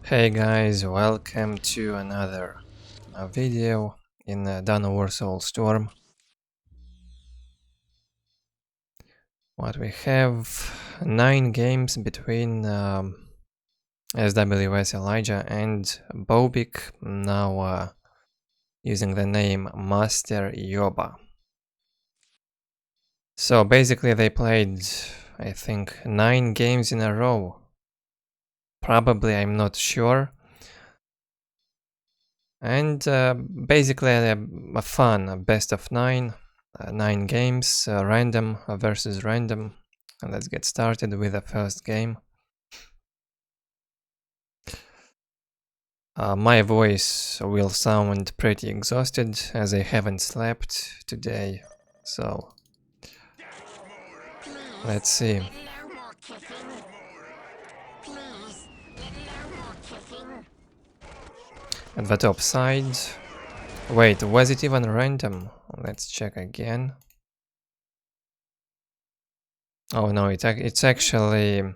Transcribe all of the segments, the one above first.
Hey guys, welcome to another video in Dawn of War Soulstorm. What we have 9 games between SWS Elijah and Bobik, now using the name Master Yoba. So basically they played, I think, 9 games in a row. Probably, I'm not sure. And basically a fun best of 9, 9 games, random versus random. And let's get started with the first game. My voice will sound pretty exhausted as I haven't slept today, so let's see. At the top side. Wait, was it even random? Let's check again. Oh no, it's actually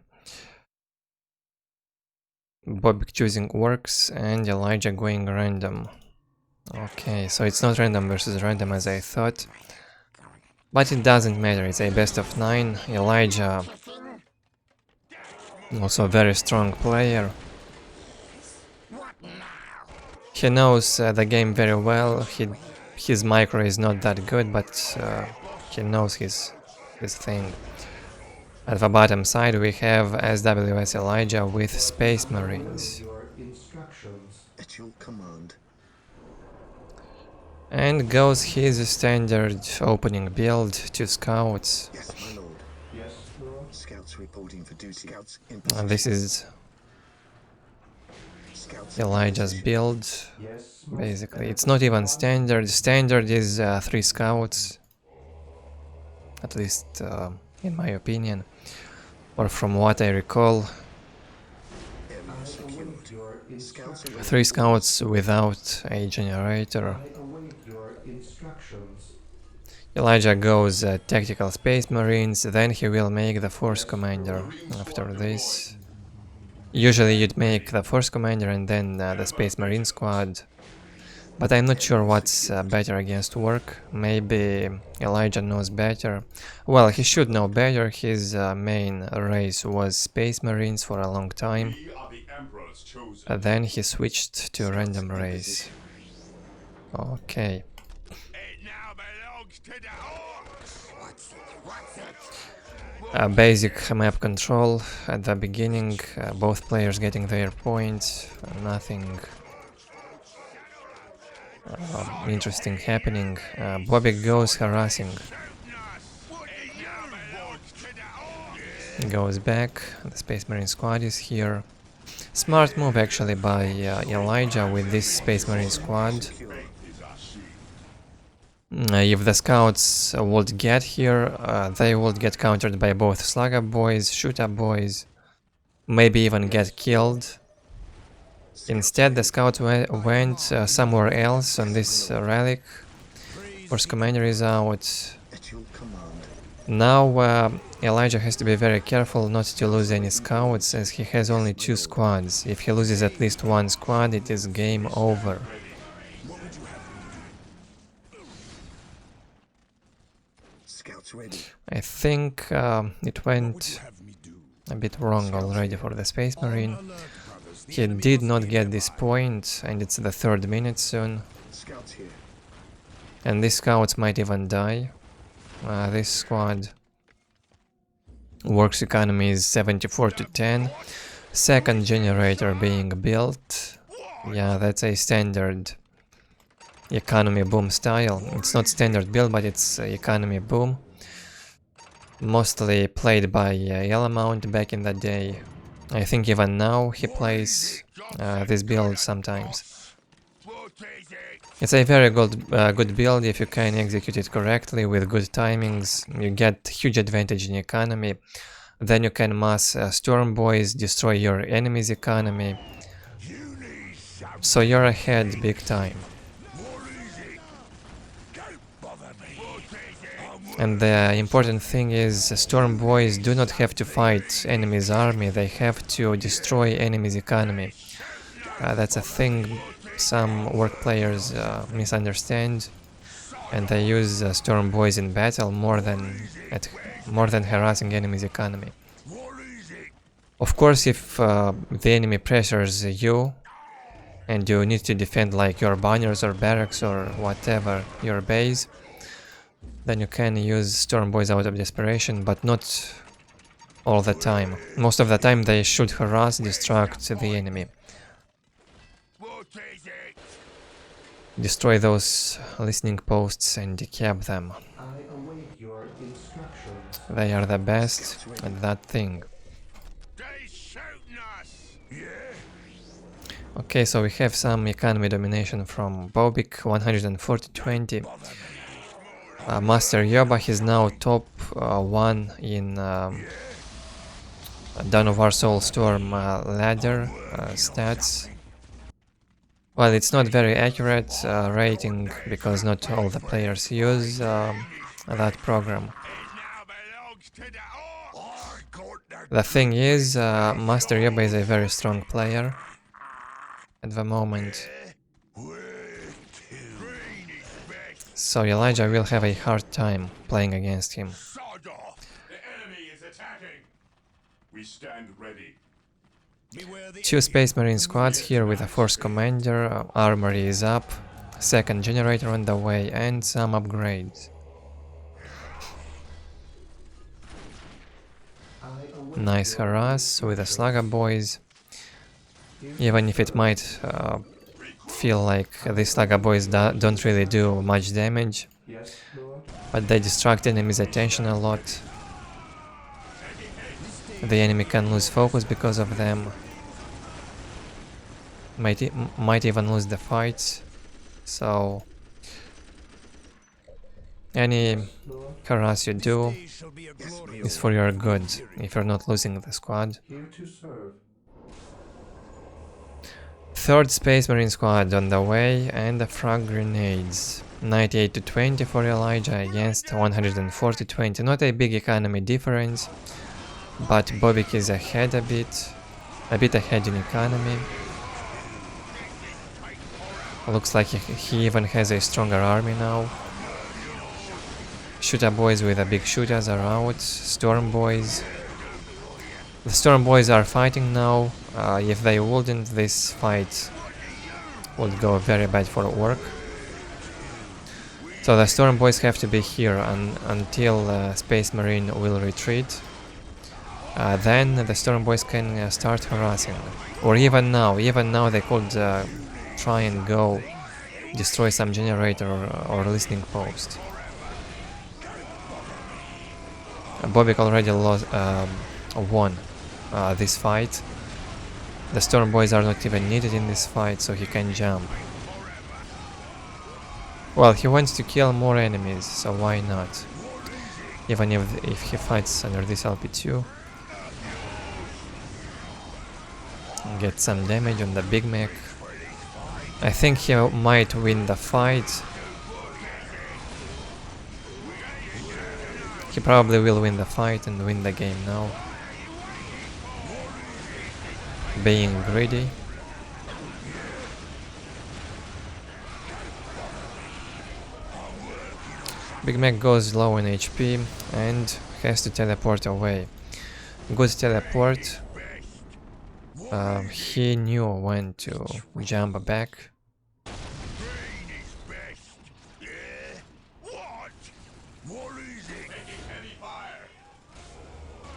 Bobik choosing Orks and Elijah going random. Okay, so it's not random versus random as I thought. But it doesn't matter, it's a best of 9. Elijah, also a very strong player. He knows the game very well. His micro is not that good, but he knows his thing. At the bottom side we have SWS Elijah with Space Marines. At your command. And goes his standard opening build, 2 scouts. Yes, my lord. Yes, Lord. Scouts reporting for duty. Scouts in And this is Scouts Elijah's build. Basically, it's not even standard. Standard is 3 scouts. At least in my opinion. Or from what I recall. 3 scouts without a generator. Elijah goes tactical space marines, then he will make the force commander after this. Usually you'd make the force commander and then the space marine squad. But I'm not sure what's better against work. Maybe Elijah knows better. Well, he should know better. His main race was space marines for a long time. Then he switched to random race. Okay. Basic map control at the beginning, both players getting their points, nothing interesting happening. Bobik goes harassing. Goes back, the Space Marine squad is here. Smart move actually by Elijah with this Space Marine squad. If the scouts would get here, they would get countered by both Slugger boys, Shooter boys, maybe even get killed. Instead, the scouts went somewhere else on this relic. Force commander is out. Now Elijah has to be very careful not to lose any scouts, as he has only 2 squads. If he loses at least 1 squad, it is game over. I think it went a bit wrong already for the Space Marine. He did not get this point, and it's the 3rd minute soon. And these scouts might even die. This squad. Works economy is 74 to 10. Second generator being built. Yeah, that's a standard economy boom style. It's not standard build, but it's economy boom. Mostly played by Elamount back in the day. I think even now he plays this build sometimes. It's a very good build if you can execute it correctly with good timings. You get huge advantage in economy. Then you can mass storm boys, destroy your enemy's economy. So you're ahead big time. And the important thing is, storm boys do not have to fight enemy's army, they have to destroy enemy's economy. That's a thing some Orc players misunderstand, and they use Storm Boys in battle more than harassing enemy's economy. Of course, if the enemy pressures you and you need to defend like your banners or barracks or whatever, your base, then you can use Storm Boys out of desperation, but not all the time. Most of the time they should harass, distract the enemy. Destroy those listening posts and decap them. They are the best at that thing. Okay, so we have some economy domination from Bobik, 140-20. Master Yoba, he's now top 1 in Dawn of our Soulstorm ladder stats. Well, it's not very accurate rating because not all the players use that program. The thing is, Master Yoba is a very strong player at the moment. So Elijah will have a hard time playing against him. The enemy is attacking. We stand ready. 2 Space Marine squads here with a Force Commander, armory is up, second generator on the way, and some upgrades. Nice harass with the Slugger Boys, even if it might feel like these Slugger Boys don't really do much damage, but they distract enemy's attention a lot. The enemy can lose focus because of them. Might even lose the fights. So any harass you do is for your good if you're not losing the squad. Third Space Marine squad on the way, and the frag grenades. 98-20 for Elijah against 140-20. Not a big economy difference, but Bobik is ahead a bit ahead in economy. Looks like he even has a stronger army now. Shooter boys with the big shooters are out. Storm boys. The Storm boys are fighting now. If they wouldn't, this fight would go very bad for Orc. So the Storm boys have to be here until Space Marine will retreat. Then the Storm boys can start harassing. Or even now they could try and go destroy some generator or listening post. Bobik already won this fight. The Storm boys are not even needed in this fight, so he can jump. Well, he wants to kill more enemies, so why not? Even if he fights under this LP2. Get some damage on the Big Mech. I think he might win the fight. He probably will win the fight and win the game now. Being greedy. Big Mech goes low in HP and has to teleport away. Good teleport. He knew when to jump back.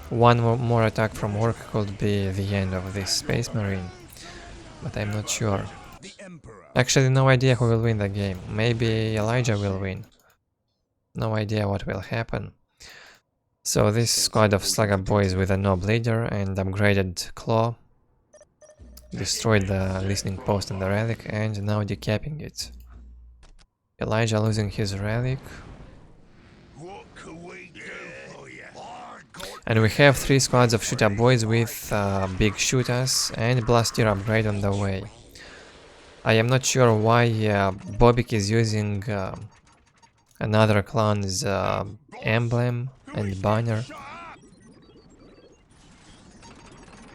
One more attack from Orc could be the end of this Space Marine, but I'm not sure. Actually, no idea who will win the game. Maybe Elijah will win. No idea what will happen. So this squad of Slugger boys with a Nob leader and upgraded Claw destroyed the listening post and the relic, and now decapping it. Elijah losing his relic. And we have 3 squads of shooter boys with big shooters and blaster upgrade on the way. I am not sure why Bobik is using another clan's emblem and banner.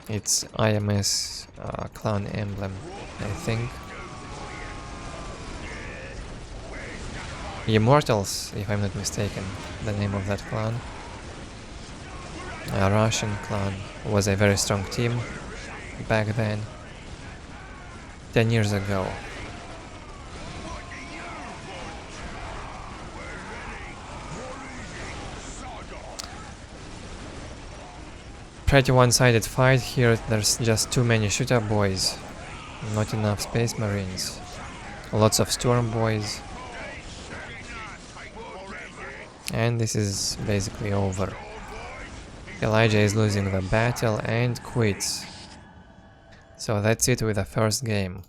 It's IMS clan emblem. I think. Immortals, if I'm not mistaken, the name of that clan. A Russian clan, was a very strong team back then, 10 years ago. Pretty one-sided fight here, there's just too many shooter boys, not enough space marines, lots of storm boys, and this is basically over. Elijah is losing the battle and quits. So that's it with the first game.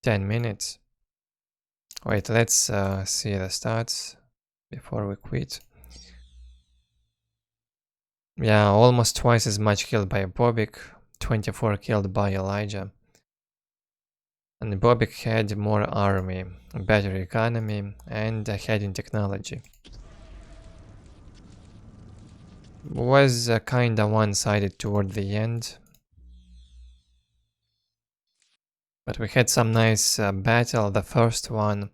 10 minutes. Wait, let's see the stats before we quit. Yeah, almost twice as much killed by Bobik, 24 killed by Elijah. And Bobik had more army, better economy, and ahead in technology. Was kinda one-sided toward the end. But we had some nice battle. The first one,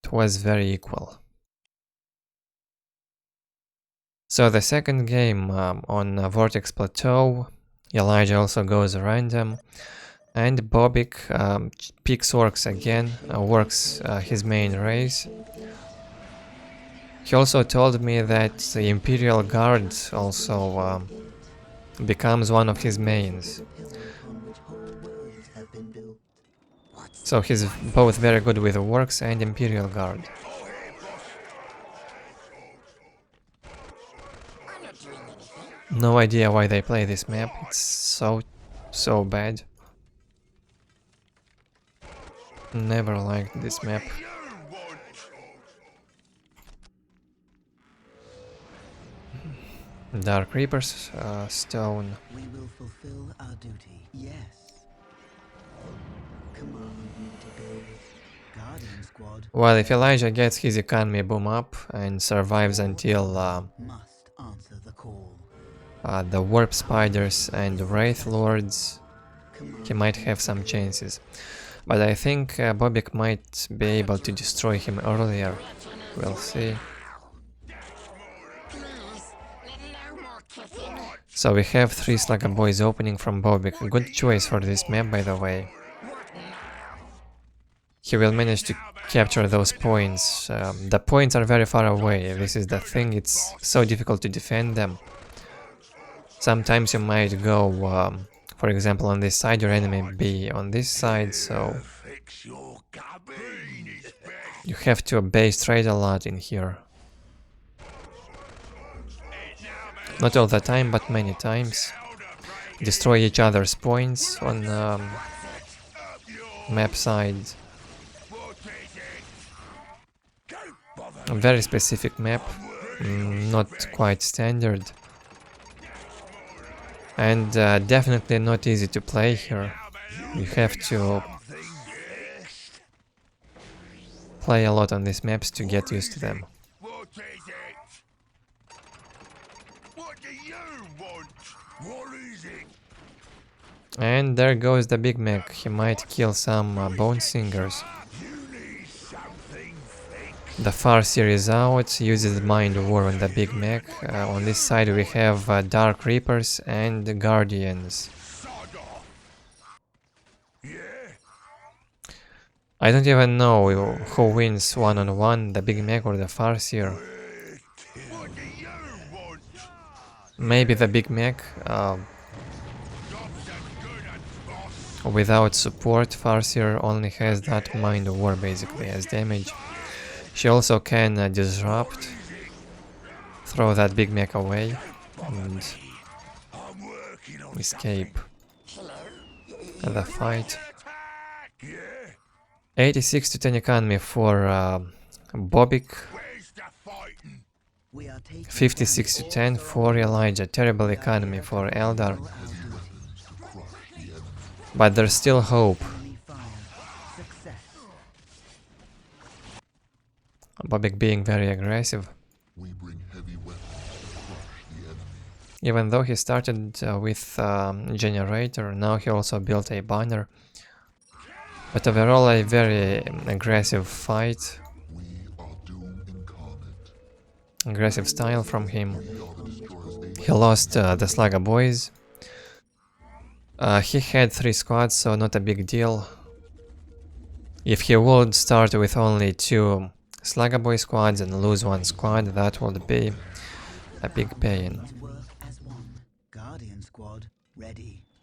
it was very equal. So the second game on Vortex Plateau, Elijah also goes random, and Bobik picks Orks again, works his main race. He also told me that the Imperial Guard also becomes one of his mains. So he's both very good with Orks and Imperial Guard. No idea why they play this map, it's so bad. Never liked this map. Dark Reaper's stone. We will fulfill our duty. Yes. Command me to build. Guardian squad Well, if Elijah gets his economy boom up and survives until must answer the call. the Warp Spiders and Wraith Lords, he might have some chances. But I think Bobik might be able to destroy him earlier. We'll see. So we have 3 Slugger Boys opening from Bobik. Good choice for this map, by the way. He will manage to capture those points. The points are very far away. This is the thing, it's so difficult to defend them. Sometimes you might go, for example, on this side, your enemy be on this side, so you have to base trade a lot in here. Not all the time, but many times. Destroy each other's points on map side. A very specific map, not quite standard. And definitely not easy to play here. You have to play a lot on these maps to get used to them. And there goes the Big Mac. He might kill some Bone Singers. The Farseer is out, uses Mind War on the Big Mac. On this side we have Dark Reapers and Guardians. I don't even know who wins one-on-one, the Big Mac or the Farseer. Maybe the Big Mac. Without support, Farseer only has that Mind War basically as damage. She also can disrupt, throw that Big Mac away, and escape the fight. 86 to 10 economy for Bobik, 56 to 10 for Elijah. Terrible economy for Eldar. But there's still hope. Bobik being very aggressive. Even though he started with generator, now he also built a banner. But overall a very aggressive fight. Aggressive style from him. He lost the Slugger boys. He had 3 squads, so not a big deal. If he would start with only 2 Slugger boy squads and lose 1 squad, that would be a big pain.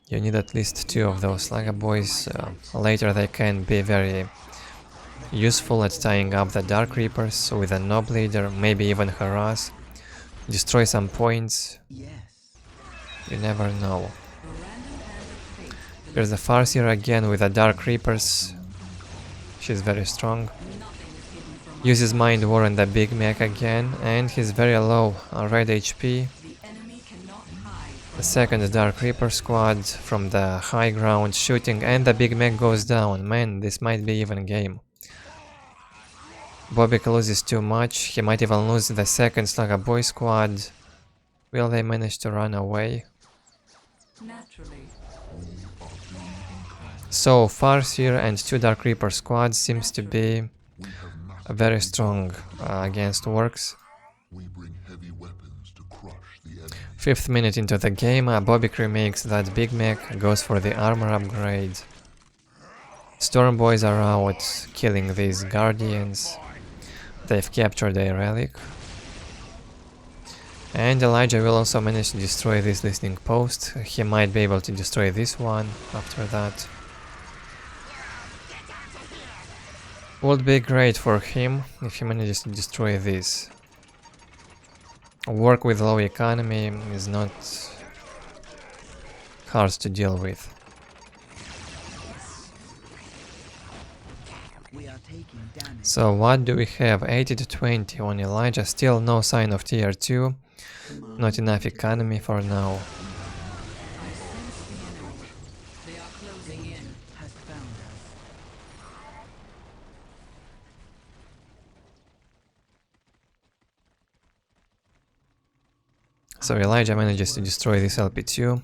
You need at least 2 of those Slugger boys. Later they can be very useful at tying up the Dark Reapers with a Nob leader, maybe even harass, destroy some points. You never know. Here's the Farseer again with the Dark Reapers. She's very strong. Uses Mind War on the Big Mech again, and he's very low, red HP. The second Dark Reaper squad from the high ground shooting, and the Big Mech goes down. Man, this might be even game. Bobik loses too much, he might even lose the second Slugger boy squad. Will they manage to run away? So Farseer and 2 Dark Reaper squads seems to be very strong against Orks. 5th minute into the game, Bobik remakes that Big Mech, goes for the armor upgrade. Storm boys are out killing these Guardians. They've captured a relic. And Elijah will also manage to destroy this listening post. He might be able to destroy this one after that. Would be great for him if he manages to destroy this. Work with low economy is not hard to deal with. So what do we have? 80 to 20 on Elijah, still no sign of tier 2. Not enough economy for now. So Elijah manages to destroy this LP2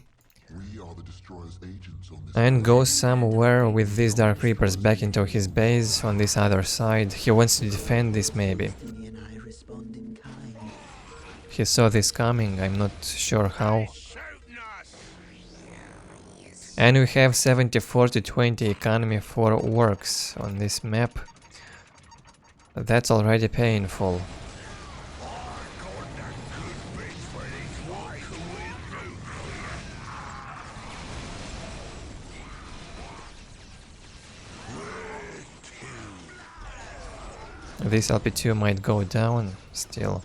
and goes somewhere with these Dark Reapers back into his base on this other side. He wants to defend this maybe. He saw this coming, I'm not sure how. And we have 74 to 20 economy for Orks on this map. That's already painful. This LP2 might go down still.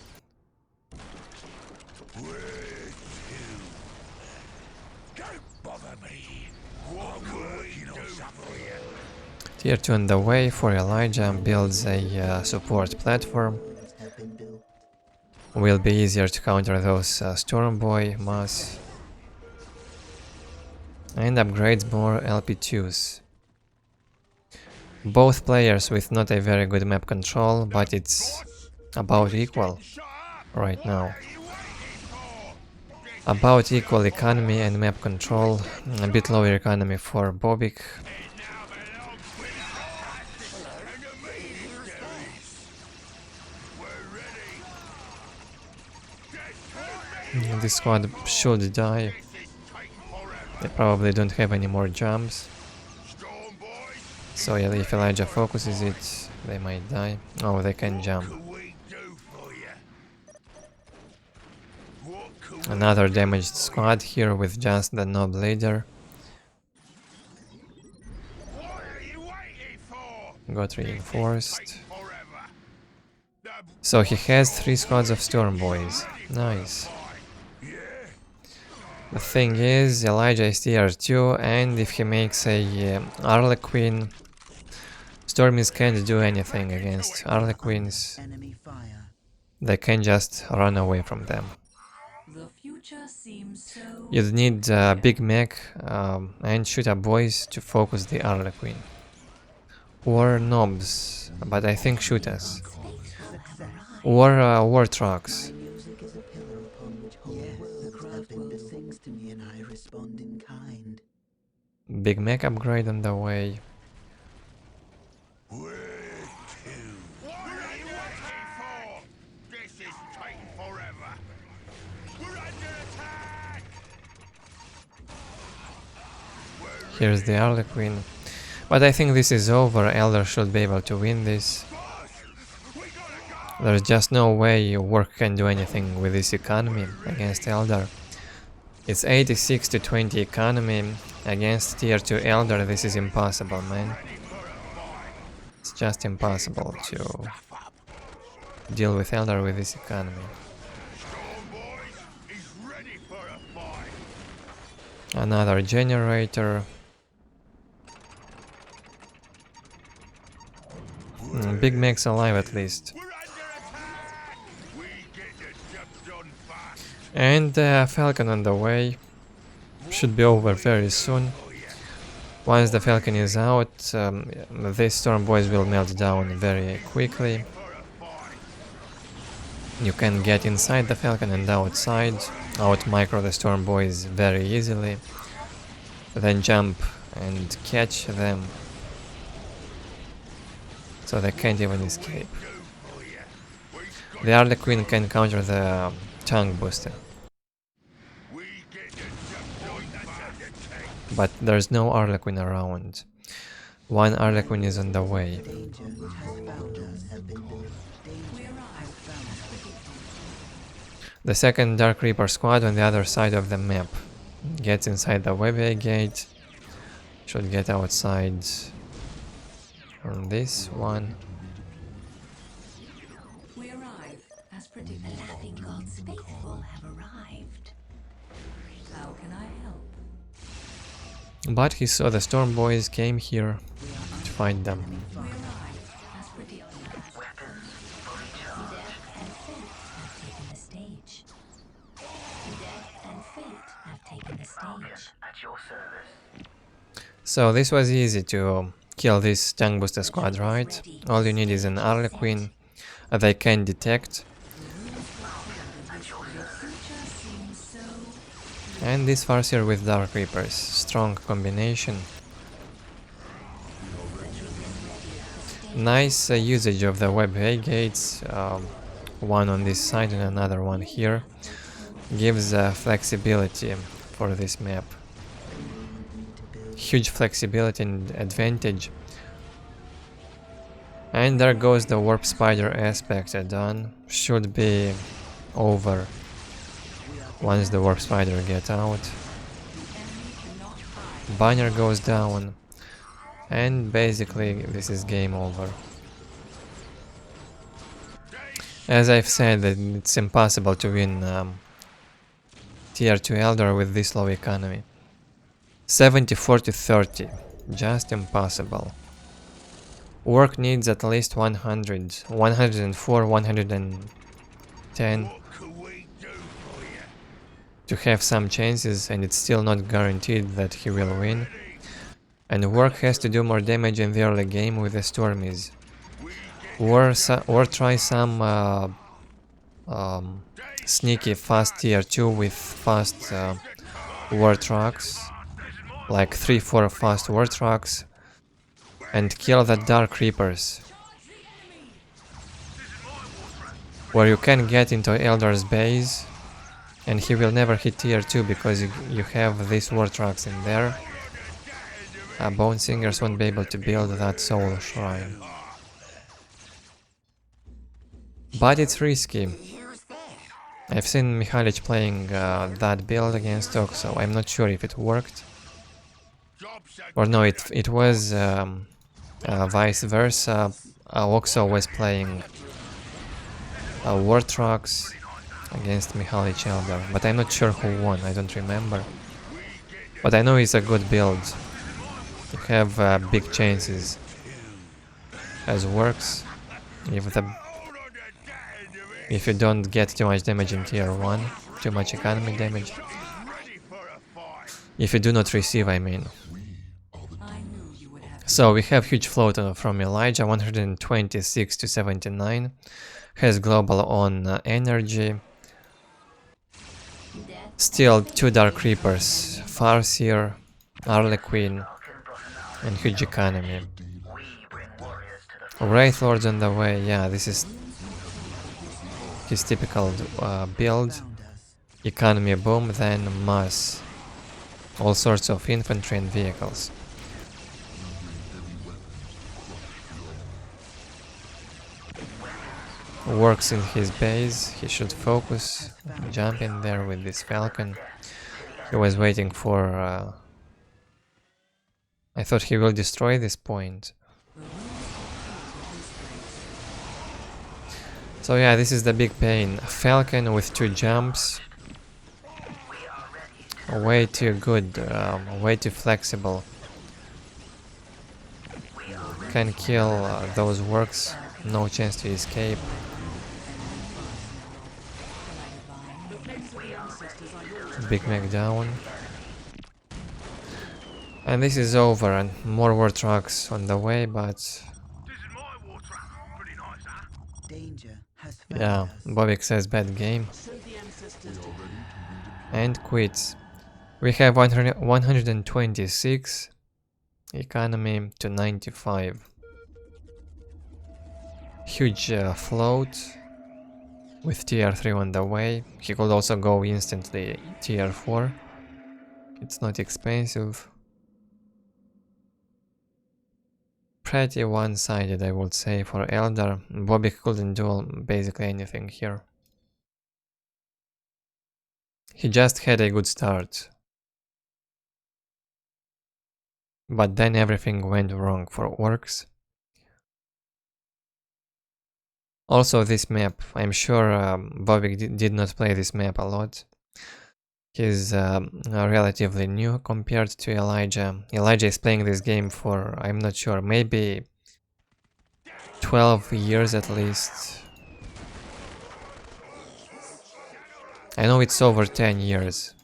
Tier 2 on the way for Elijah, builds a support platform. Will be easier to counter those Storm Boy mass. And upgrades more LP2s. Both players with not a very good map control, but it's about equal right now. About equal economy and map control, a bit lower economy for Bobik. This squad should die. They probably don't have any more jumps. So yeah, if Elijah focuses it, they might die. Oh, they can jump. Another damaged squad here with just the Nob leader. Got reinforced. So he has 3 squads of Storm Boys. Nice. The thing is, Elijah is tier 2, and if he makes a Harlequin, Stormies can't do anything against Harlequins. They can just run away from them. You'd need a big mech and shooter boys to focus the Harlequin. Or Nobs, but I think shooters. Or war trucks. Lathander sings to me and I respond in kind. Big mech upgrade on the way. Where to? What are you waiting for? This is taking forever. We're under attack. Here's the Harlequin. But I think this is over. Elder should be able to win this. There's just no way Orc can do anything with this economy against Elder. It's 86 to 20 economy against tier 2 Elder. This is impossible, man. It's just impossible to deal with Elder with this economy. Another generator. Big mech's alive at least. And Falcon on the way. Should be over very soon. Once the Falcon is out, these Storm Boys will melt down very quickly. You can get inside the Falcon and outside, out micro the Storm Boys very easily, then jump and catch them, so they can't even escape. The Harlequin can counter the tongue booster, but there's no Harlequin around. One Harlequin is on the way. The second Dark Reaper squad on the other side of the map gets inside the Webway gate. Should get outside on this one. We arrive as predicted. The laughing God's faithful have arrived. How can I help? But he saw the Storm Boys came here to fight them. We arrive as predicted. Death and fate have taken the stage. Death and fate have taken the stage. At your service. So this was easy to kill this tongue booster squad, right? All you need is an Harlequin. They can detect. And this Farseer with Dark Reapers. Strong combination. Nice usage of the Webway gates. One on this side and another one here. Gives flexibility for this map. Huge flexibility and advantage. And there goes the Warp Spider aspect done. Should be over once the Warp Spider gets out. Banner goes down. And basically this is game over. As I've said, it's impossible to win tier 2 Elder with this low economy. 74 to 30, just impossible. Orc needs at least 100, 104, 110 to have some chances, and it's still not guaranteed that he will win. And Orc has to do more damage in the early game with the Stormies. Or try some sneaky fast tier 2 with fast war trucks. Like 3-4 fast war trucks, and kill the Dark Reapers. Where you can get into Elder's base, and he will never hit tier 2 because you have these war trucks in there. Bone Singers won't be able to build that soul shrine. But it's risky. I've seen Mihalic playing that build against Orks, so I'm not sure if it worked. Or no, it was vice versa. Oxo was playing War Trucks against Mihalic Elder, but I'm not sure who won, I don't remember. But I know it's a good build. You have big chances as works if you don't get too much damage in tier 1, too much economy damage. If you do not receive, I mean. So we have huge float from Elijah, 126 to 79. Has global on energy. Still 2 Dark Reapers, Farseer, Harlequin, and huge economy. Wraith Lords on the way, yeah, this is his typical build. Found us. Economy boom, then mass. All sorts of infantry and vehicles. Works in his base, he should focus, jump in there with this falcon. He was waiting for... I thought he will destroy this point. So yeah, this is the big pain. Falcon with 2 jumps. Way too good, way too flexible. Can kill those works, no chance to escape. Big Mac down. And this is over, and more war trucks on the way, but This is my war truck. Pretty nice, huh? Danger has found yeah, us. Bobik says bad game. And quits. We have 126, economy to 95. Huge float with tier 3 on the way. He could also go instantly tier 4. It's not expensive. Pretty one-sided, I would say, for Elder. Bobik couldn't do basically anything here. He just had a good start. But then everything went wrong for Orks. Also this map, I'm sure Bobik did not play this map a lot. He's relatively new compared to Elijah. Elijah is playing this game for, I'm not sure, maybe 12 years at least. I know it's over 10 years.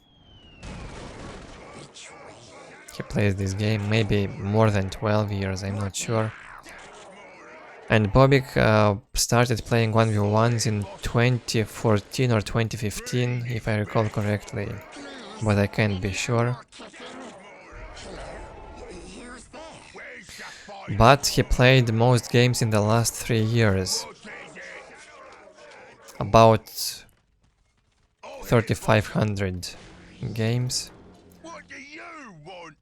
He plays this game, maybe more than 12 years, I'm not sure. And Bobik started playing 1v1s in 2014 or 2015, if I recall correctly, but I can't be sure. But he played most games in the last 3 years. About 3,500 games. What do you want?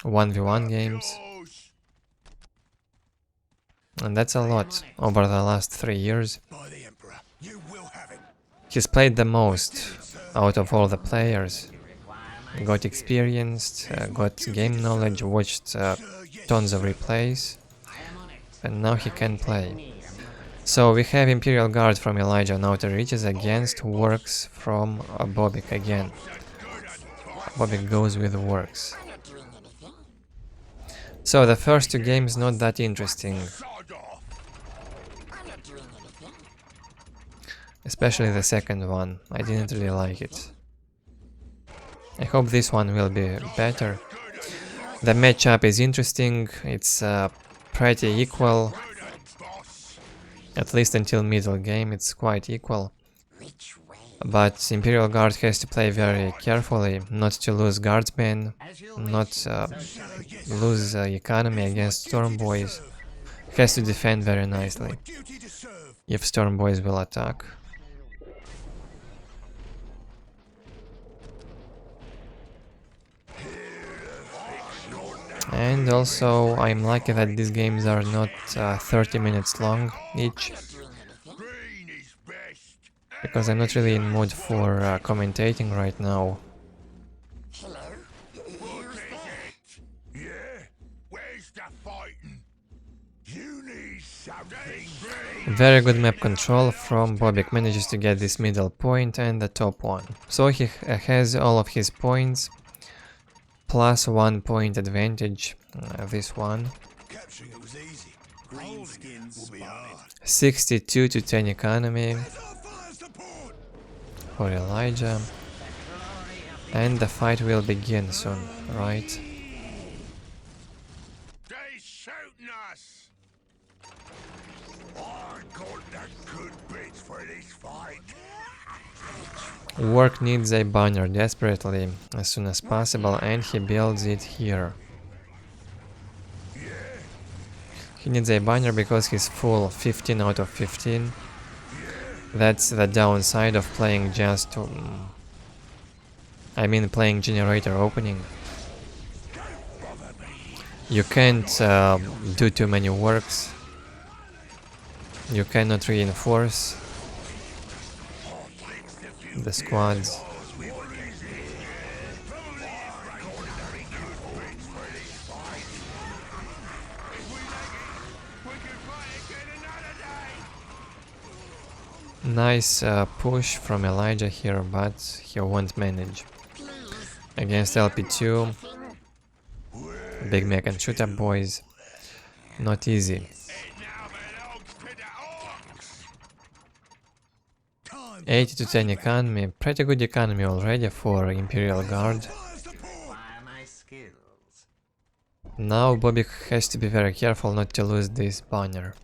1v1 games. And that's a lot over the last 3 years. By the Emperor, you will have him. He's played the most out of all the players. Got experienced, got game knowledge, watched tons of replays, and now he can play. So we have Imperial Guard from Elijah on outer reaches against Works from Bobik again. Bobik goes with Works. So the first 2 games not that interesting. Especially the second one, I didn't really like it. I hope this one will be better. The matchup is interesting, it's pretty equal. At least until middle game it's quite equal. But Imperial Guard has to play very carefully, not to lose guardsmen, not lose economy against Storm Boys. Has to defend very nicely if Storm Boys will attack. And also I'm lucky that these games are not 30 minutes long each, because I'm not really in mood for commentating right now. Very good map control from Bobik, manages to get this middle point and the top one. So he has all of his points, plus 1 point advantage, this one. 62 to 10 economy for Elijah. And the fight will begin soon, right? They shooting us. I got the good bits for this fight. Work needs a banner desperately as soon as possible, and he builds it here. He needs a banner because he's full 15 out of 15. That's the downside of playing just... I mean playing generator opening. You can't do too many works. You cannot reinforce the squads. Nice push from Elijah here, but he won't manage. Against LP2, big mech and shoot up boys, not easy. 80 to 10 economy, pretty good economy already for Imperial Guard. Now Bobik has to be very careful not to lose this banner.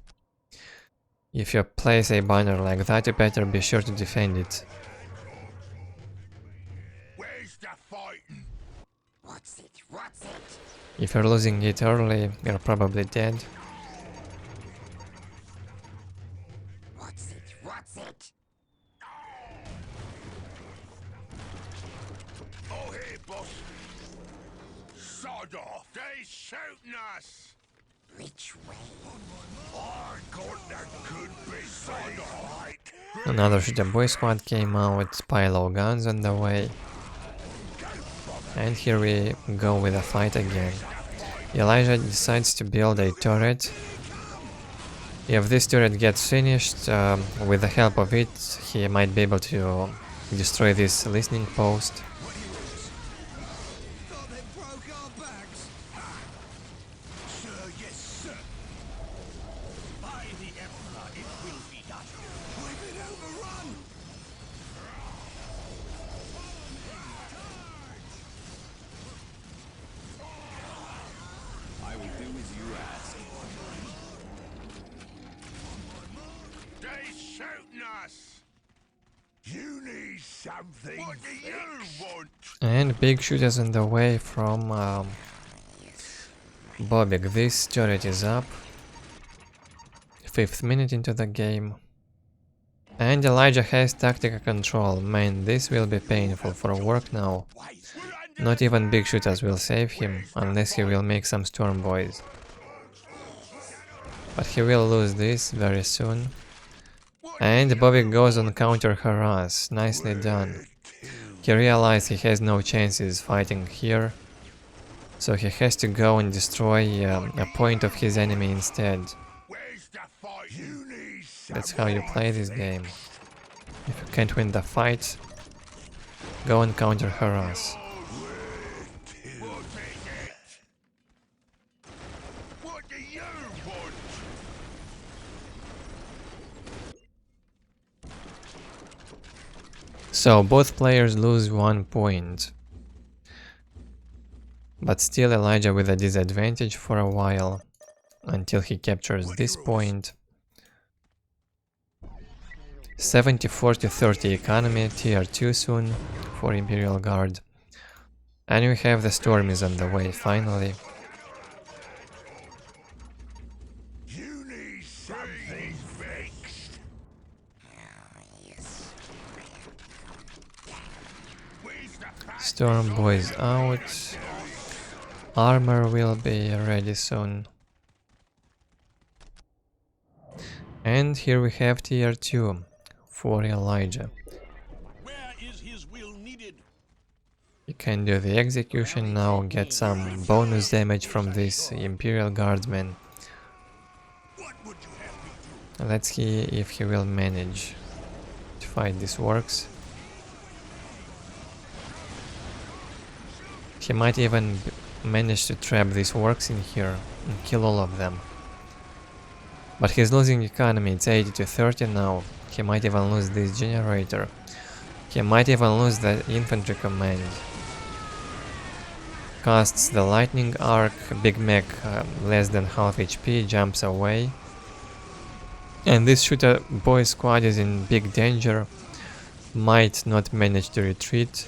If you place a banner like that, you better be sure to defend it. Where's the fighting? What's it? What's it? If you're losing it early, you're probably dead. What's it? What's it? Oh, hey, boss. Sod off. They shooting us. Which way? I got that could be sod off. Another shooter boy squad came out, Pylo guns on the way. And here we go with a fight again. Elijah decides to build a turret. If this turret gets finished, with the help of it, he might be able to destroy this listening post. You need something. What do you want? And big shooters on the way from Bobik. This turret is up. 5th minute into the game. And Elijah has tactical control. Man, this will be painful for work now. Not even big shooters will save him, unless he will make some storm boys. But he will lose this very soon. And Bobik goes on counter harass. Nicely done. He realized he has no chances fighting here, so he has to go and destroy a point of his enemy instead. That's how you play this game. If you can't win the fight, go and counter harass. What do you want? So both players lose 1 point. But still Elijah with a disadvantage for a while, until he captures this point. 74 to 30 economy, tier 2 soon for Imperial Guard. And we have the Stormies on the way finally. You need something fixed. Storm boys out. Armor will be ready soon. And here we have tier 2 for Elijah. Where is his will needed? You can do the execution now, get some bonus damage from this Imperial Guardsman. What would you have me do? Let's see if he will manage to fight these Orks. He might even manage to trap these Orks in here and kill all of them. But he's losing economy, it's 80 to 30 now. He might even lose this generator. He might even lose the infantry command. Casts the lightning arc, big mech less than half HP, jumps away. And this shooter boy squad is in big danger. might not manage to retreat.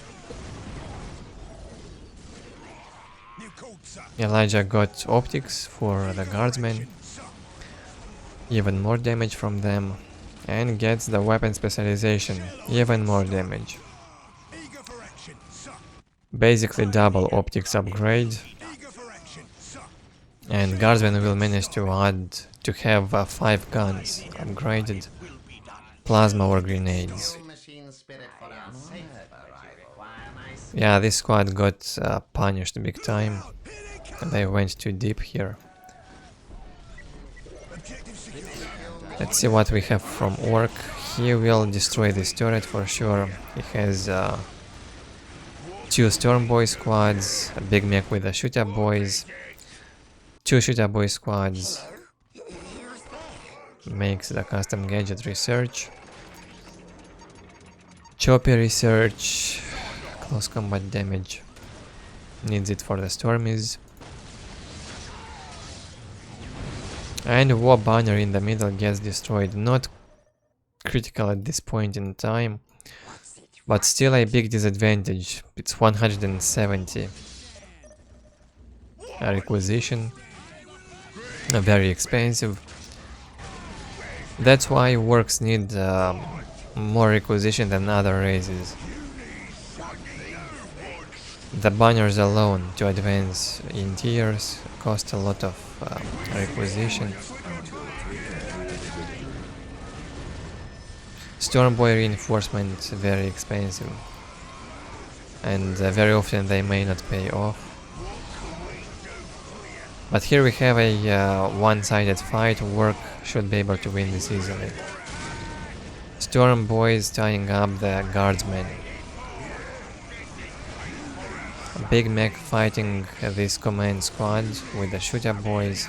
Elijah got optics for the guardsmen, even more damage from them, and gets the weapon specialization, even more damage. Basically double optics upgrade, and guardsmen will manage to have 5 guns upgraded, plasma or grenades. Yeah, this squad got punished big time. They went too deep here. Let's see what we have from Orc. He will destroy this turret for sure. He has 2 Storm Boy squads, a big mech with the Shooter Boys, 2 Shooter Boy squads. Makes the custom gadget research. Choppy research, close combat damage. Needs it for the Stormies. And War banner in the middle gets destroyed. Not critical at this point in time, but still a big disadvantage. It's 170 a requisition, very expensive. That's why Orcs need more requisition than other races. The banners alone to advance in tiers cost a lot of requisition. Stormboy reinforcement very expensive, and very often they may not pay off. But here we have a one-sided fight. Orc should be able to win this easily. Stormboy is tying up the guardsmen. Big mech fighting this command squad with the Shooter Boys.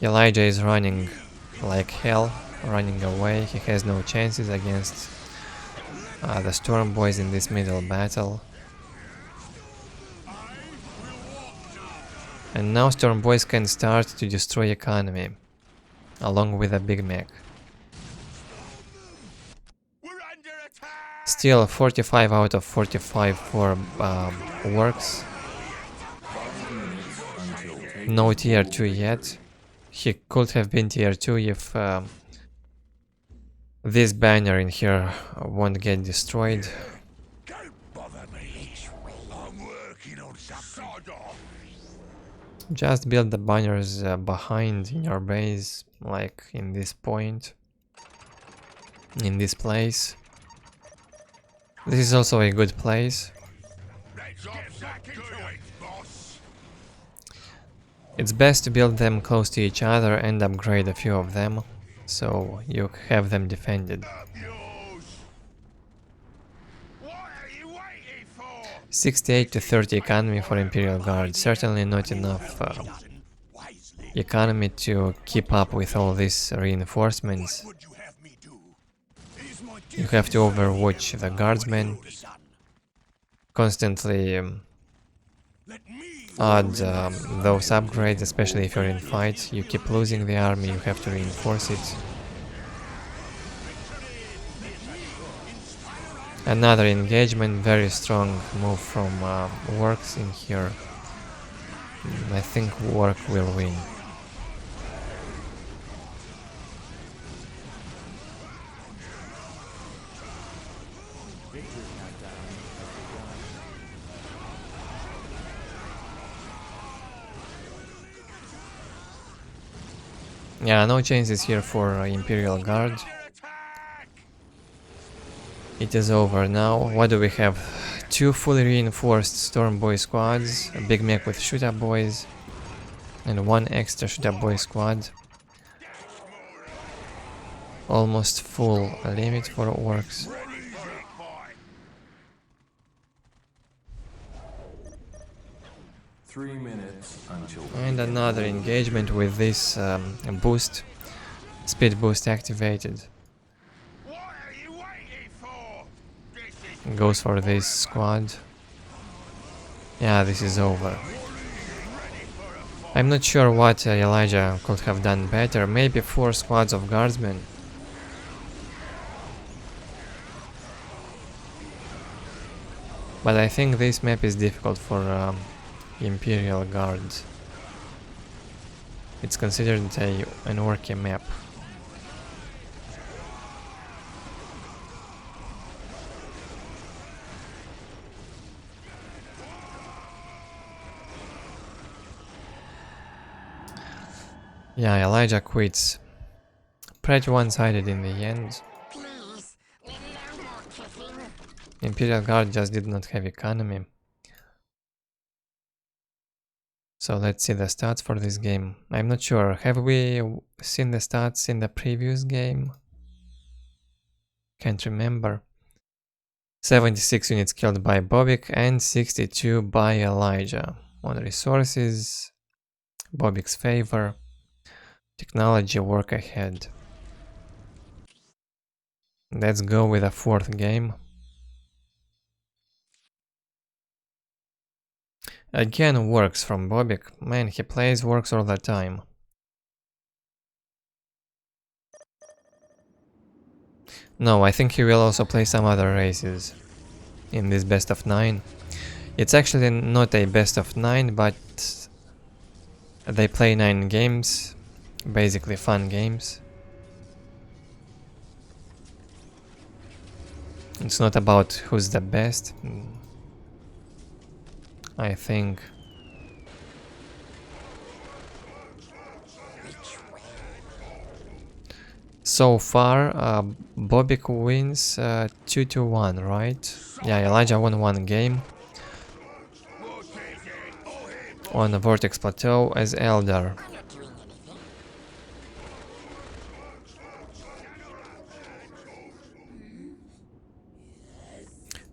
Elijah is running like hell, running away. He has no chances against the Storm Boys in this middle battle. And now Storm Boys can start to destroy economy, along with a big mech. Still 45 out of 45 for Orcs. No tier 2 yet. He could have been tier 2 if this banner in here won't get destroyed. Just build the banners behind in your base, like in this point, in this place. This is also a good place. It's best to build them close to each other and upgrade a few of them, so you have them defended. 68 to 30 economy for Imperial Guard, certainly not enough economy to keep up with all these reinforcements. You have to overwatch the guardsmen, constantly add those upgrades, especially if you're in fight. You keep losing the army, you have to reinforce it. Another engagement, very strong move from Orks in here. I think Orc will win. Yeah, no chances here for Imperial Guard. It is over now. What do we have? 2 fully reinforced Storm Boy squads, a big mech with Shooter Boys, and 1 extra Shooter Boy squad. Almost full limit for Orcs. And another engagement with this boost, speed boost activated. Goes for this squad. Yeah, this is over. I'm not sure what Elijah could have done better. Maybe 4 squads of guardsmen But I think this map is difficult for Imperial Guard. It's considered an Orky map. Yeah, Elijah quits. Pretty one-sided in the end. Please, no more kicking. Imperial Guard just did not have economy. So let's see the stats for this game. I'm not sure. Have we seen the stats in the previous game? Can't remember. 76 units killed by Bobik and 62 by Elijah. On resources, Bobik's favor. Technology work ahead. Let's go with a fourth game. Again, works from Bobik. Man, he plays works all the time. No, I think he will also play some other races in this best of 9. It's actually not a best of 9, but they play 9 games, basically fun games. It's not about who's the best. I think so far Bobik wins 2-1, right? Yeah, Elijah won 1 game on the Vortex Plateau as Elder. I'm not doing anything.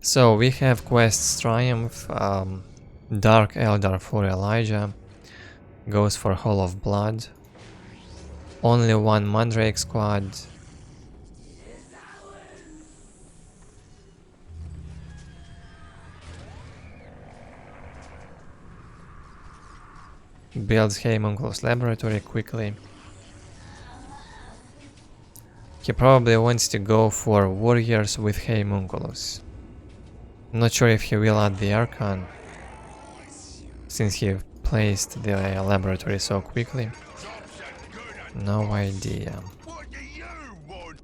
So we have quests Triumph, Dark Elder for Elijah, goes for Hall of Blood, only 1 Mandrake squad, builds Haymunculus Laboratory quickly. He probably wants to go for Warriors with Haymunculus. Not sure if he will add the Archon, since he placed the laboratory so quickly. No idea. What do you want?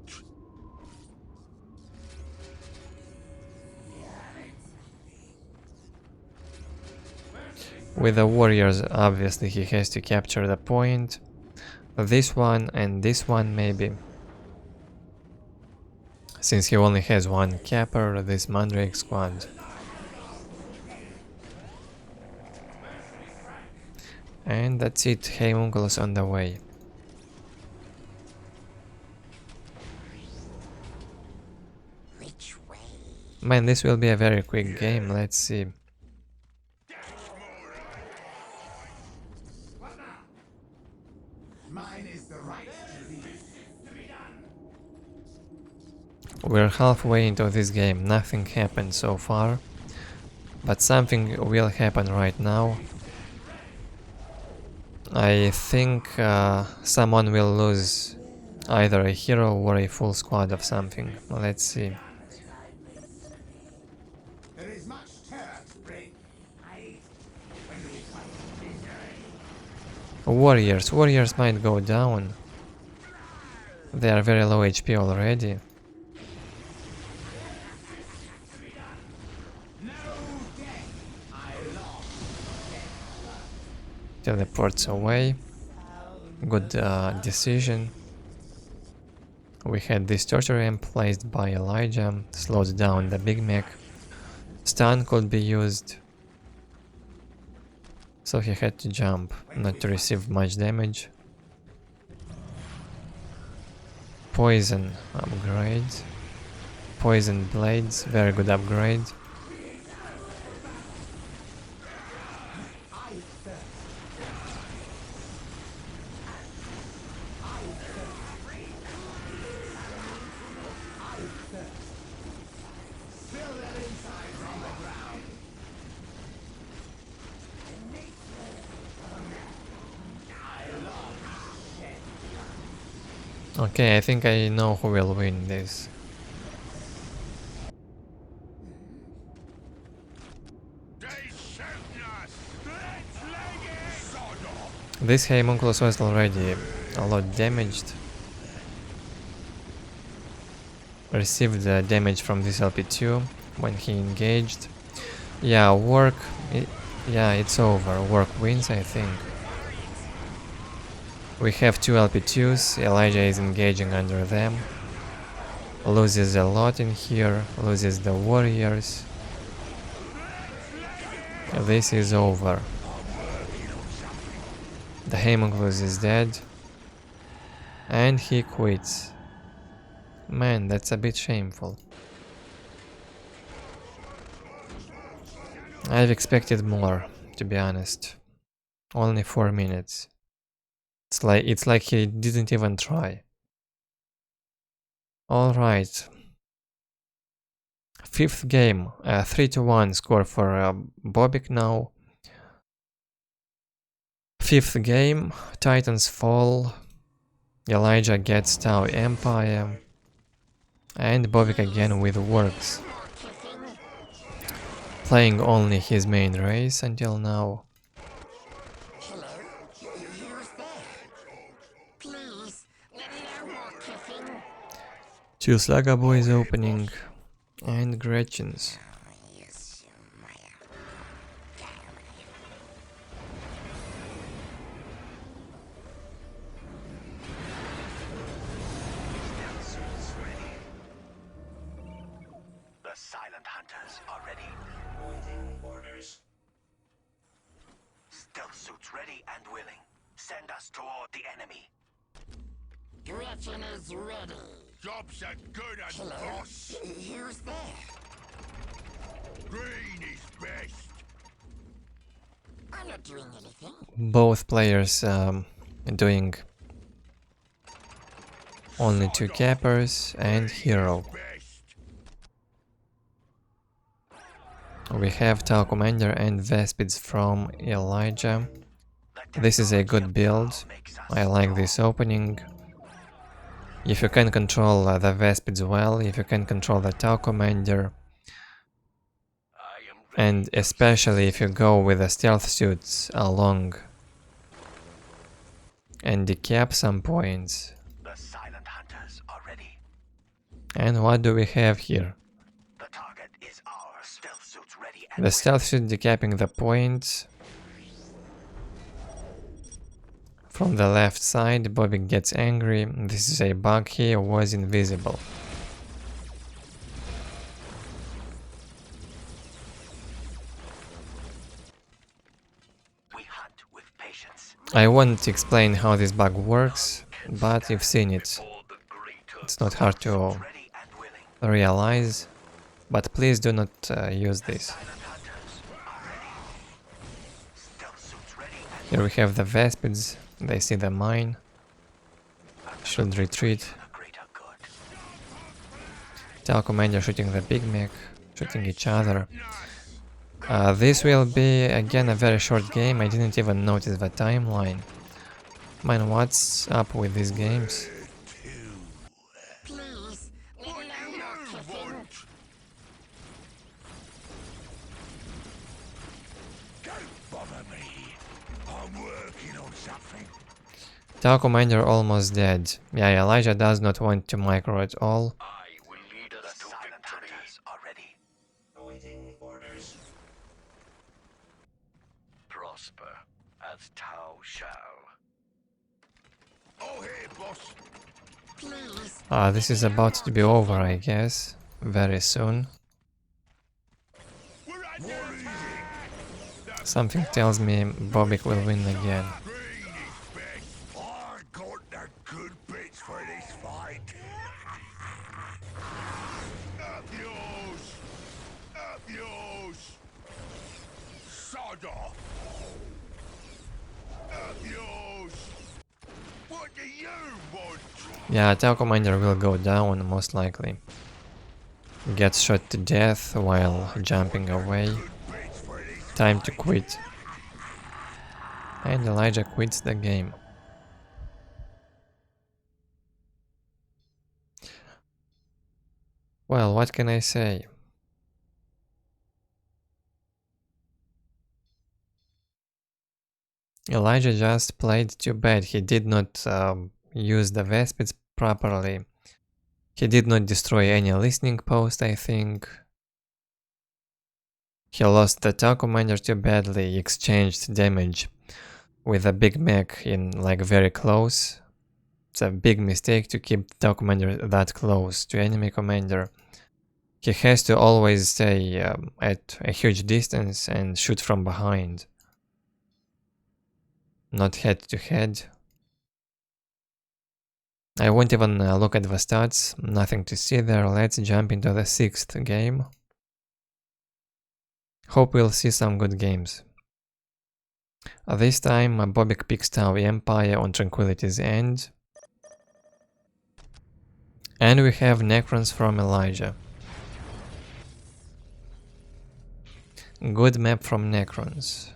With the Warriors, obviously he has to capture the point. This one and this one maybe. Since he only has 1 capper, this Mandrake squad. And that's it, Haymunculus on the way. Which way? Man, this will be a very quick game, let's see. Mine is the right to lead. We're halfway into this game, nothing happened so far. But something will happen right now. I think someone will lose either a hero or a full squad of something. Let's see. There is much terror to bring. Warriors might go down. They are very low HP already. Teleports away. Good decision. We had this torture amp placed by Elijah, slowed down the Big Mac. Stun could be used. So he had to jump, not to receive much damage. Poison upgrade. Poison blades, very good upgrade. Okay, I think I know who will win this. This Homunculus was already a lot damaged. Received damage from this LP2 when he engaged. Yeah, yeah, it's over. Work wins, I think. We have two LP2s. Elijah is engaging under them. Loses a lot in here. Loses the warriors. This is over. The Homunculus is dead. And he quits. Man, that's a bit shameful. I've expected more, to be honest. Only 4 minutes. It's like he didn't even try. Alright. Fifth game. 3-1 score for Bobik now. Fifth game. Titans fall. Elijah gets Tau Empire. And Bobik again with Orks. Playing only his main race until now. Hello? Who's there? Please, no more kissing. Two Saga Boys opening. And Gretchen's. Yes, The silent hunters are ready. Waiting orders. Stealth suits ready and willing. Send us toward the enemy. Gretchen is ready. Jobs are good and Hello? boss. Who's there? Green is best. I'm not doing anything. Both players doing only two cappers and hero. Best. We have Tau Commander and Vespids from Elijah. This is a good build. I like this opening. If you can control the Vespids well, if you can control the Tau Commander, and especially if you go with the stealth suits along and decap some points. The silent hunters are ready. And what do we have here? The target is our stealth suits ready and The stealth suit decapping the points. From the left side, Bobik gets angry. This is a bug, he was invisible. we hunt with patience. I won't explain how this bug works, but you've seen it. All the greater It's not hard to ready and willing. realize, but please do not use this. Silent hunters are ready. Stealth suits ready and Here we have the Vespids, they see the mine, should retreat. the greater good. Tau Commander shooting the Big Mech, shooting each other. This will be again a very short game, I didn't even notice the timeline. Man, what's up with these games? Please, no more kissing. Don't bother me. I'm working on something. Tau Commander almost dead. Yeah, Elijah does not want to micro at all. I will lead us to silent hunters are ready. Awaiting orders. Prosper as Tau shall. Oh, hey, boss. Please, This is about to be over, I guess. Very soon. We're under attack. Something tells me Bobik will win again. Green is best. I got the good bits for this fight. Up yours. Up yours. Sod off. Up yours. What do you want? Yeah, Tau Commander will go down, most likely. Gets shot to death while jumping away. Bits for this. Time to quit. And Elijah quits the game. Well, what can I say? Elijah just played too bad. He did not use the Vespids properly. He did not destroy any listening post, I think. He lost the Tau commander too badly, exchanged damage with a big mech in like very close. It's a big mistake to keep the Tau commander that close to enemy commander. He has to always stay at a huge distance and shoot from behind. Not head to head. I won't even look at the stats, nothing to see there. Let's jump into the 6th game. Hope we'll see some good games. This time Bobik picks Tau Empire on Tranquility's end. And we have Necrons from Elijah. Good map from Necrons.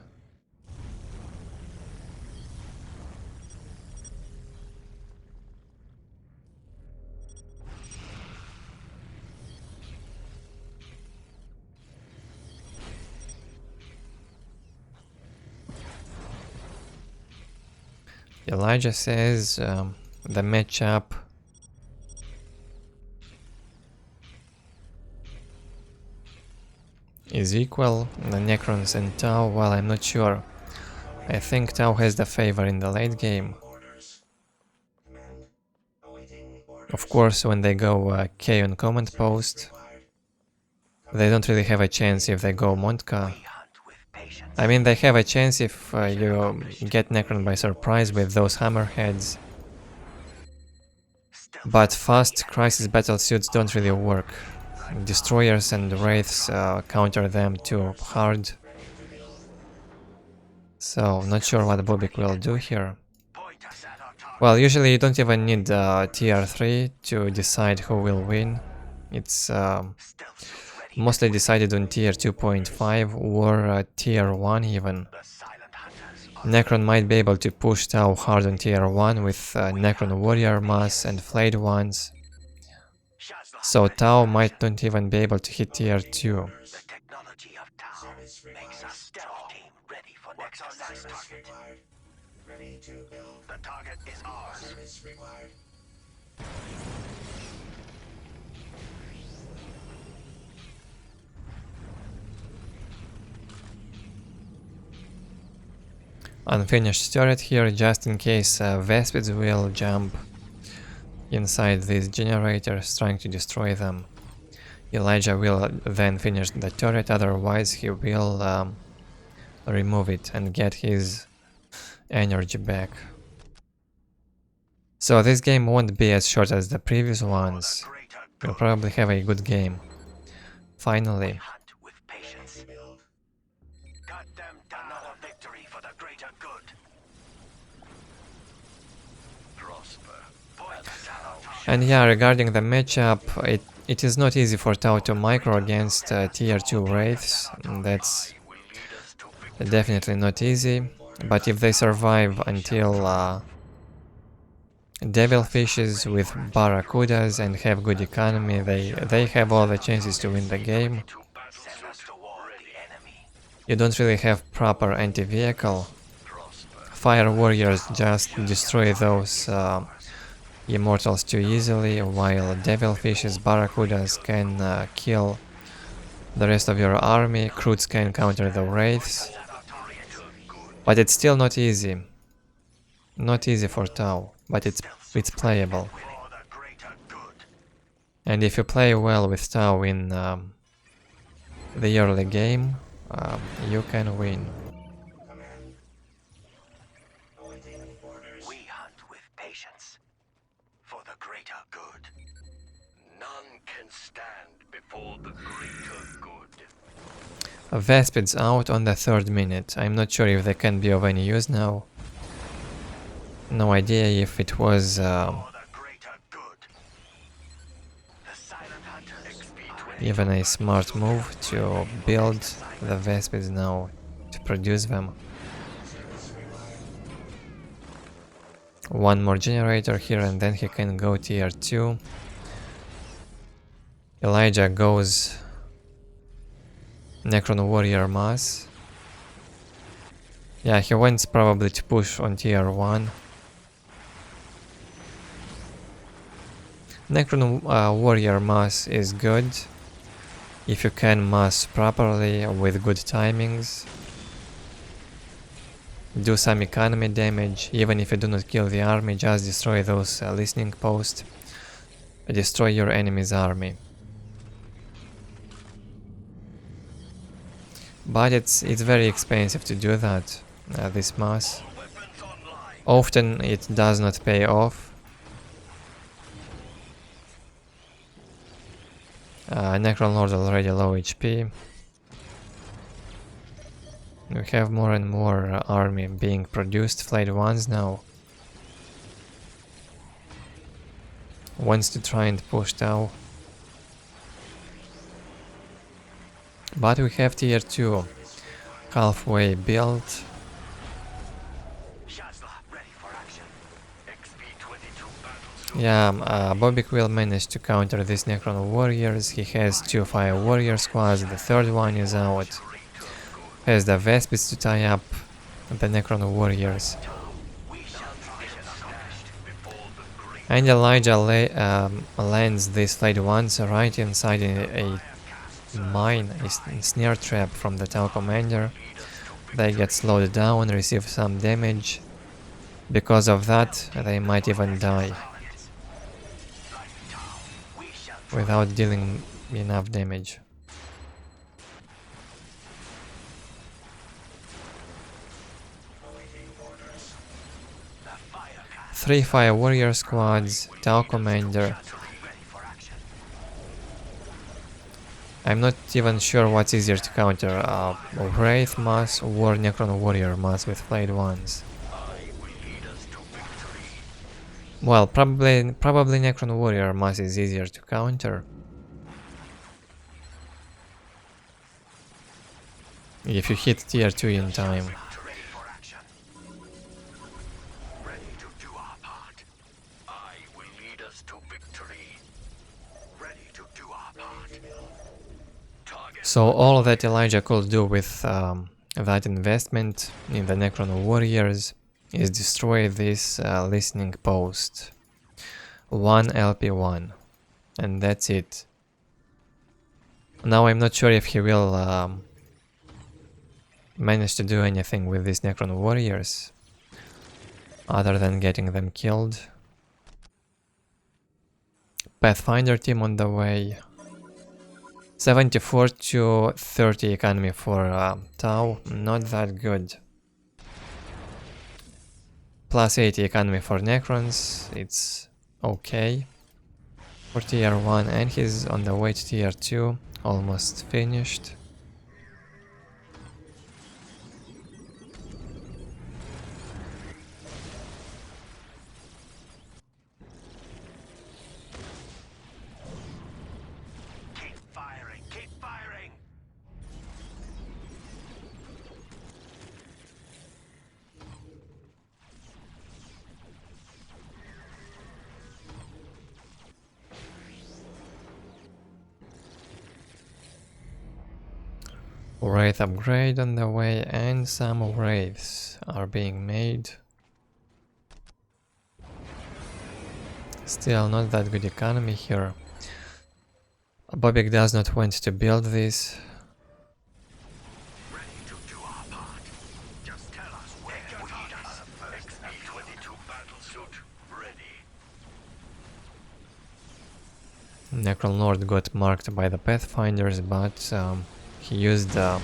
Elijah says the matchup is equal, the Necrons and Tau. Well, I'm not sure. I think Tau has the favor in the late game. Of course, when they go K on command post, they don't really have a chance if they go Montka. I mean, they have a chance if you get Necron by surprise with those hammerheads. But fast crisis battle suits don't really work. Destroyers and wraiths counter them too hard. So, not sure what Bobik will do here. Well, usually you don't even need tier 3 to decide who will win. It's mostly decided on tier 2.5 or tier 1 even. Necron might be able to push Tau hard on tier 1 with Necron warrior mass and flayed ones. So Tau might not even be able to hit tier 2. Unfinished turret here, just in case Vespids will jump inside these generators, trying to destroy them. Elijah will then finish the turret, otherwise he will remove it and get his energy back. So this game won't be as short as the previous ones. We'll probably have a good game. Finally. And yeah, regarding the matchup, it is not easy for Tau to micro against tier 2 wraiths. That's definitely not easy. But if they survive until devilfishes with barracudas and have good economy, they have all the chances to win the game. You don't really have proper anti-vehicle. Fire warriors just destroy those immortals too easily, while devilfishes, barracudas can kill the rest of your army, Croods can counter the wraiths. But it's still not easy. Not easy for Tau, but it's playable. And if you play well with Tau in the early game, you can win. We hunt with patience for the greater good. None can stand before the greater good. Vespids out on the 3rd minute. I'm not sure if they can be of any use now. No idea if it was even a smart move to build the Vespids now, to produce them. One more generator here and then he can go tier 2. Elijah goes Necron warrior mass. Yeah, he wants probably to push on tier 1. Necron warrior mass is good if you can mass properly with good timings. Do some economy damage, even if you do not kill the army, just destroy those listening posts. Destroy your enemy's army. But it's very expensive to do that, this mass. Often it does not pay off. Necron Lord already low HP. We have more and more army being produced, flayed ones now. Wants to try and push Tau. But we have tier 2 halfway built. Yeah, Bobik will manage to counter these Necron warriors. He has 2 fire warrior squads, the third one is out. Has the Vespids to tie up the Necron warriors. And Elijah lands these flayed ones right inside a mine, a snare trap from the Tau commander. They get slowed down, receive some damage. Because of that, they might even die without dealing enough damage. Three fire warrior squads, Tau commander. I'm not even sure what's easier to counter, Wraith mass or Necron warrior mass with flayed ones. Well, probably Necron warrior mass is easier to counter. If you hit tier 2 in time. So all that Elijah could do with that investment in the Necron warriors is destroy this listening post. 1 LP1. And that's it. Now I'm not sure if he will manage to do anything with these Necron warriors other than getting them killed. Pathfinder team on the way. 74 to 30 economy for Tau, not that good. Plus 80 economy for Necrons, it's okay. For tier 1, and he's on the way to tier 2, almost finished. Wraith upgrade on the way, and some wraiths are being made. Still not that good economy here. Bobik does not want to build this. Necron Lord got marked by the Pathfinders, but he used the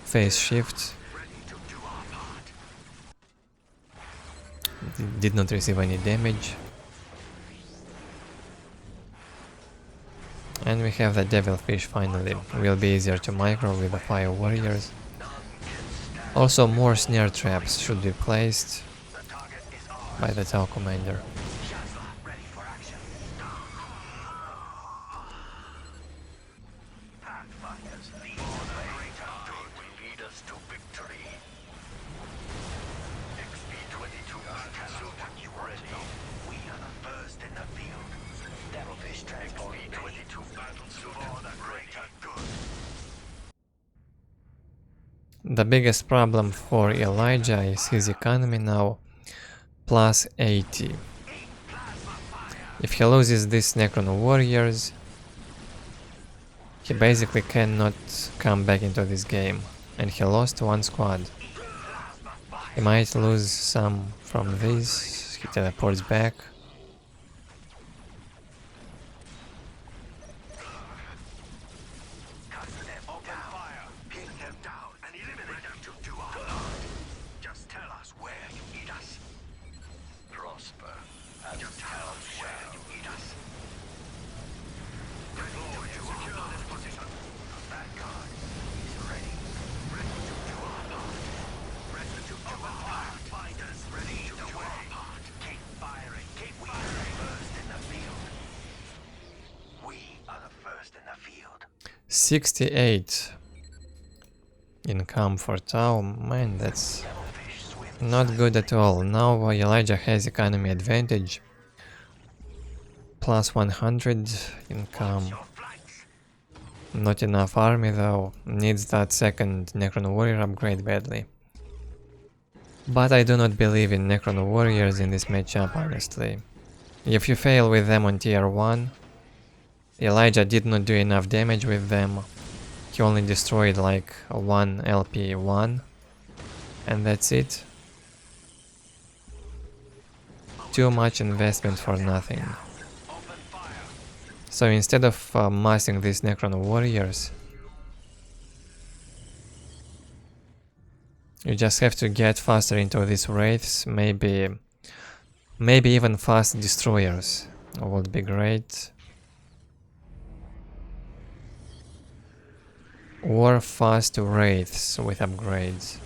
phase shift. Did not receive any damage. And we have the Devilfish finally. Will be easier to micro with the Fire Warriors. Also more snare traps should be placed by the Tau commander. The biggest problem for Elijah is his economy now, plus 80. If he loses these Necron warriors, he basically cannot come back into this game. And he lost one squad. He might lose some from this, he teleports back. Firing, keep firing. First in the field. We are the first in the field. 68 income for Tau, man, that's not good at all. Now Elijah has economy advantage, plus 100 income. Not enough army though, needs that second Necron warrior upgrade badly. But I do not believe in Necron warriors in this matchup, honestly. If you fail with them on tier 1, Elijah did not do enough damage with them. He only destroyed like one LP1, and that's it. Too much investment for nothing. So instead of massing these Necron warriors, you just have to get faster into these wraiths, maybe even fast destroyers would be great. Or fast wraiths with upgrades.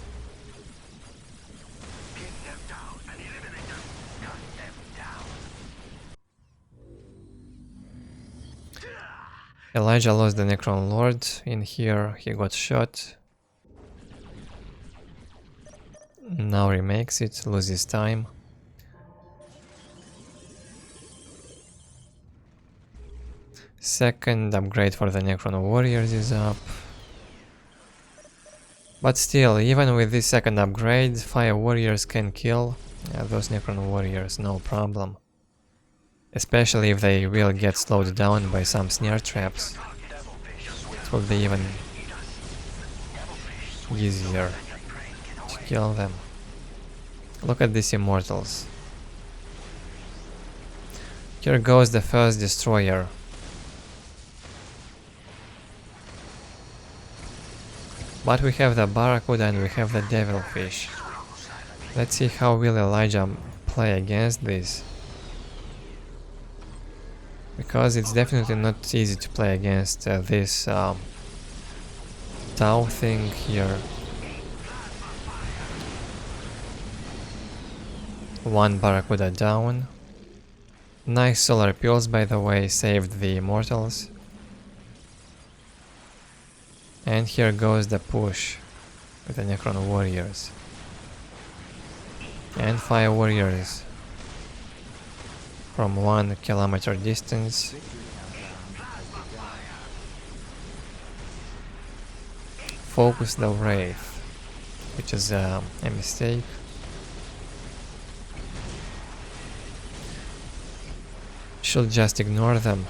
Elijah lost the Necron Lord in here, he got shot. Now remakes it, loses time. Second upgrade for the Necron Warriors is up. But still, even with this second upgrade, Fire Warriors can kill those Necron Warriors, no problem. Especially if they will get slowed down by some snare traps. It will be even easier to kill them. Look at these Immortals. Here goes the first destroyer. But we have the Barracuda and we have the Devilfish. Let's see how will Elijah play against this. Because it's definitely not easy to play against this Tau thing here. One Barracuda down. Nice solar pills, by the way, saved the Immortals. And here goes the push with the Necron Warriors. And Fire Warriors from 1 kilometer distance. Focus the Wraith, which is a mistake. Should just ignore them.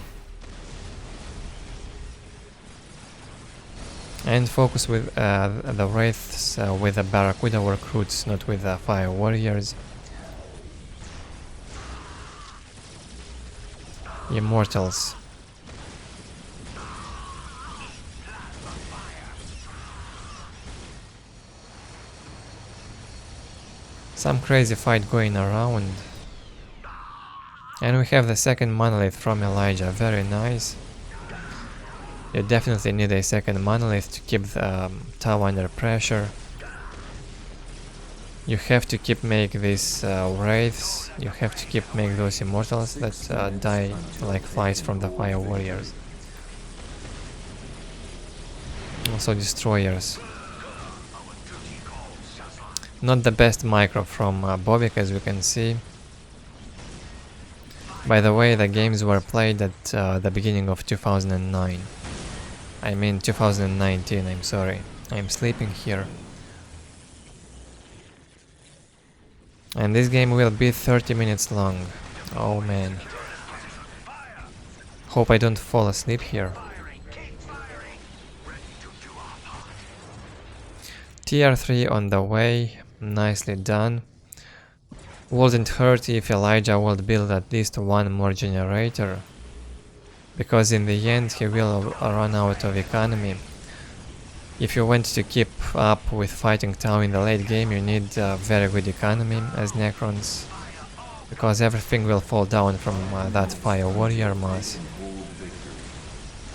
And focus with the Wraiths with the Barracuda recruits, not with the Fire Warriors. Immortals. Some crazy fight going around. And we have the second monolith from Elijah, very nice. You definitely need a second monolith to keep the Tau under pressure. You have to keep making these wraiths, you have to keep making those Immortals that die like flies from the Fire Warriors. Also destroyers. Not the best micro from Bobik, as we can see. By the way, the games were played at the beginning of 2009. I mean 2019, I'm sorry. I'm sleeping here. And this game will be 30 minutes long. Oh man. Hope I don't fall asleep here. Tier 3 on the way. Nicely done. Wouldn't hurt if Elijah would build at least one more generator, because in the end he will run out of economy. If you want to keep up with fighting Tau in the late game, you need a very good economy as Necrons, because everything will fall down from that Fire Warrior mass.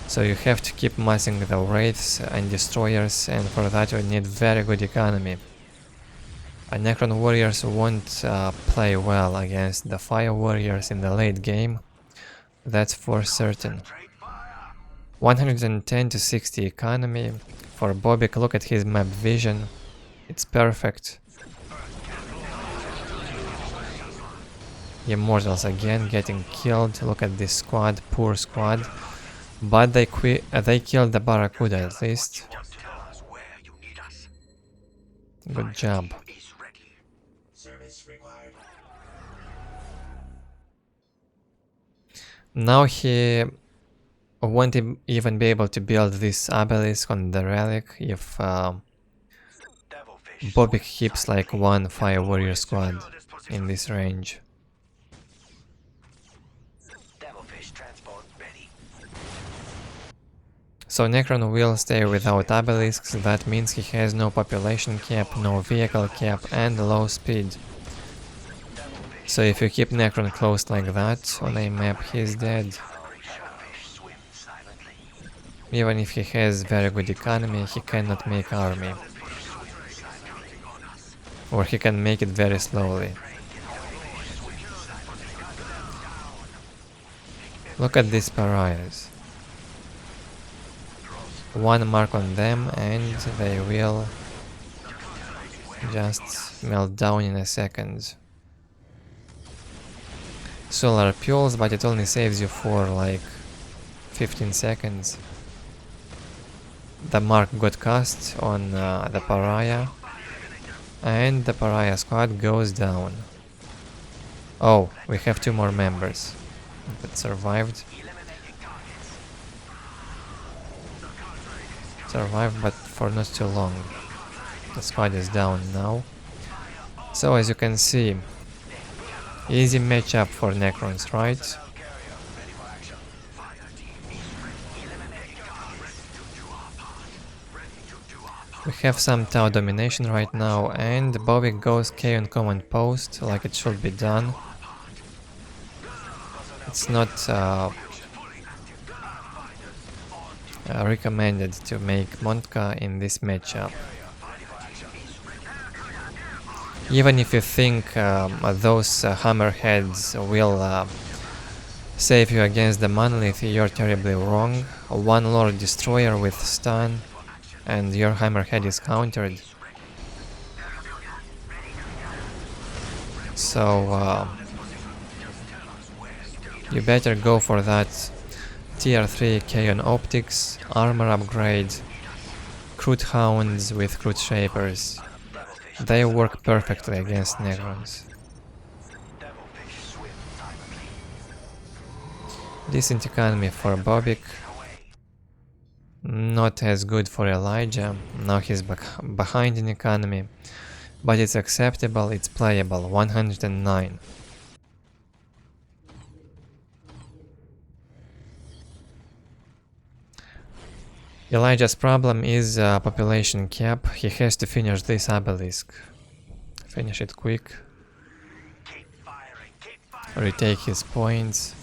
So you have to keep massing the Wraiths and Destroyers, and for that you need very good economy. Necron Warriors won't play well against the Fire Warriors in the late game, that's for certain. 110 to 60 economy. For Bobik, look at his map vision, it's perfect. Immortals again getting killed, look at this squad, poor squad. But they killed the Barracuda at least. Good job. Now he won't even be able to build this obelisk on the relic if Bobik keeps like one Fire Warrior squad in this range. So Necron will stay without obelisks, that means he has no population cap, no vehicle cap and low speed. So if you keep Necron close like that on a map, he's dead. Even if he has very good economy, he cannot make army. Or he can make it very slowly. Look at these pariahs. One mark on them and they will just melt down in a second. Solar pulse, but it only saves you for like 15 seconds. The mark got cast on the pariah, and the pariah squad goes down. Oh, we have two more members that survived. Survived, but for not too long. The squad is down now. So as you can see, easy matchup for Necrons, right? We have some Tau domination right now, and Bobik goes K on command post like it should be done. It's not recommended to make Montka in this matchup. Even if you think those hammerheads will save you against the monolith, you're terribly wrong. One Lord Destroyer with stun and your hammerhead is countered. So you better go for that tier 3 K on optics, armor upgrade, Crude Hounds with Crude Shapers. They work perfectly against Necrons. Decent economy for Bobik. Not as good for Elijah. Now he's behind in economy. But it's acceptable, it's playable. 109. Elijah's problem is population cap. He has to finish this obelisk. Finish it quick. Retake his points.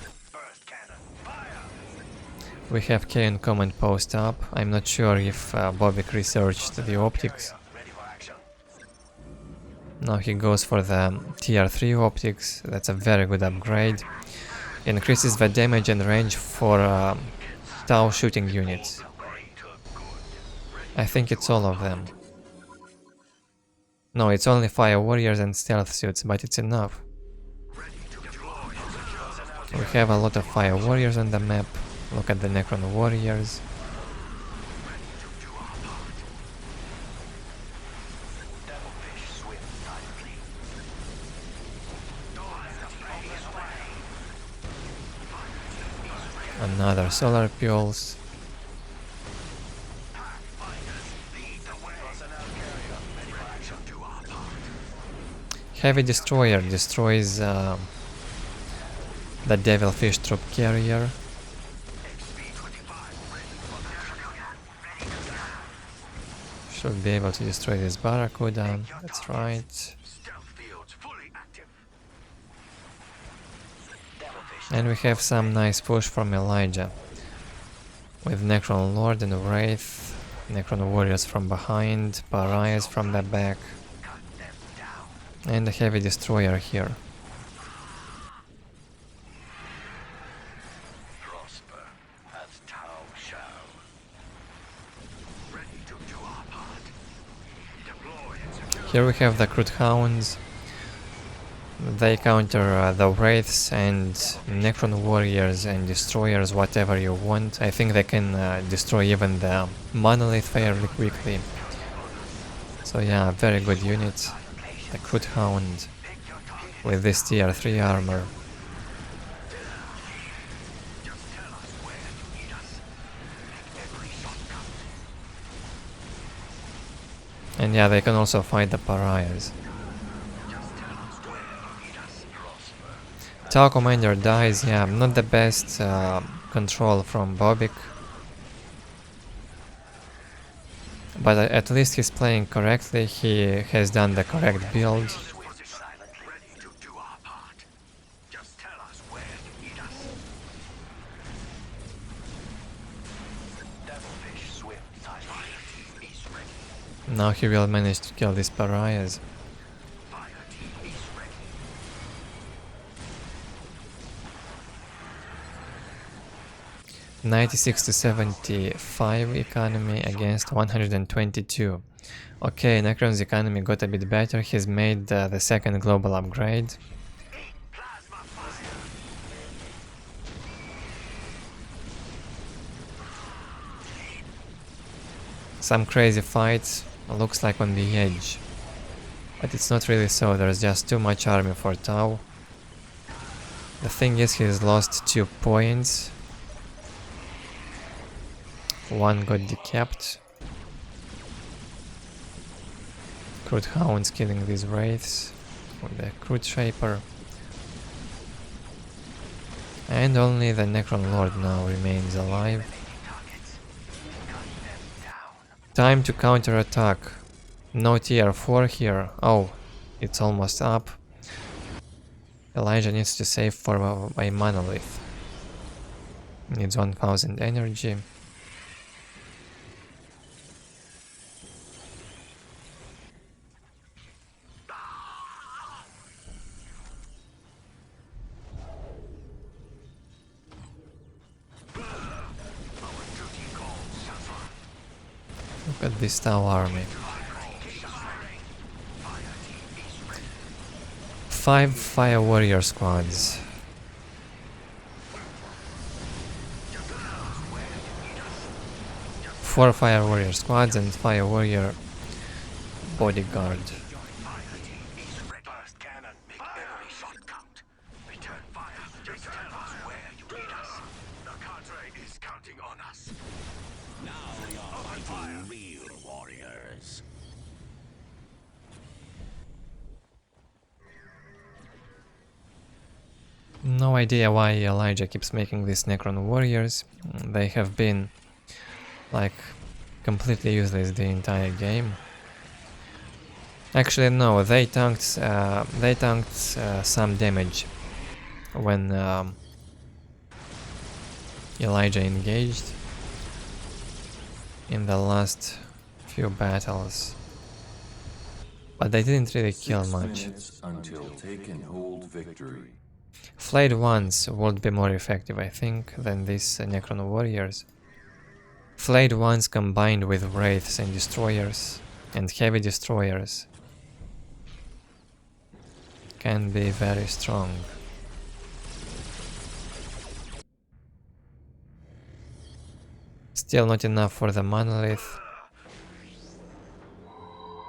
We have K on command post up. I'm not sure if Bobik researched the optics. Now he goes for the tier 3 optics. That's a very good upgrade. Increases the damage and range for Tau shooting units. I think it's all of them. No, it's only Fire Warriors and Stealth Suits, but it's enough. We have a lot of Fire Warriors on the map. Look at the Necron Warriors. Another solar pulse. Heavy destroyer destroys the devilfish troop carrier. Should be able to destroy this barracuda. That's right. And we have some nice push from Elijah. With Necron Lord and Wraith, Necron Warriors from behind, Pariahs from the back, and a heavy destroyer here. Here we have the Crude Hounds. They counter the Wraiths and Necron Warriors and Destroyers, whatever you want. I think they can destroy even the Monolith fairly quickly. So yeah, very good unit. The Crude Hound with this tier 3 armor. And yeah, they can also fight the Pariahs. Tau Commander dies, yeah, not the best control from Bobik. But at least he's playing correctly, he has done the correct build. Now he will manage to kill these Pariahs. $96 to $75 economy against 122. Okay, Necron's economy got a bit better. He's made the second global upgrade. Some crazy fights, looks like on the edge. But it's not really so, there's just too much army for Tau. The thing is, he's lost 2 points. One got decapped. Crude Hounds killing these Wraiths with the Crude Shaper. And only the Necron Lord now remains alive. Time to counter-attack. No tier 4 here. Oh, it's almost up. Elijah needs to save for a Monolith. Needs 1000 energy. Look at this Tau army. 5 Fire Warrior squads. Four Fire Warrior squads and Fire Warrior bodyguard. No idea why Elijah keeps making these Necron Warriors. They have been like completely useless the entire game. Actually no, they tanked some damage when Elijah engaged in the last few battles. But they didn't really kill much. Until taken hold victory. Flayed ones would be more effective, I think, than these Necron Warriors. Flayed ones combined with Wraiths and Destroyers and Heavy Destroyers can be very strong. Still not enough for the Monolith.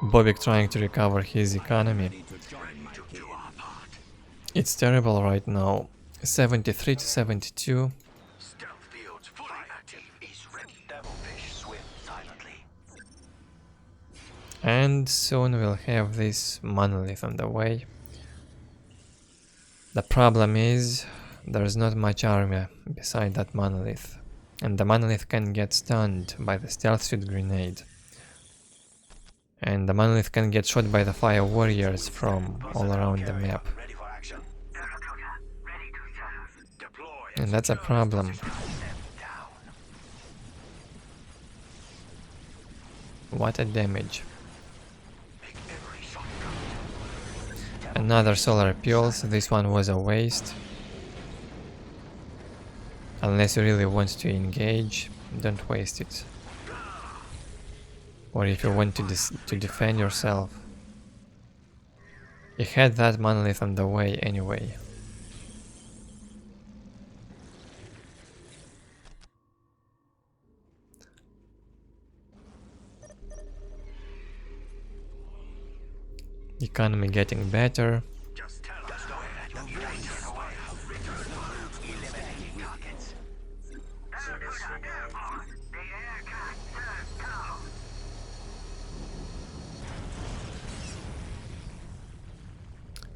Bobik trying to recover his economy. It's terrible right now. 73 to 72. And soon we'll have this monolith on the way. The problem is there's not much army beside that monolith, and the monolith can get stunned by the stealth suit grenade. And the monolith can get shot by the fire warriors from all around the map. Ready for action. Deploy. And that's a problem. What a damage. Another solar pulse, this one was a waste. Unless you really want to engage, don't waste it. Or if you want to defend yourself. You had that monolith on the way anyway. Economy getting better. Just tell us where the greater away. Eliminating targets.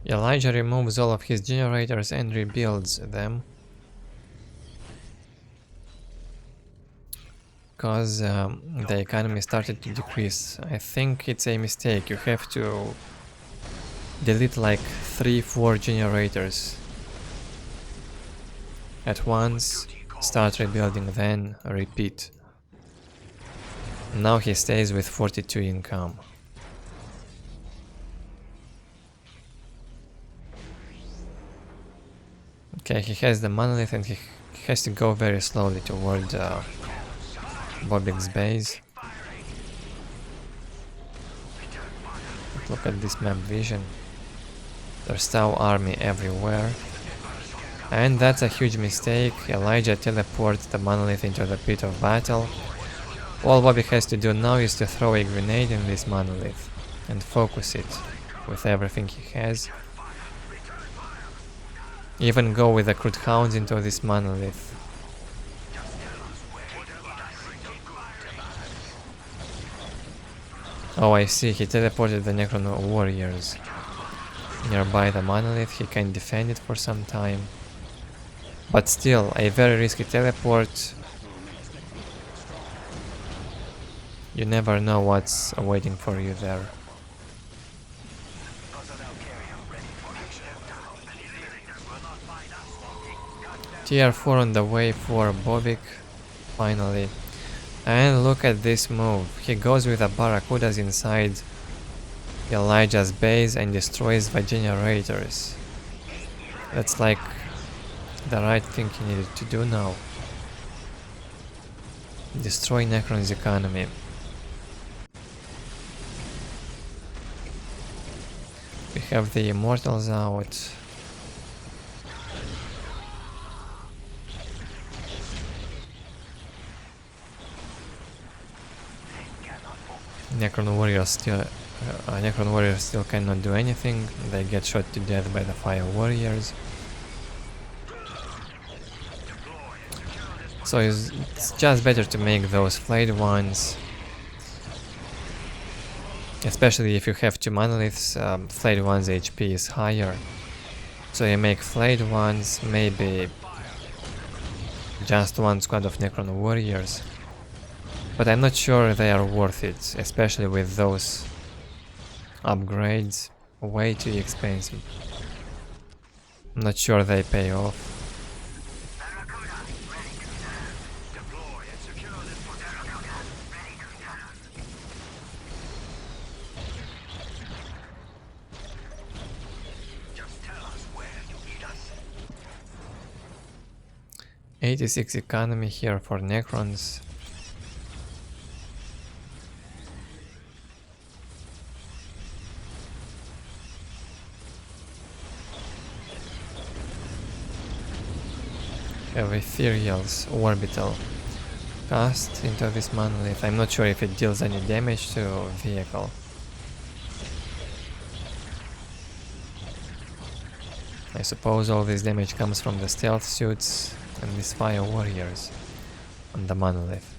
Elijah removes all of his generators and rebuilds them. Because the economy started to decrease. I think it's a mistake. You have to delete like 3-4 generators at once, start rebuilding, then repeat. Now he stays with 42 income. Okay, he has the monolith and he has to go very slowly toward Bobik's base. Look at this map vision. There's Tau army everywhere. And that's a huge mistake. Elijah teleports the monolith into the pit of battle. All Bobik has to do now is to throw a grenade in this monolith and focus it with everything he has. Even go with the crude hounds into this monolith. Oh, I see, he teleported the Necron warriors nearby the monolith. He can defend it for some time. But still, a very risky teleport. You never know what's waiting for you there. Tier 4 on the way for Bobik, finally. And look at this move. He goes with the Barracudas inside Elijah's base and destroys the generators. That's like the right thing he needed to do now. Destroy Necron's economy. We have the Immortals out. Necron warriors still cannot do anything. They get shot to death by the fire warriors. So it's just better to make those flayed ones. Especially if you have two monoliths, flayed ones HP is higher. So you make flayed ones, maybe just one squad of Necron warriors. But I'm not sure they are worth it, especially with those upgrades. Way too expensive. I'm not sure they pay off. Just tell us where you need us. 86 economy here for Necrons. Have Ethereal's orbital cast into this monolith. I'm not sure if it deals any damage to vehicle. I suppose all this damage comes from the stealth suits and these fire warriors on the monolith.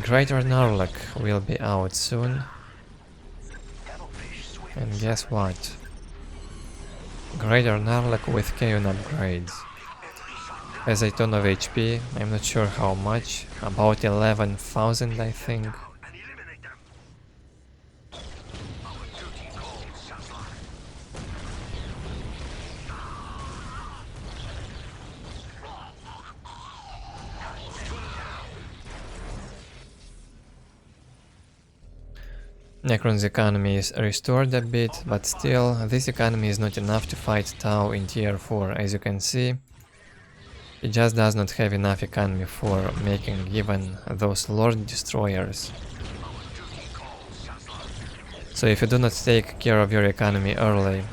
Greater Narlock will be out soon. And guess what? Greater Narlock with Kaon upgrades. Has a ton of HP, I'm not sure how much, about 11,000 I think. Necron's economy is restored a bit, but still, this economy is not enough to fight Tau in tier 4, as you can see. It just does not have enough economy for making even those Lord Destroyers. So if you do not take care of your economy early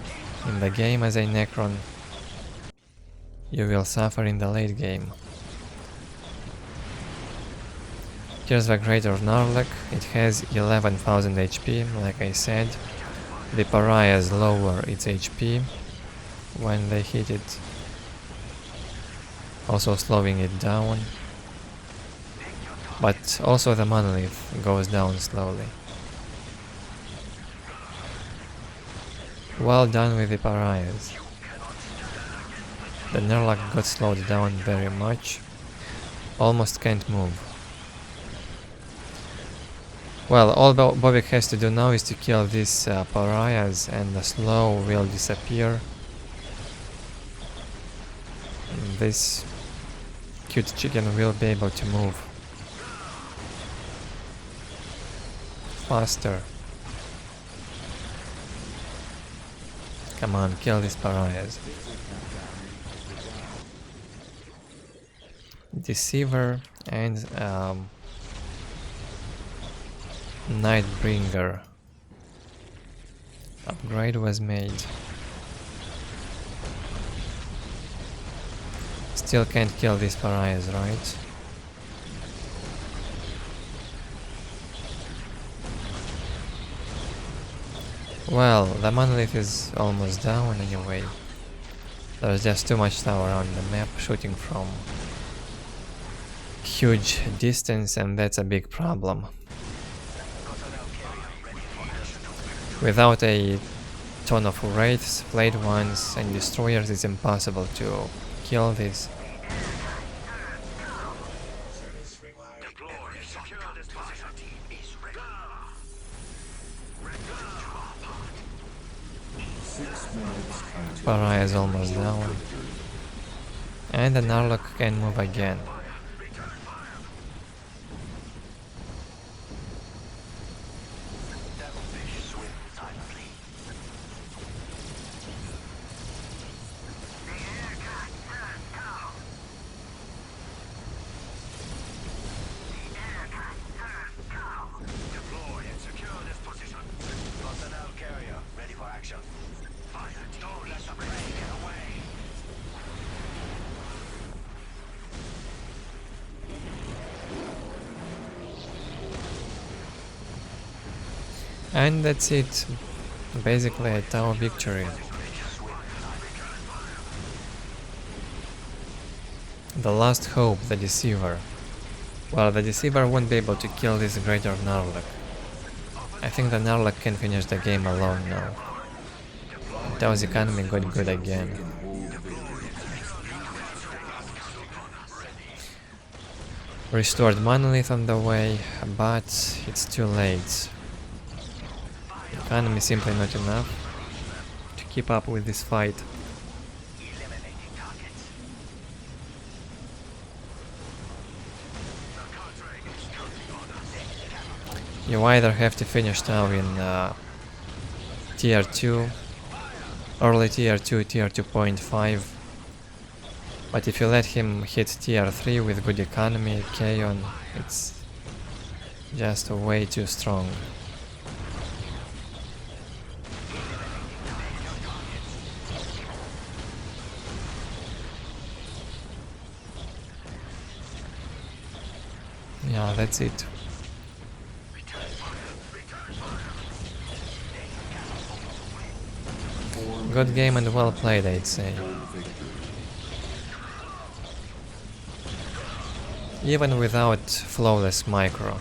in the game as a Necron, you will suffer in the late game. Here's the Greater Narlock. It has 11,000 HP, like I said. The Pariahs lower its HP when they hit it, also slowing it down. But also the Monolith goes down slowly. Well done with the Pariahs. The Narlock got slowed down very much. Almost can't move. Well, all Bobik has to do now is to kill these Pariahs and the slow will disappear. And this cute chicken will be able to move faster. Come on, kill these Pariahs. Deceiver and Nightbringer upgrade was made. Still can't kill these Pariahs, right? Well, the Monolith is almost down anyway. There's just too much Tau around the map shooting from huge distance, and that's a big problem. Without a ton of wraiths, Blade Ones and Destroyers, it's impossible to kill this. Pariah is almost down. And the Narlock can move again. And that's it. Basically a Tau victory. The last hope, the Deceiver. Well, the Deceiver won't be able to kill this Greater Narlock. I think the Narlock can finish the game alone now. Tau's economy got good again. Restored Monolith on the way, but it's too late. Economy simply not enough to keep up with this fight. You either have to finish Tau in tier 2, early tier 2, tier 2.5, but if you let him hit tier 3 with good economy, Kaon, it's just way too strong. Yeah, that's it. Good game and well played, I'd say. Even without flawless micro.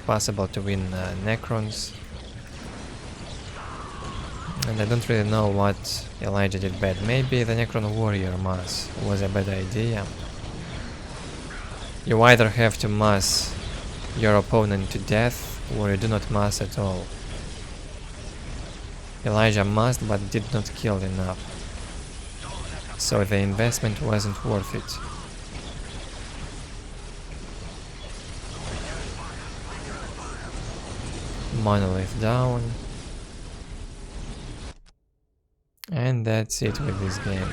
possible to win Necrons. And I don't really know what Elijah did bad. Maybe the Necron Warrior mass was a bad idea. You either have to mass your opponent to death, or you do not mass at all. Elijah massed but did not kill enough. So the investment wasn't worth it. Monolith down. And that's it with this game.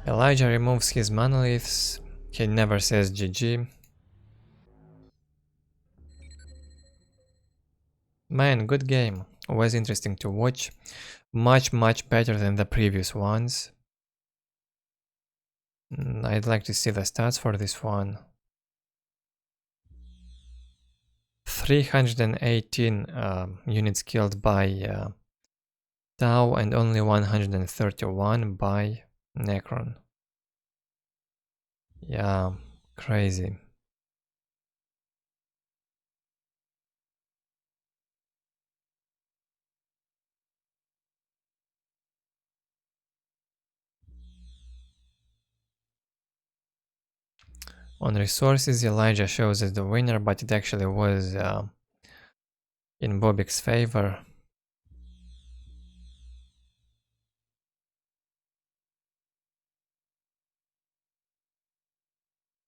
Elijah removes his monoliths. He never says GG. Man, good game. Was interesting to watch. Much better than the previous ones. I'd like to see the stats for this one. 318 units killed by Tau and only 131 by Necron. Yeah, crazy. On resources, Elijah shows as the winner, but it actually was in Bobik's favor.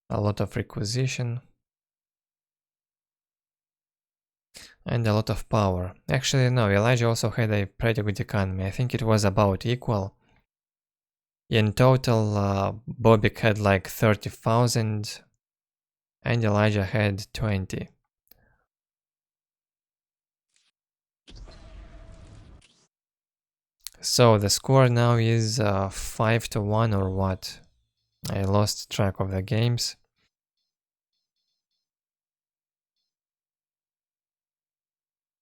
A lot of requisition. And a lot of power. Actually, no, Elijah also had a pretty good economy. I think it was about equal. In total, Bobik had like 30,000 and Elijah had 20. So the score now is 5-1 or what? I lost track of the games.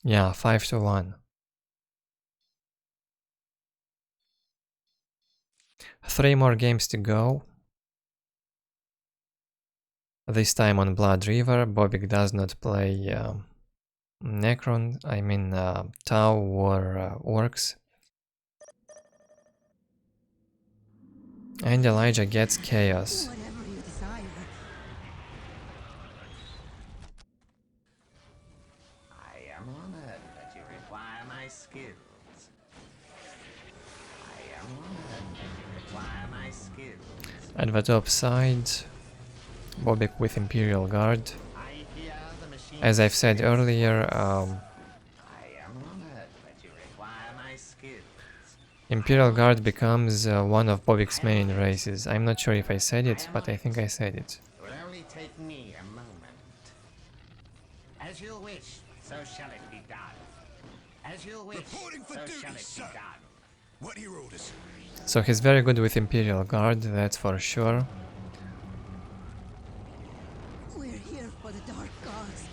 Yeah, 5-1. 3 more games to go. This time on Blood River. Bobik does not play Necron, I mean Tau or Orks. And Elijah gets Chaos. Whatever you desire. I am honored that you require my skills. I am honored that you require my skills. At the top side, Bobik with Imperial Guard. I hear the machine. As I've said earlier, I am honored that you require my skills. Imperial Guard becomes one of Bobik's main races. I'm not sure if I said it, but I think I said it. It will only take me a moment. As you wish, so shall it be done. As you wish, Reporting for so duty, shall it sir. be done. What are your orders? So he's very good with Imperial Guard, that's for sure. We're here for the dark gods.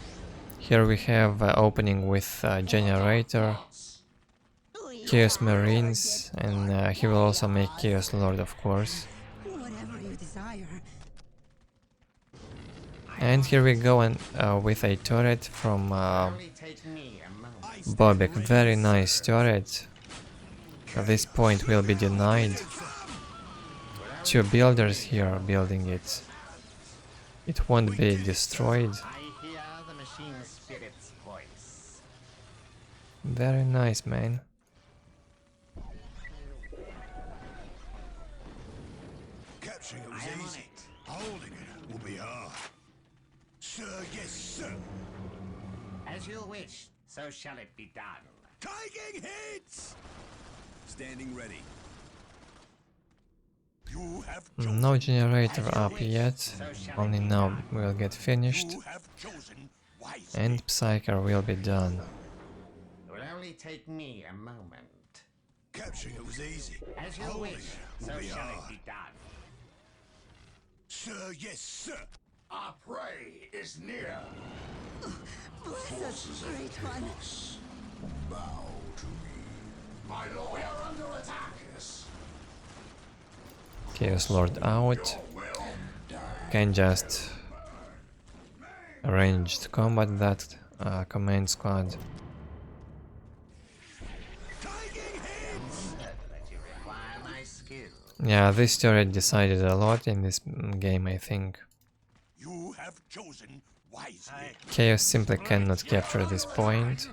Here we have opening with Generator, Chaos Marines, and he will also make Chaos Lord, of course. Whatever you desire. And here we go and with a turret from Only take me a moment. Bobik. Very nice turret. At this point will be denied. 2 builders here are building it. It won't be destroyed. I hear the machine spirit's voice. Very nice, man. Capturing it was I am on easy. it. Holding it will be hard. Sir, yes, sir. As you wish, so shall it be done. Taking hits! Standing ready. You have chosen. No generator up yet. Only now will get finished. You have chosen wisely. And Psyker will be done. It will only take me a moment. Capturing it was easy. As you Holding wish, it so will be shall hard. it be done. Sir, yes, sir. Our prey is near. Bless us, great one. Bow to me. My lord, we are under attack. Yes. Chaos Lord out. Can just ranged combat that command squad. Yeah, this turret decided a lot in this game, I think. You have chosen wisely. Chaos simply cannot capture this point.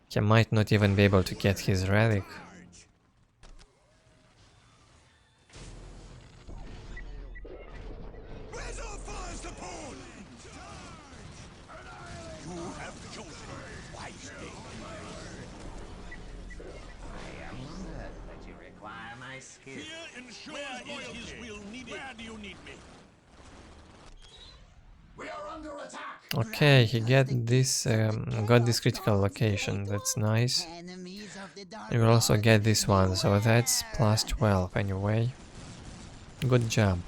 He might not even be able to get his relic. Where's our fire support? You have chosen wisely. Here ensures loyalty. Is his will needed? Where do you need me? We are under attack. Okay, he got this critical location. That's nice. Enemies of the dark You will also gods get this one, so that's plus 12 anyway. Good job.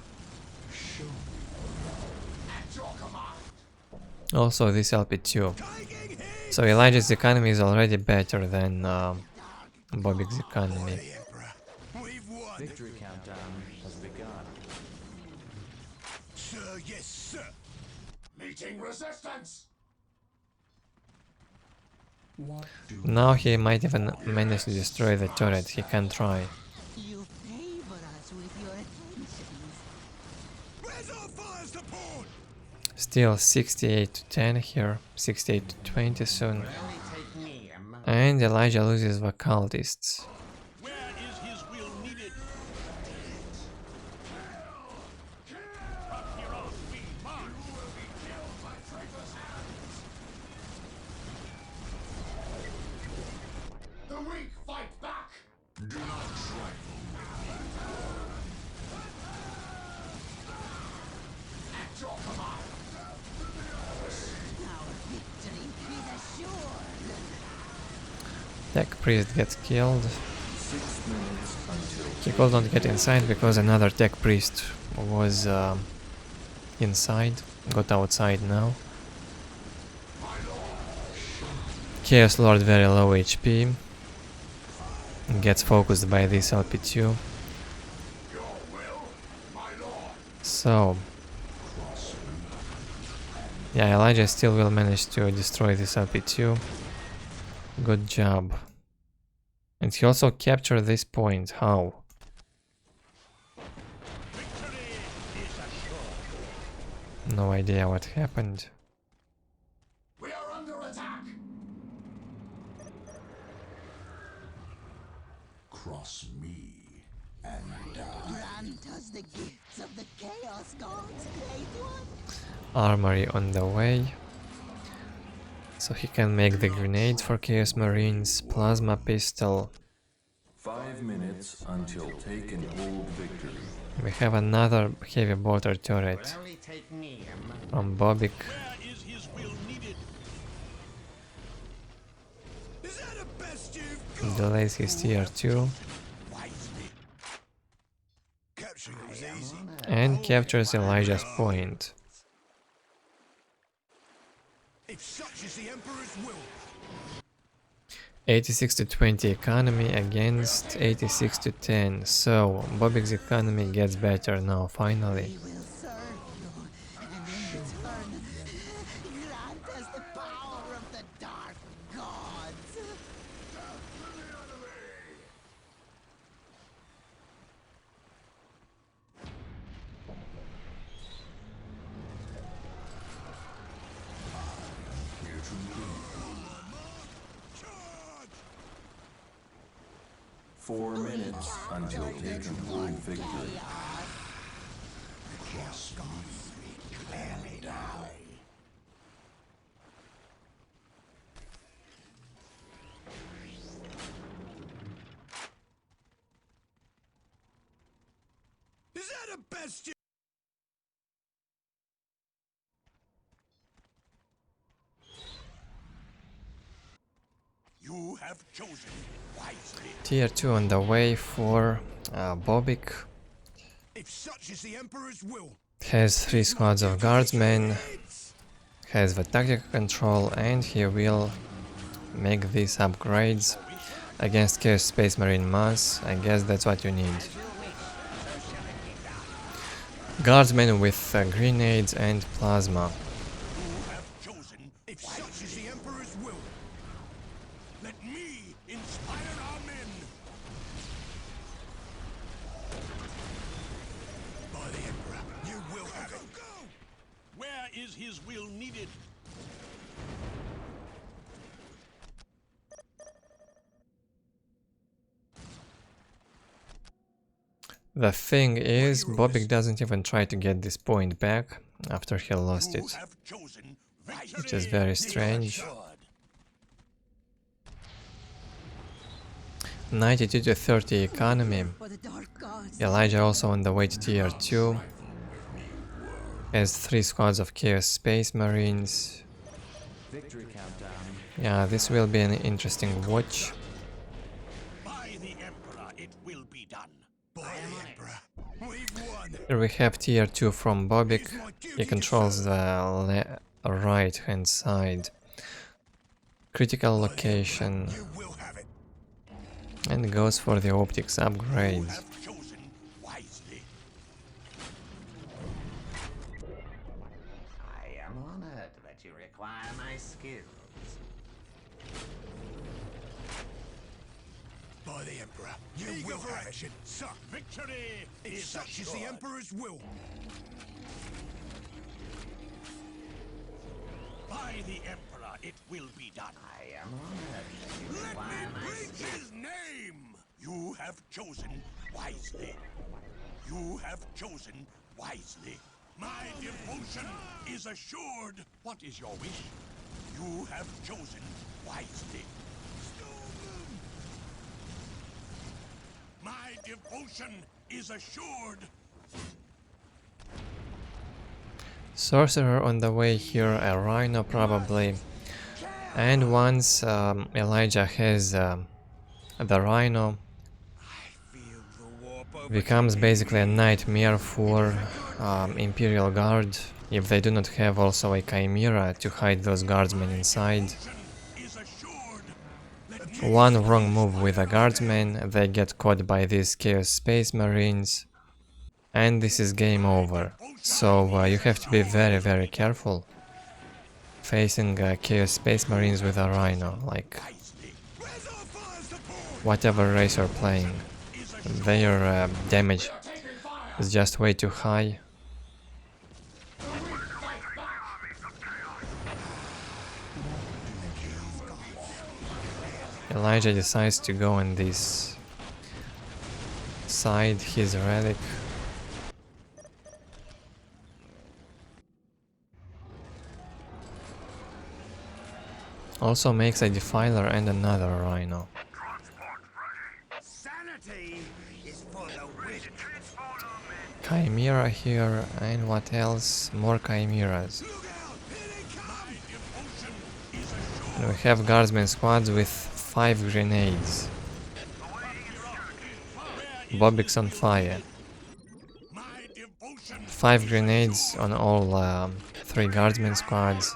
At your command. Also this LP2. So Elijah's economy is already better than Bobik's economy. We've won. Victory countdown has begun. Sir, yes, sir. Meeting resistance. Now he might even manage to destroy the turret. He can try. You favor us with your attentions. Where's our fire support? Still 68 to 10 here, 68 to 20 soon. And Elijah loses the cultists. Where is his will needed? Up here on we march. The weak fight back. Do not trifle. At your command. Our victory is assured. Tech priest gets killed. 6 minutes until He could not get inside because another tech priest was inside. Got outside now. Chaos Lord very low HP. Gets focused by this LP2. So yeah, Elijah still will manage to destroy this LP2. Good job. And he also captured this point. How? No idea what happened. We are under attack. Cross me and die. Grant us the gifts of the Chaos Gods, great one. Armory on the way. So he can make the grenades for Chaos Marines, plasma pistol. 5 minutes until take and hold victory. We have another heavy mortar turret from Bobik. Where is his will needed? Is that the best you've got? Delays his tier 2 Wisely. Capturing was easy. and captures Elijah's point. If such is the Emperor's will. 86 to 20 economy against 86 to 10. So Bobik's economy gets better now finally. We will serve you, and in return, grant us the power of the dark gods. Here to charge! 4 minutes until take and hold victory. Cross me, clearly die. Is that the best you... You have chosen wisely. Tier 2 on the way for Bobik. if such is the Emperor's will. Has 3 squads of guardsmen, has the tactical control, and he will make these upgrades against Chaos Space Marine Mass. I guess that's what you need. Guardsmen with grenades and plasma. You have chosen, if such is the Emperor's will. Let me inspire our men. By the Emperor, you will have it. Go! Where is his will needed? The thing is, Bobik doesn't even try to get this point back after he lost You it, have chosen which is very strange. 92 to 30 economy. For the dark gods. Elijah also on the way to tier 2. Has 3 squads of Chaos Space Marines. Victory countdown. Yeah, this will be an interesting watch. By the Emperor, it will be done. By the Emperor, we've won. Here we have tier 2 from Bobik. He controls the right hand side. Critical location. You will have it. And goes for the optics upgrade. You have chosen wisely. I am honored that you require my skills. By the Emperor, you will have it. Sir, victory if such is the Emperor's will. By the Emperor, it will be done. I am honored that you Let require me my breathe skills. his name! You have chosen wisely. You have chosen wisely. My devotion is assured. What is your wish? You have chosen wisely. My devotion is assured. Sorcerer on the way here, a Rhino probably. And once Elijah has the Rhino, becomes basically a nightmare for Imperial Guard if they do not have also a Chimera to hide those guardsmen inside. Is assured. One wrong move with a guardsman, they get caught by these Chaos Space Marines, and this is game over. So you have to be very, very careful facing Chaos Space Marines with a Rhino, like whatever race you're playing. Their damage is just way too high. Elijah decides to go on this side, his relic. Also makes a Defiler and another Rhino. Sanity is for the wicked. Chimera here, and what else? More Chimeras. And we have Guardsman squads with 5 grenades. Bobik's on fire. 5 grenades on all 3 Guardsman squads.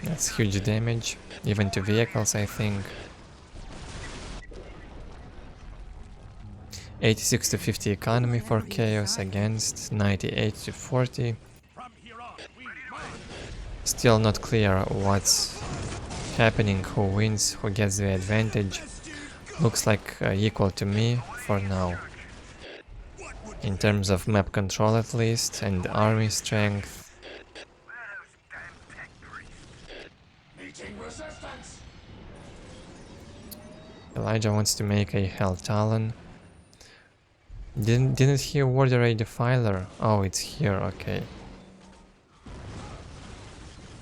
That's huge damage, even to vehicles, I think. 86 to 50 economy for Chaos against 98 to 40. Still not clear what's happening, who wins, who gets the advantage. Looks like equal to me for now. In terms of map control at least, and army strength. Elijah wants to make a Hell Talon. Didn't he order a Defiler? Oh, it's here, okay.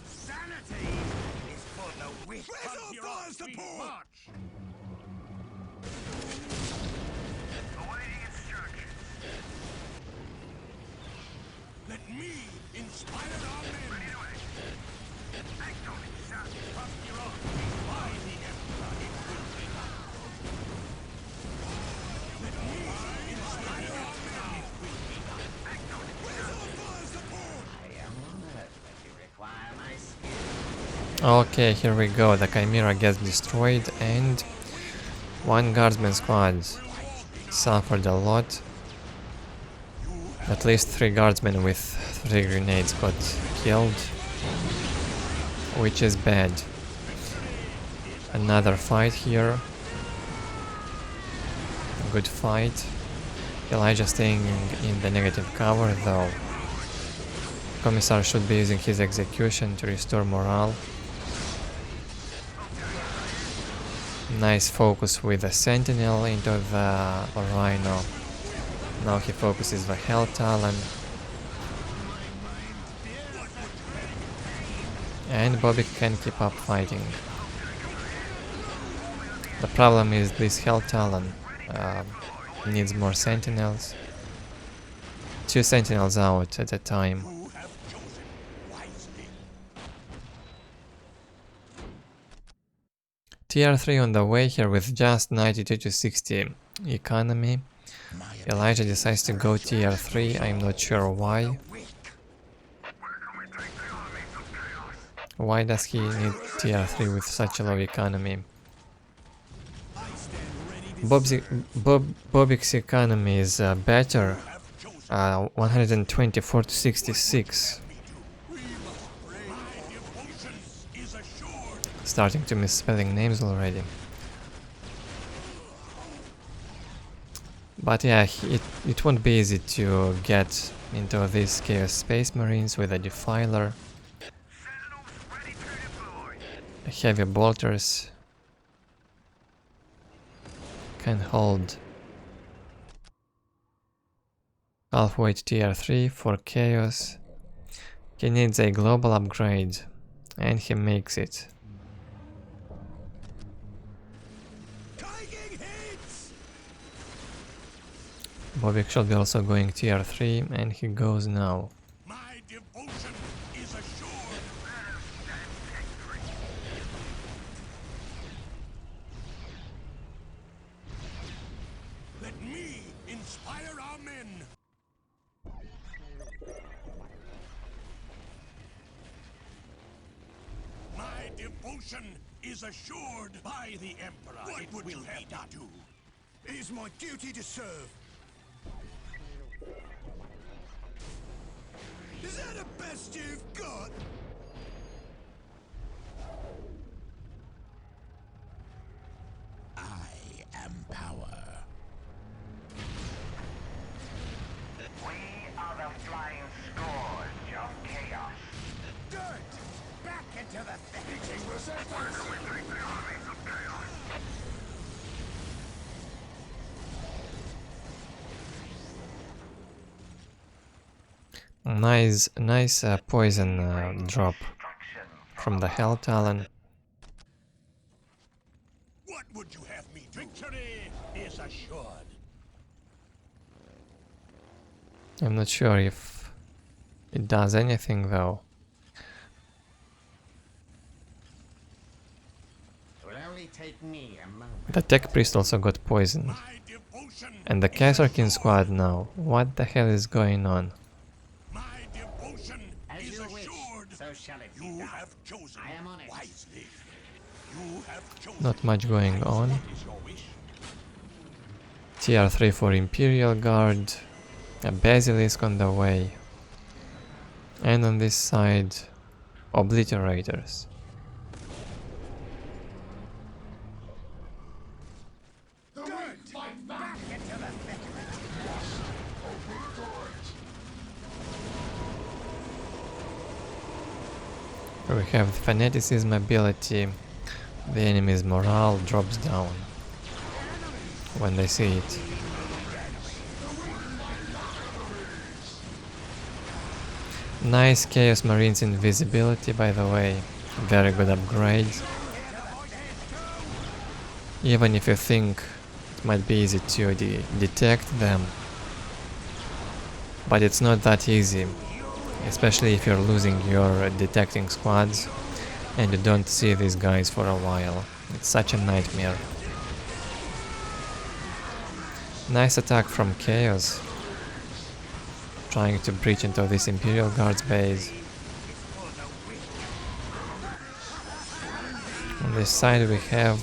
Sanity is for the wicked. Let me inspire our men. From here on, by the Emperor, it will be done. Okay, here we go. The Chimera gets destroyed and one guardsman squad suffered a lot. At least 3 guardsmen with 3 grenades got killed, which is bad. Another fight here. A good fight. Elijah staying in the negative cover though. Commissar should be using his execution to restore morale. Nice focus with the Sentinel into the Rhino. Now he focuses the Hell Talon. And Bobik can keep up fighting. The problem is this Hell Talon needs more Sentinels. 2 Sentinels out at a time. You have chosen wisely. Tier 3 on the way here with just 92 to 60 economy. Elijah decides to go tier 3, I'm not sure why. Why does he need tier 3 with such a low economy? Bobik's economy is better, 124 to 66. Starting to misspelling names already. But yeah, it won't be easy to get into these Chaos Space Marines with a Defiler. Heavy bolters can hold halfway to tier 3 for Chaos. He needs a global upgrade and he makes it. Bobik should be also going tier 3 and he goes now. My devotion is assured. Let me inspire our men. My devotion is assured by the Emperor. What would you have me do? It is my duty to serve. Is that the best you've got? I am power. We are the flying scourge of chaos. Dirt! Back into the thick. Nice poison drop from the Hell Talon. What would you have me do? Victory is assured. I'm not sure if it does anything though. It will only take me a moment. The Tech Priest also got poisoned. My devotion. And the Kaiserkin squad now. What the hell is going on? My devotion As is you wish, assured. so shall it be You done. have chosen I am on it. wisely. You have chosen. Not much going on. What is your wish? Tier 3 for Imperial Guard. A Basilisk on the way. And on this side, Obliterators. We have Fanaticism ability. The enemy's morale drops down when they see it. Nice Chaos Marines invisibility, by the way. Very good upgrade. Even if you think it might be easy to detect them. But it's not that easy. Especially if you're losing your detecting squads and you don't see these guys for a while. It's such a nightmare. Nice attack from Chaos. Trying to breach into this Imperial Guard's base. On this side we have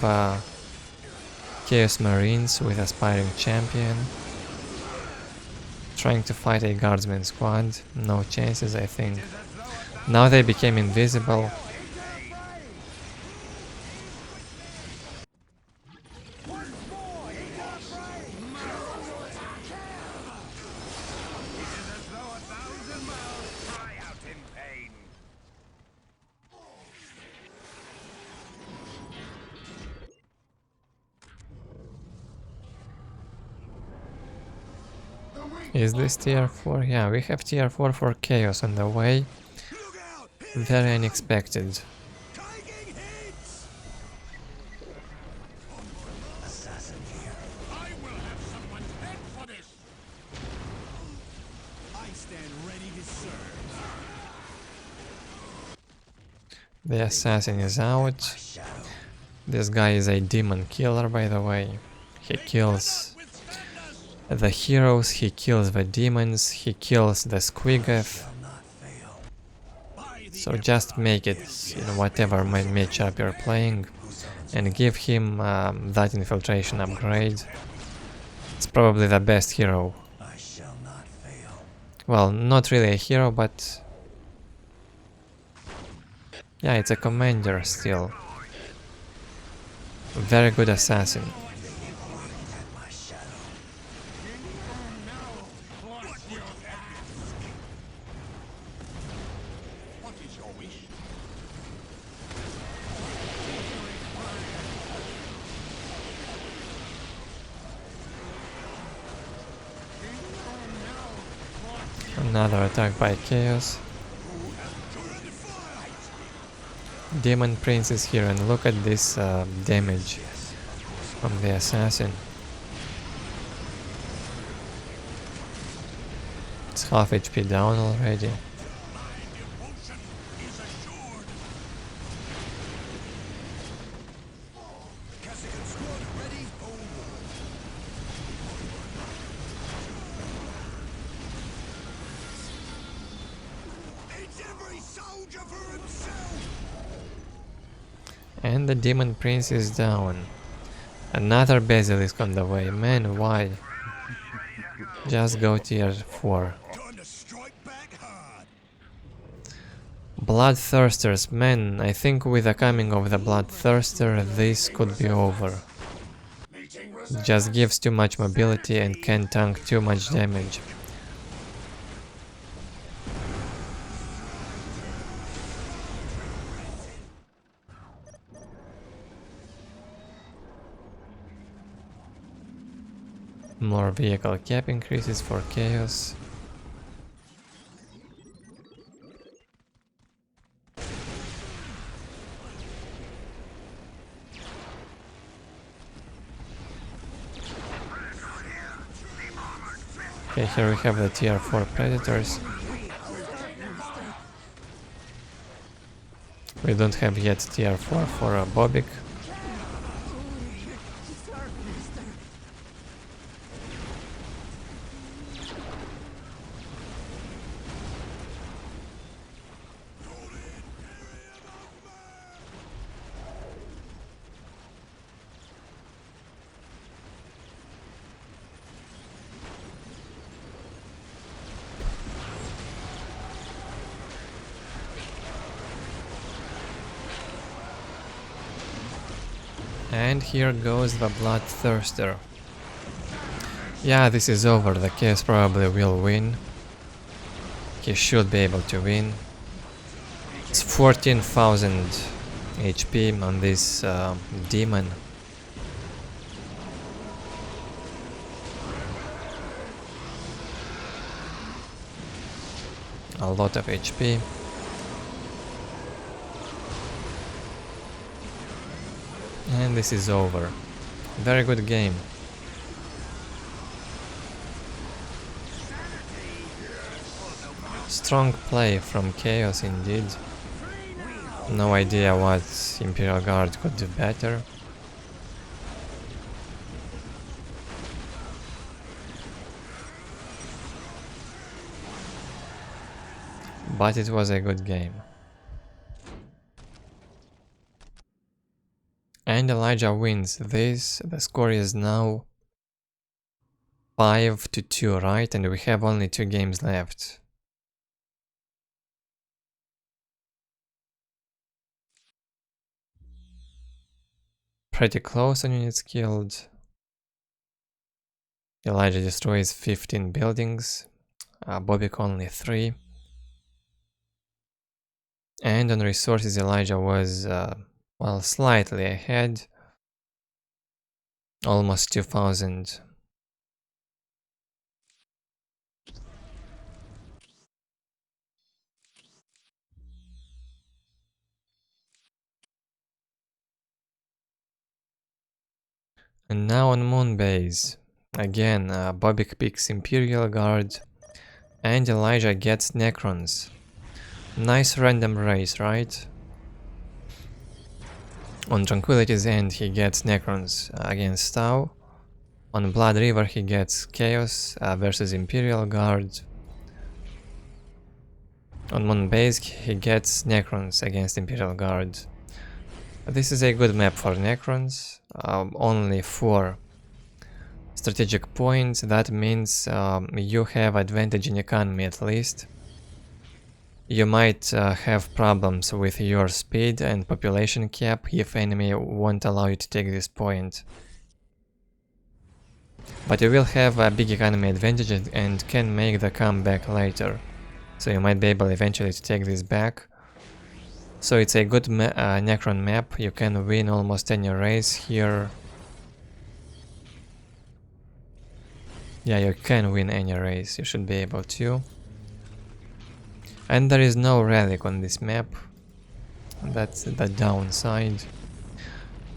Chaos Marines with Aspiring Champion. Trying to fight a Guardsman squad. No chances, I think. Now they became invisible. Is this tier 4? Yeah, we have tier 4 for Chaos on the way. Very unexpected. Taking hits! Assassin here. I will have someone's head for this! I stand ready to serve. The assassin is out. Shadow. This guy is a demon killer, by the way. He kills Withstand us! the heroes, he kills the demons, he kills the Squiggoth. Shall not fail. By the So just make it in whatever matchup you're playing and give him that infiltration upgrade. It's probably the best hero. I shall not fail. Well, not really a hero, but yeah, it's a commander still. Very good assassin. At my shadow. What is your wish? Another attack by Chaos. Demon Prince is here, and look at this damage from the assassin. It's half HP down already. My devotion is assured. Cassigan squad ready. It's every soldier for himself! And the Demon Prince is down. Another Basilisk on the way. Man, why? Just go tier 4. Time to strike back hard! Bloodthirsters, man, I think with the coming of the Bloodthirster this could be over. Just gives too much mobility and can tank too much damage. More vehicle cap increases for Chaos. Okay, here we have the tier 4 Predators. We don't have yet tier 4 for Bobik. And here goes the Bloodthirster. Yeah, this is over. The Chaos probably will win. He should be able to win. It's 14,000 HP on this demon. A lot of HP. And this is over. Very good game. Strong play from Chaos indeed. No idea what Imperial Guard could do better. But it was a good game. And Elijah wins this. The score is now 5-2, right? And we have only 2 games left. Pretty close on units killed. Elijah destroys 15 buildings. Bobik only 3. And on resources, Elijah was, well, slightly ahead. Almost 2000. And now on Moonbase. Again, Bobik picks Imperial Guard. And Elijah gets Necrons. Nice random race, right? On Tranquility's end he gets Necrons against Tau. On Blood River he gets Chaos versus Imperial Guard. On Moonbase he gets Necrons against Imperial Guard. This is a good map for Necrons. Only 4 strategic points. That means you have advantage in economy at least. You might have problems with your speed and population cap if enemy won't allow you to take this point. But you will have a big economy advantage and can make the comeback later. So you might be able eventually to take this back. So it's a good Necron map. You can win almost any race here. Yeah, you can win any race. You should be able to. And there is no relic on this map. That's the downside.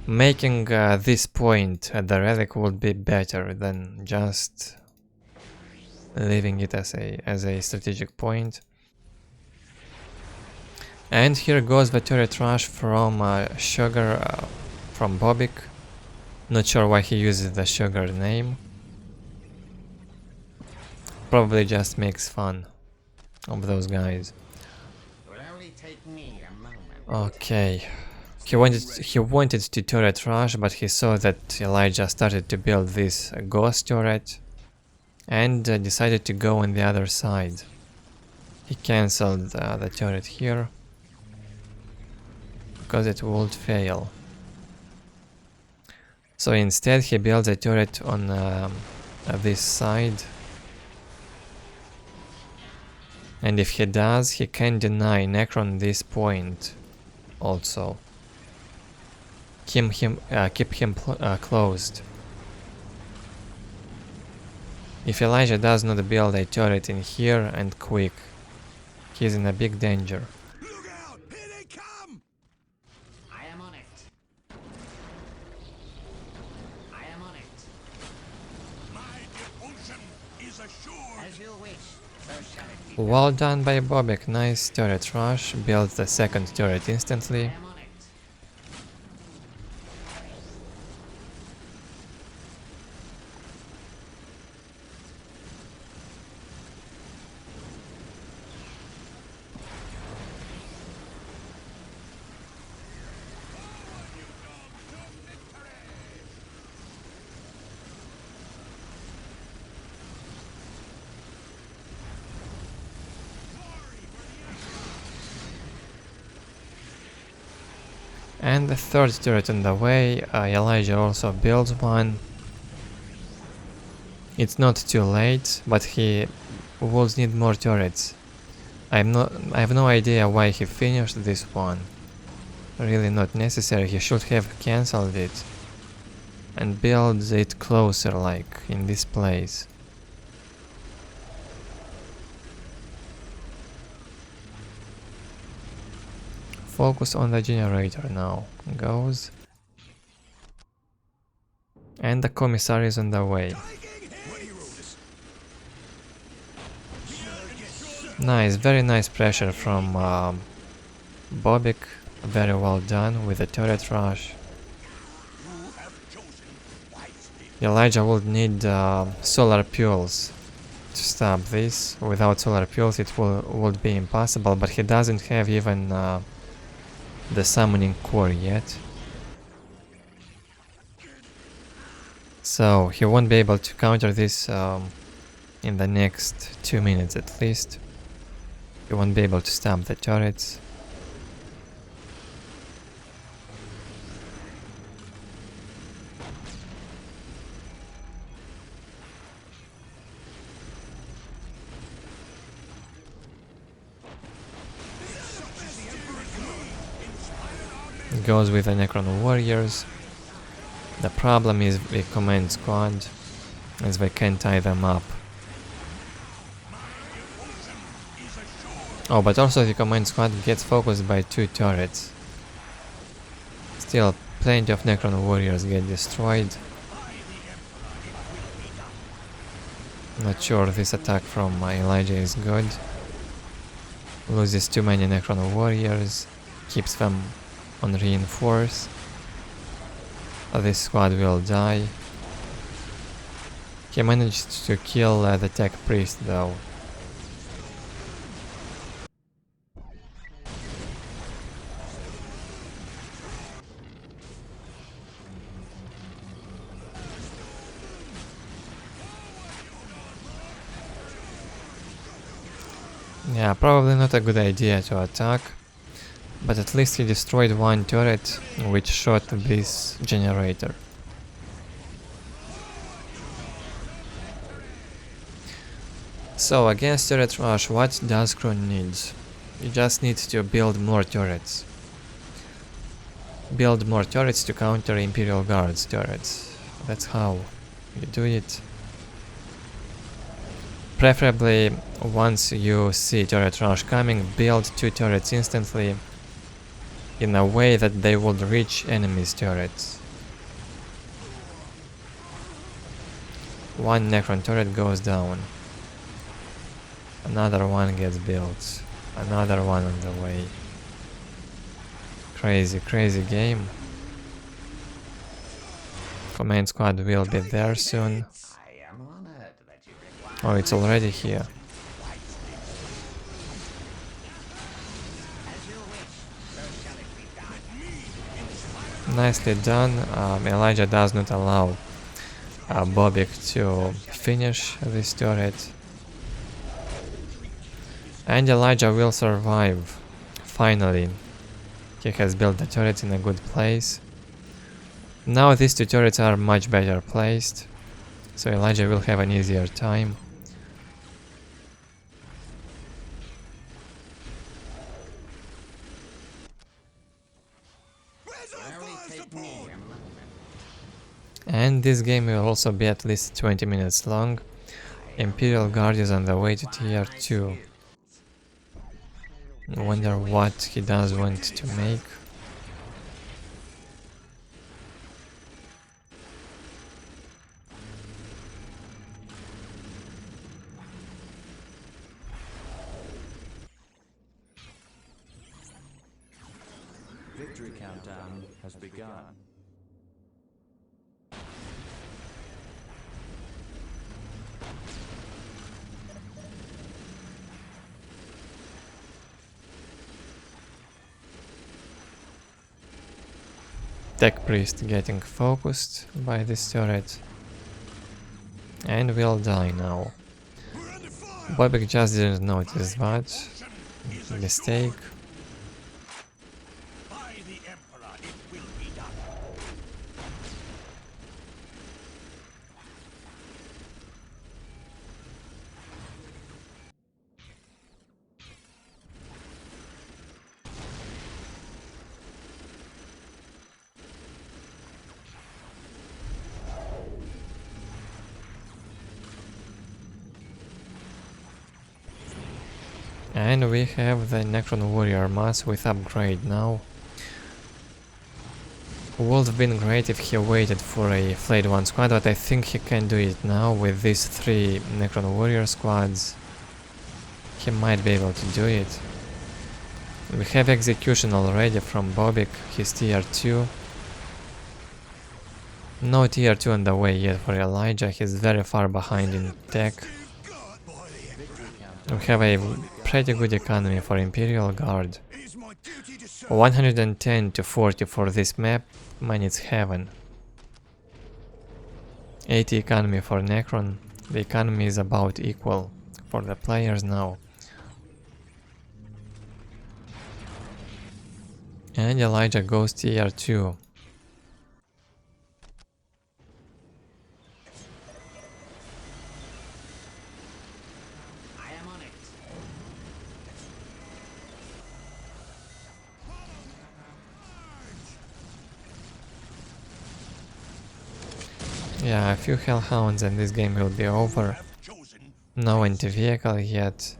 Making this point at the relic would be better than just leaving it as a strategic point. And here goes the turret rush from Sugar from Bobik. Not sure why he uses the Sugar name. Probably just makes fun of those guys. Okay. He wanted to turret rush, but he saw that Elijah started to build this ghost turret and decided to go on the other side. He cancelled the turret here because it would fail. So instead he builds a turret on this side. And if he does, he can deny Necron this point also. Keep him closed. If Elijah does not build a turret in here and quick, he's in a big danger. Look out! Here they come! I am on it. I am on it. My devotion is assured. As you wish, so shall it be. Well done by Bobik, nice turret rush, built the second turret instantly. I am on it. And the third turret on the way, Elijah also builds one. It's not too late, but he would need more turrets. I have no idea why he finished this one. Really not necessary, he should have cancelled it and build it closer, like in this place. Focus on the generator now. Goes. And the commissary is on the way. Nice, very nice pressure from Bobik. Very well done with the turret rush. Elijah would need solar fuels to stop this. Without solar fuels it would be impossible, but he doesn't have even the summoning core yet. So he won't be able to counter this in the next 2 minutes at least. He won't be able to stop the turrets. Goes with the Necron warriors. The problem is the command squad, as they can't tie them up. Oh, but also the command squad gets focused by 2 turrets. Still, plenty of Necron warriors get destroyed. Not sure this attack from Elijah is good. Loses too many Necron warriors, keeps them on reinforce. This squad will die. He managed to kill the tech priest though. Yeah, probably not a good idea to attack, but at least he destroyed 1 turret which shot this generator. So against turret rush, what does Kron needs? You just need to build more turrets. Build more turrets to counter Imperial Guard's turrets. That's how you do it. Preferably, once you see turret rush coming, build 2 turrets instantly in a way that they would reach enemies' turrets. 1 Necron turret goes down. Another one gets built. Another one on the way. Crazy, crazy game. Command squad will be there soon. I am honored that you require Oh, it's already here. as you wish, so shall it be done. Nicely done. Elijah does not allow Bobik to finish this turret. And Elijah will survive. Finally. He has built the turret in a good place. Now these 2 turrets are much better placed, so Elijah will have an easier time. And this game will also be at least 20 minutes long. Imperial Guard is on the way to tier 2. I wonder what he does want to make. Victory countdown has begun. Tech Priest getting focused by this turret. And will die now. Bobik just didn't notice that. Mistake. By the Emperor, it will be done. And we have the Necron Warrior Mass with upgrade now. Would have been great if he waited for a Flayed 1 squad, but I think he can do it now with these 3 Necron Warrior squads. He might be able to do it. We have execution already from Bobik, he's tier 2. No tier 2 on the way yet for Elijah, he's very far behind in tech. We have a pretty good economy for Imperial Guard. 110 to 40 for this map, man, it's heaven. 80 economy for Necron. The economy is about equal for the players now. And Elijah goes tier 2. I am on it. Yeah, a few Hellhounds and this game will be over. Have chosen No anti-vehicle yet.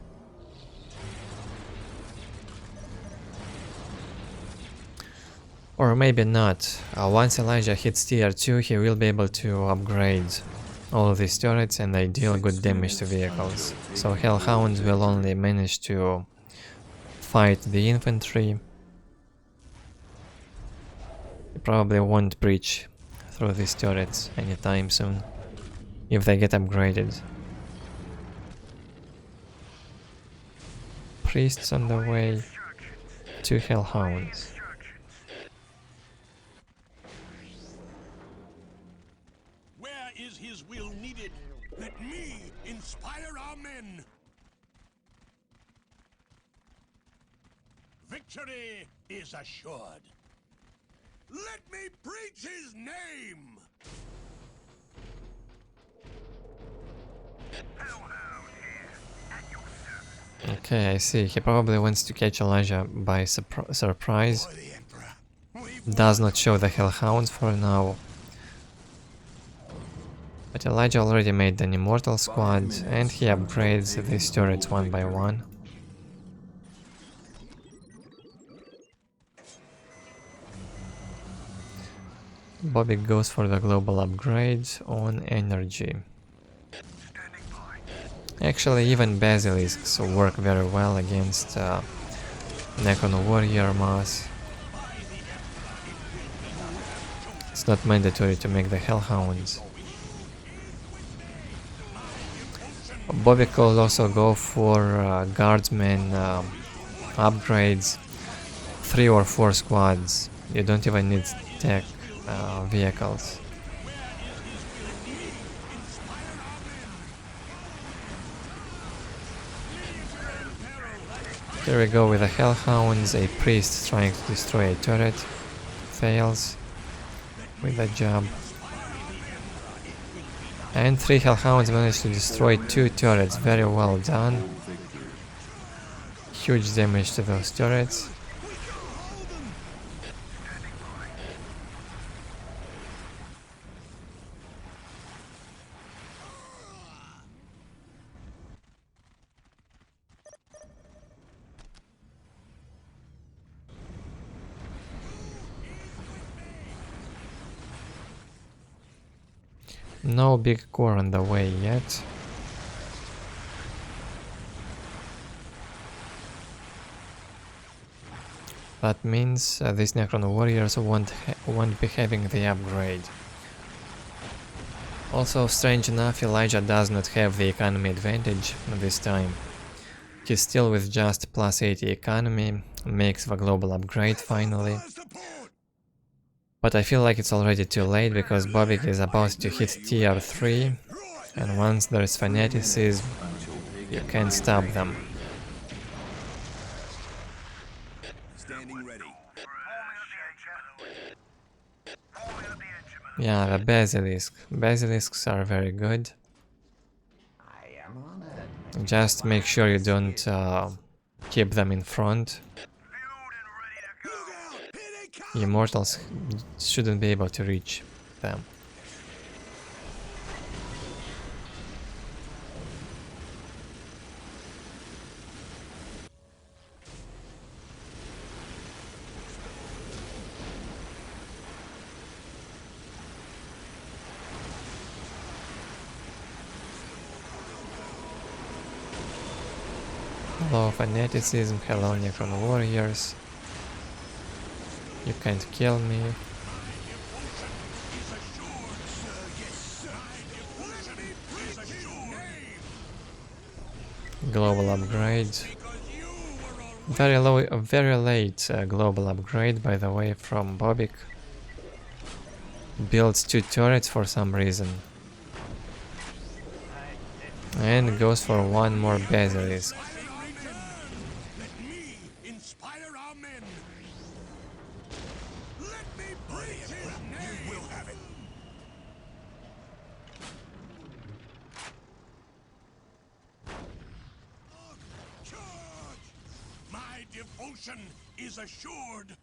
Or maybe not. Once Elijah hits tier 2, he will be able to upgrade all of these turrets and they deal good damage to vehicles. So Hellhounds will only manage to fight the infantry. They probably won't breach through these turrets anytime soon, if they get upgraded. Priests on the way, 2 Hellhounds. where is his will needed. Let me inspire our men. Victory is assured. Let me preach his name. Okay, I see. He probably wants to catch Elijah by surprise. For the Emperor. Does not show the Hellhounds for now. But Elijah already made an Immortal squad and he upgrades these turrets one by one. Bobik goes for the global upgrade on energy. Actually, even basilisks work very well against Necron warrior mass. It's not mandatory to make the Hellhounds. Bobik will also go for guardsmen upgrades, 3 or 4 squads. You don't even need tech vehicles. Here we go with the Hellhounds, a priest trying to destroy a turret, fails with a jab. And 3 Hellhounds managed to destroy 2 turrets, very well done. Huge damage to those turrets. No big core on the way yet. That means these Necron warriors won't be having the upgrade. Also, strange enough, Elijah does not have the economy advantage this time. He's still with just plus 80 economy, makes the global upgrade finally. But I feel like it's already too late because Bobik is about to hit tier 3 and once there is fanaticism, you can't stop them. Standing ready. Yeah, the basilisks are very good. I am on it. Just make sure you don't keep them in front. Immortals shouldn't be able to reach them. Hello fanaticism, hello Necron warriors. You can't kill me. Global upgrade. Very late global upgrade, by the way, from Bobik. Builds 2 turrets for some reason. And goes for one more basilisk. Let me inspire our men. Let me praise his name. You will have it. Charge! My devotion is assured.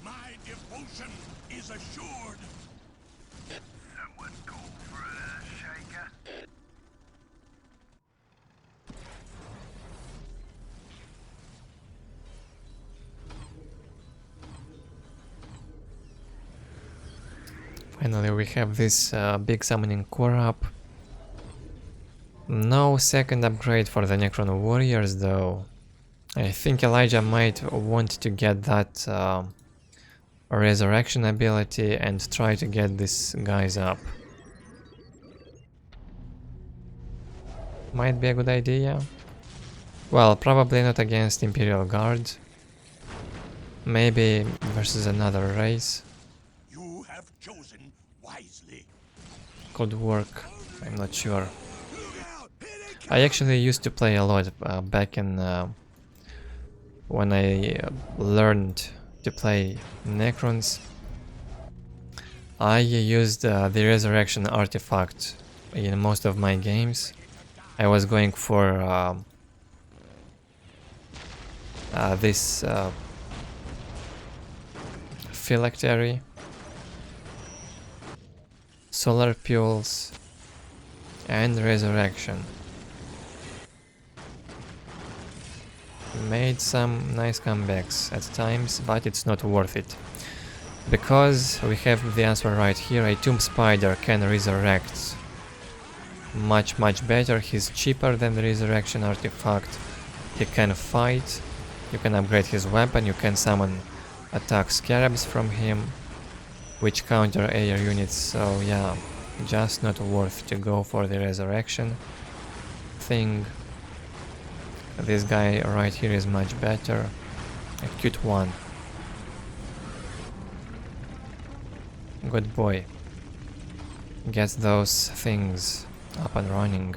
My devotion is assured. Someone go for a shaker. Finally, we have this big summoning core up. No second upgrade for the Necron warriors though. I think Elijah might want to get that resurrection ability and try to get these guys up. Might be a good idea. Well, probably not against Imperial Guard. Maybe versus another race. You have chosen wisely. Could work, I'm not sure. I actually used to play a lot back in when I learned to play Necrons. I used the resurrection artifact in most of my games. I was going for this phylactery, solar pulse, and resurrection. Made some nice comebacks at times, but it's not worth it. Because we have the answer right here, a Tomb Spider can resurrect much better. He's cheaper than the resurrection artifact. He can fight, you can upgrade his weapon, you can summon attack scarabs from him, which counter air units, so yeah, just not worth to go for the resurrection thing. This guy right here is much better. A cute one. Good boy. Gets those things up and running.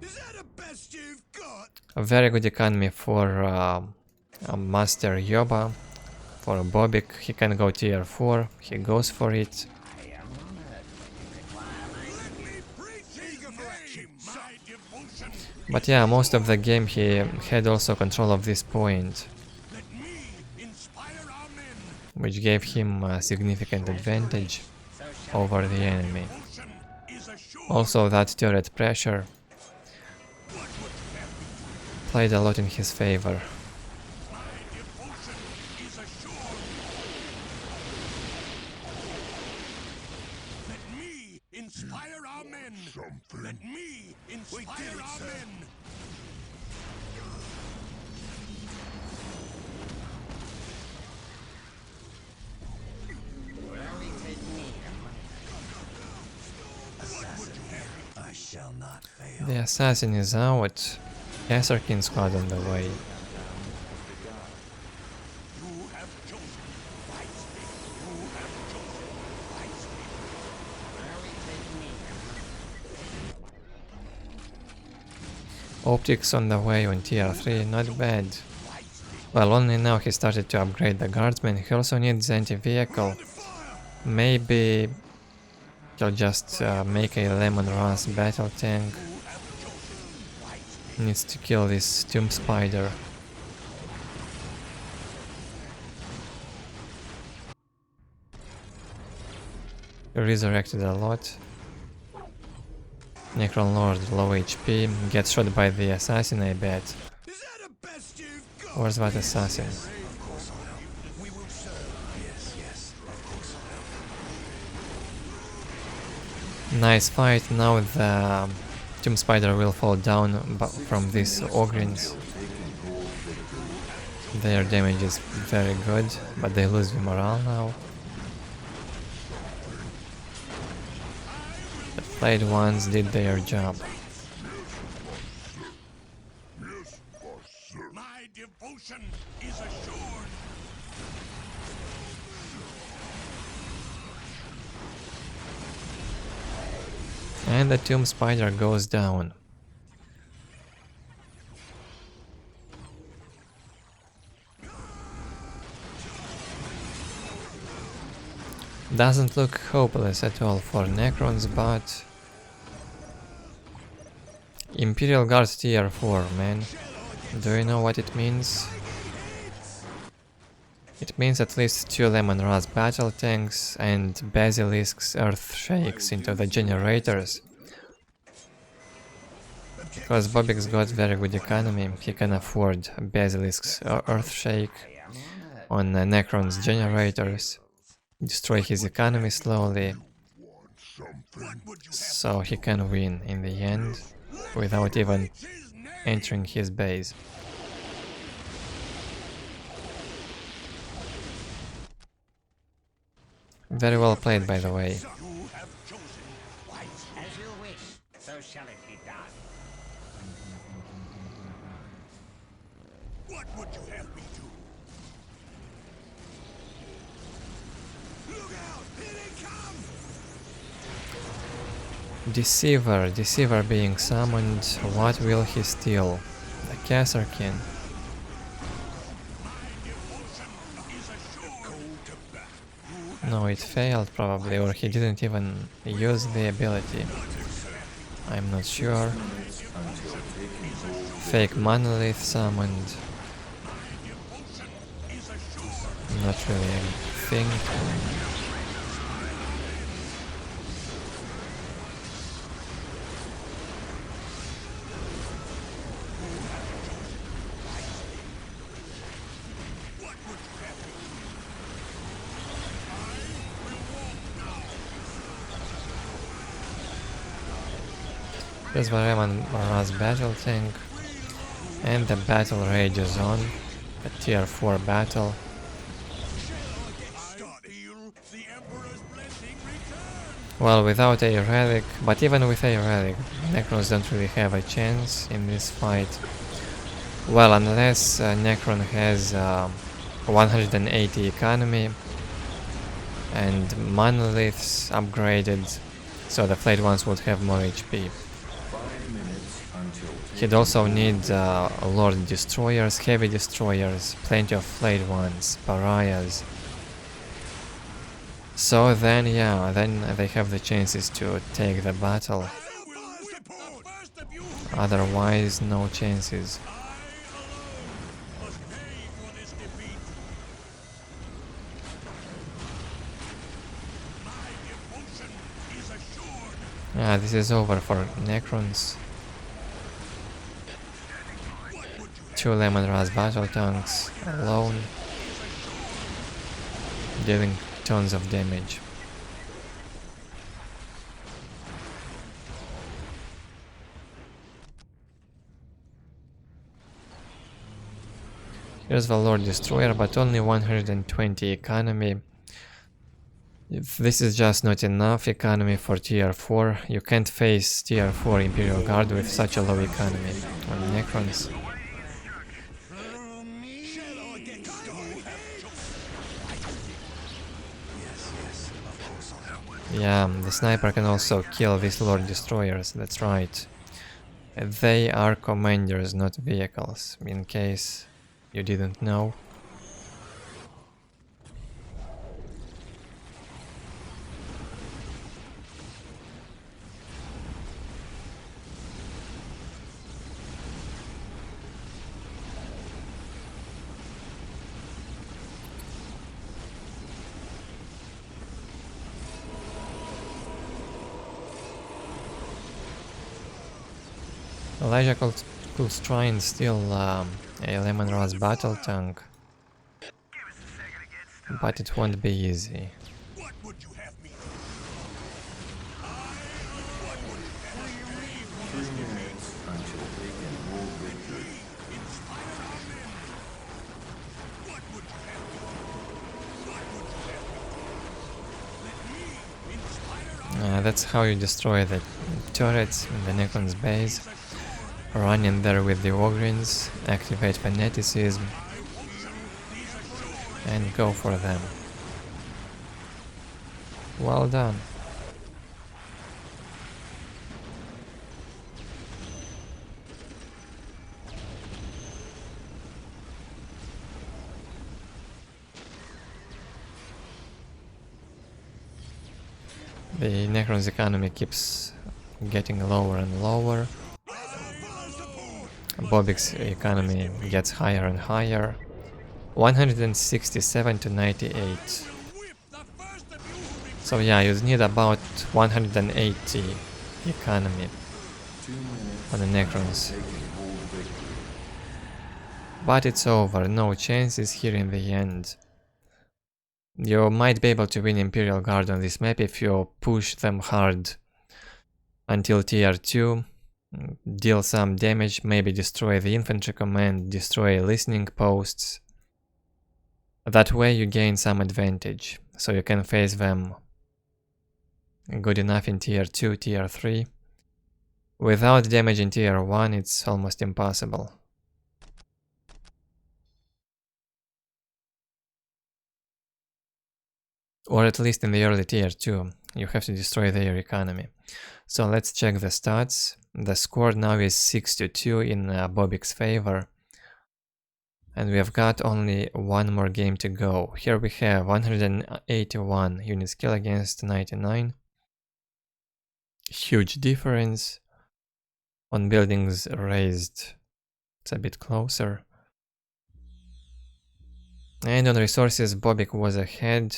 Is that the best you've got? A very good economy for Master Yoba. For Bobik, he can go tier 4. He goes for it. But yeah, most of the game he had also control of this point, which gave him a significant advantage over the enemy. Also, that turret pressure played a lot in his favor. Let me inspire our men. I shall not fail. The assassin is out. Esserkin squad on the way. You have chosen wisely. You have chosen wisely. Optics on the way on tier 3, not bad. Well, only now he started to upgrade the guardsman. He also needs anti-vehicle. Maybe he'll just make a lemon rust battle tank. Needs to kill this Tomb Spider. Resurrected a lot. Necron Lord, low HP, gets shot by the assassin, I bet. Is that the best you've got? Where's that assassin? We will serve. Yes. Nice fight. Now the Tomb Spider will fall down from these Ogrins. Their damage is very good, but they lose the morale now. The flayed ones did their job. My devotion is assured. And the Tomb Spider goes down. Doesn't look hopeless at all for Necrons, but Imperial Guard tier 4, man. Do you know what it means? It means at least 2 Lemon Rust battle tanks and Basilisk's Earth Shakes into the generators. Because Bobik's got very good economy, he can afford Basilisk's Earth Shake on Necron's generators, destroy his economy slowly, so he can win in the end without even entering his base. Very well played, by the way. You have chosen wisely. As you wish, so shall it be done. What would you have me do? Look out! Here they come! Deceiver being summoned, what will he steal? The Kasserkin. No, it failed probably, or he didn't even use the ability. I'm not sure. Fake monolith summoned. Not really a thing. There's Warhammer Rust battle tank, and the battle rages on. A tier 4 battle. Well, without a relic, but even with a relic, Necrons don't really have a chance in this fight. Well, unless Necron has 180 economy and monoliths upgraded, so the flayed ones would have more HP. He'd also need Lord Destroyers, Heavy Destroyers, plenty of flayed ones, Pariahs. So then, yeah, then they have the chances to take the battle. Otherwise, no chances. Yeah, this is over for Necrons. 2 Lemon Rust battle tanks alone, dealing tons of damage. Here's the Lord Destroyer, but only 120 economy. If this is just not enough economy for tier 4, you can't face tier 4 Imperial Guard with such a low economy on Necrons. Yeah, the sniper can also kill these Lord Destroyers, that's right. They are commanders, not vehicles, in case you didn't know. Elijah could try and steal a Lemon Rust battle tank, but it won't be easy. What would you have me do? That's how you destroy the turrets in the Necron's base. Run in there with the Ogrins, activate Fanaticism, and go for them. Well done. The Necrons economy keeps getting lower and lower. Bobik's economy gets higher and higher. 167 to 98. So yeah, you need about 180 economy 2 minutes. on the Necrons. Taking hold victory. But it's over, no chances here in the end. You might be able to win Imperial Guard on this map if you push them hard until tier 2, deal some damage, maybe destroy the infantry command, destroy listening posts. That way you gain some advantage, so you can face them good enough in tier 2, tier 3. Without damage in tier 1 it's almost impossible. Or at least in the early tier 2, you have to destroy their economy. So let's check the stats. The score now is 6-2 in Bobik's favor. And we have got only one more game to go. Here we have 181 unit skill against 99. Huge difference. On buildings raised, it's a bit closer. And on resources, Bobik was ahead.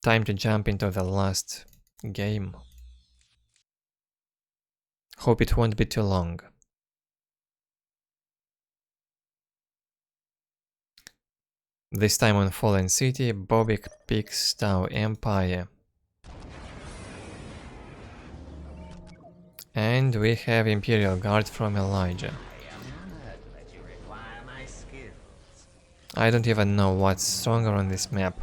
Time to jump into the last game. Hope it won't be too long. This time on Fallen City, Bobik picks Tau Empire. And we have Imperial Guard from Elijah. I don't even know what's stronger on this map.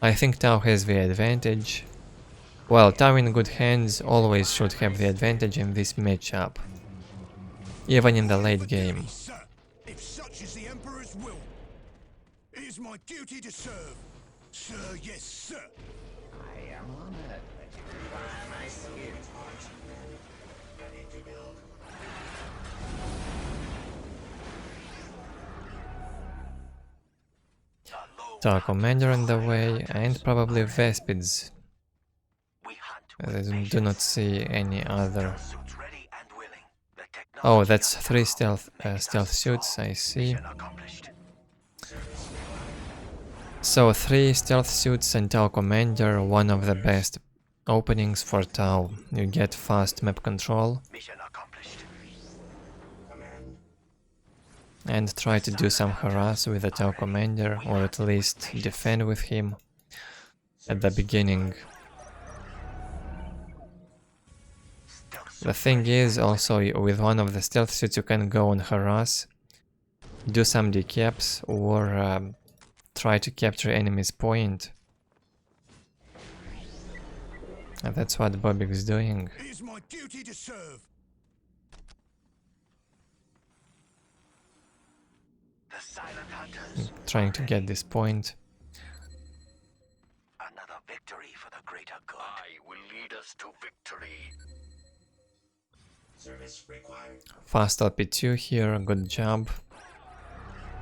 I think Tau has the advantage. Well, Tau in good hands always should have the advantage in this matchup. Even in the late game. Sir, if such is the Emperor's will, it is my duty to serve. Sir, yes, sir. I am honored that you require my skills. Ready to build. Tau Commander on the way, and probably Vespids. I do not see any other. Oh, that's 3 stealth suits, I see. So 3 stealth suits and Tau Commander, one of the best openings for Tau. You get fast map control. And try to do some harass with the Tau Commander, or at least defend with him at the beginning. The thing is, also with one of the stealth suits you can go on harass, do some decaps, or try to capture enemy's point. And that's what Bobik is doing. It is my duty to serve. Trying to get this point. Another victory for the greater good. I will lead us to victory. Service required. Fast LP2 here, good job.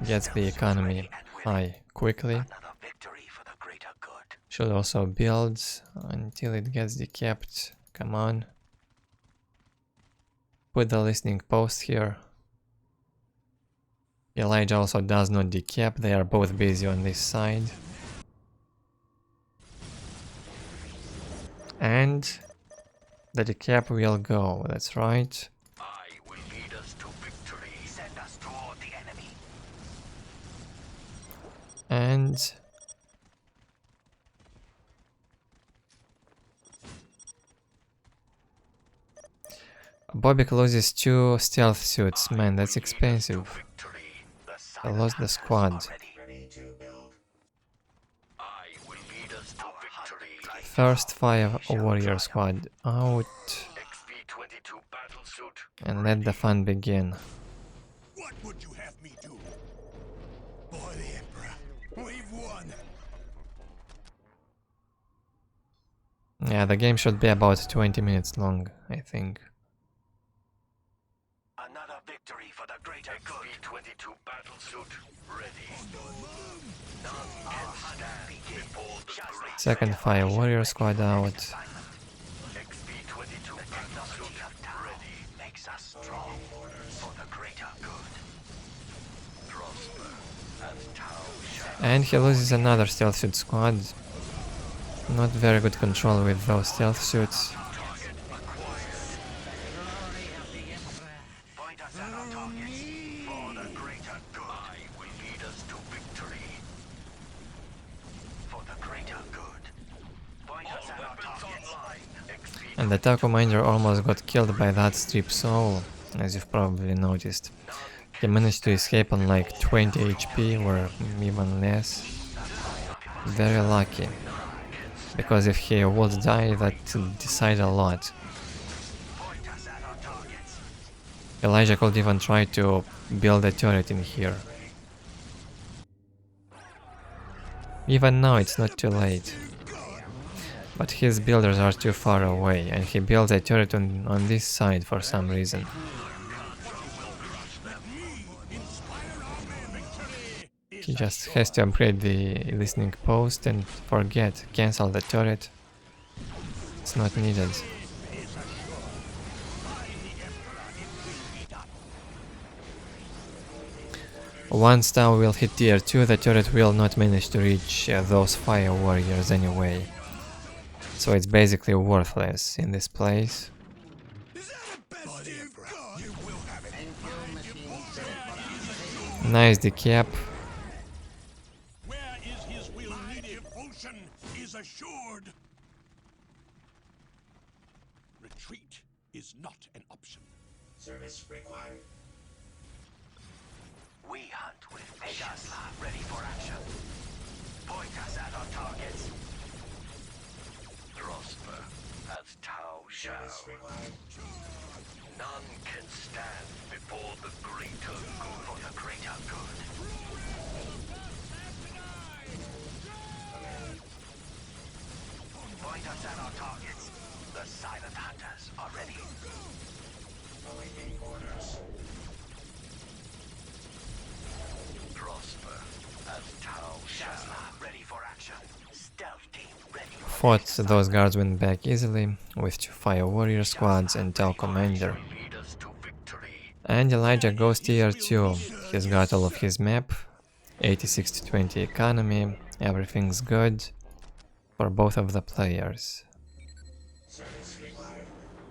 Gets the economy high quickly. Another victory for the greater good. Should also build until it gets decapped. Come on. Put the listening post here. Elijah also does not decap, they are both busy on this side. And the decap will go, that's right. I will lead us to victory. Send us toward the enemy. And Bobik loses 2 stealth suits, man, that's expensive. I lost the squad. Ready to build. I will lead us to victory. First 5 warrior squad out, XP-22 battle suit. and let the fun begin. What would you have me do? By the Emperor, we've won. Yeah, the game should be about 20 minutes long, I think. Another victory for the greater good. XP-22 battlesuit ready. None can stand before the great Second Fire Warrior squad out. XP-22 battlesuit ready. Makes us strong for the greater good. Prosper as Tau shall. And he loses another stealth suit squad. Not very good control with those stealth suits. Target acquired. Point us at our targets for the greater good. I will lead us to victory. For the greater good. Point All us at our weapons targets. online. XP And the Tau commander almost got killed by that strip soul, as you've probably noticed. He managed to escape on like 20 HP or even less. Very lucky. Because if he would die, that would decide a lot. Point us at our targets. Elijah could even try to build a turret in here. Even now it's not too late. But his builders are too far away, and he builds a turret on this side for some reason. He just has to upgrade the listening post and forget, cancel the turret. It's not needed. Once Tau will hit tier 2, the turret will not manage to reach those fire warriors anyway. So it's basically worthless in this place. Nice decap. Where is his will? My devotion is assured. Retreat is not an option. Service required. We hunt with patience. Ready for action. Point us at our targets. prosper as Tau shall. None can stand before the greater good. For the greater good. Point us at our targets. The silent hunters are ready. Awaiting orders. Prosper as Tau shall. Ready for action. Stealth team ready. Fought those guardsmen back easily with 2 fire warrior squads and Tau commander. Lead us to victory. And Elijah goes tier 2. He's got all of his map, 86 to 20 economy, everything's good for both of the players.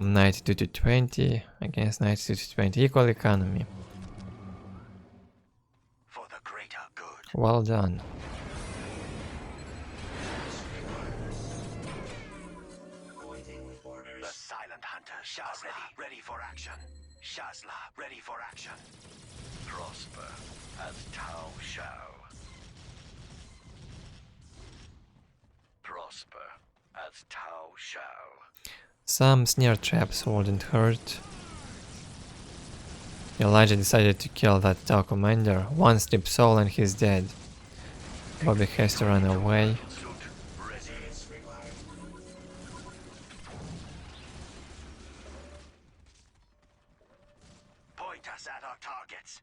92 to 20 against 92 to 20, equal economy. For the greater good. Well done. The silent hunters are ready for action. Shazla ready for action. Prosper as Tau shall. Prosper as Tau shall. Some snare traps wouldn't hurt. Elijah decided to kill that Tau commander. 1 strip soul and he's dead. Bobik has to run away. Point us at our targets.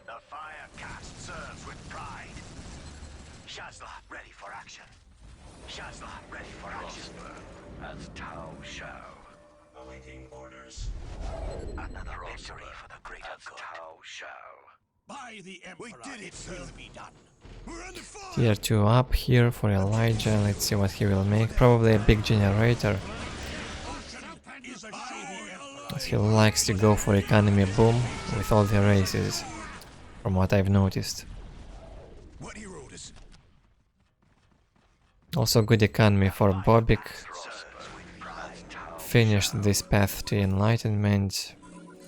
The fire cast serves with pride. Shazla ready for action. Shazla ready for action. Prosper as Tau shall. Awaiting orders. Another victory for the greater As good. Tau shall. By the Emperor, it will be done. We're under fire! Tier 2 up here for Elijah. Let's see what he will make. Probably a big generator, Is assured. as he likes to go for economy boom with all the races, from what I've noticed. What are your orders? Also good economy for Bobik. Finished this path to enlightenment.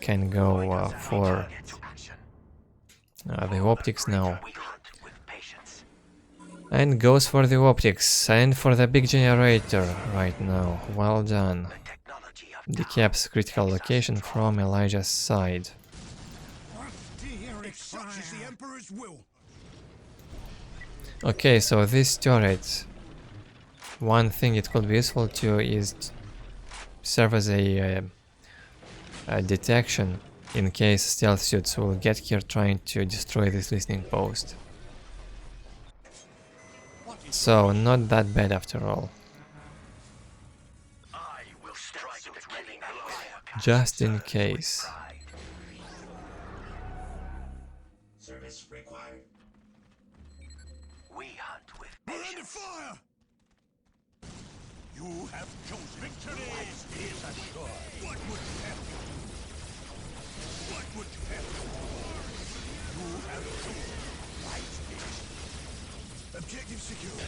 Can go for the optics now. We hunt with patience. And goes for the optics and for the big generator right now. Well done. Technology of Decaps critical location from Elijah's side. If such is the Emperor's will. Okay, so this turret, one thing it could be useful to is serve as a detection in case stealth suits will get here trying to destroy this listening post. So, not that bad after all. I will strike the killing blow. Just in case. Service required. We hunt with We're under patience. fire! You have chosen victory is assured. What would you have me do? What would you have me do? You have chosen wisely. Objective secure.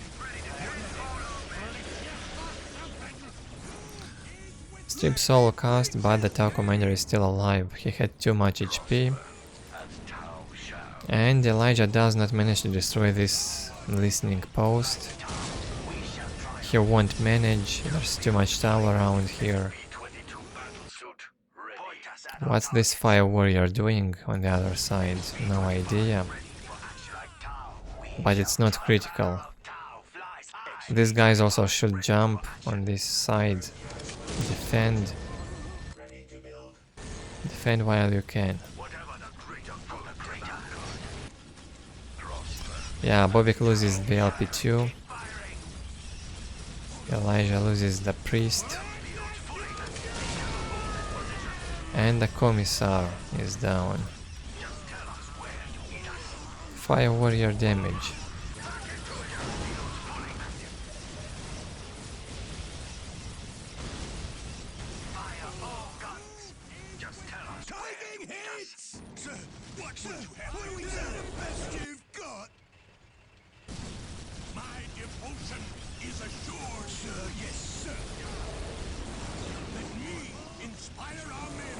Strip solo cast, but the Tau commander is still alive. He had too much HP. And Elijah does not manage to destroy this listening post. He won't manage, there's too much Tau around here. What's this fire warrior doing on the other side? No idea. But it's not critical. These guys also should jump on this side. Defend. Defend while you can. Yeah, Bobik loses the LP2. Elijah loses the priest. And the commissar is down. Fire warrior damage. Taking hits! Sir, what would you have? What is the best you've got? My devotion is assured. Sir, yes, sir. Let me inspire our men.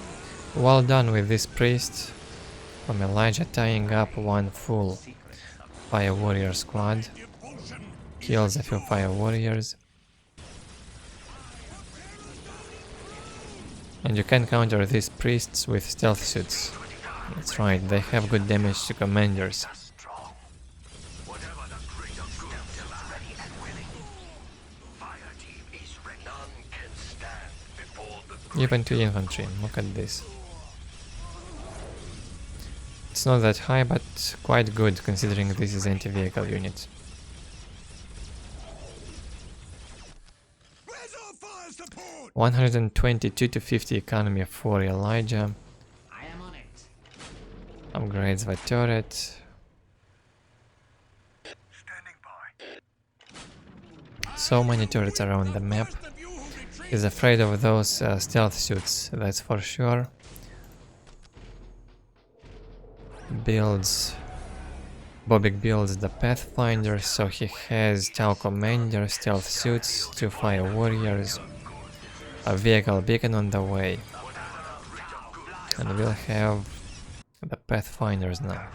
Well done with this priest from Elijah, tying up one full fire warrior squad. Devotion Kills a few fire warriors. And you can counter these priests with stealth suits. That's right, they have good damage to commanders. Even to infantry, look at this. It's not that high, but quite good considering this is anti-vehicle unit. Where's our fire support? 122 to 50 economy for Elijah. I am on it. Upgrades the turret. Standing by. So many turrets around the map. He's afraid of those stealth suits, that's for sure. Builds... Bobik builds the Pathfinder, so he has Tau Commander, stealth suits, 2 fire warriors, a vehicle beacon on the way. And we'll have the Pathfinders now.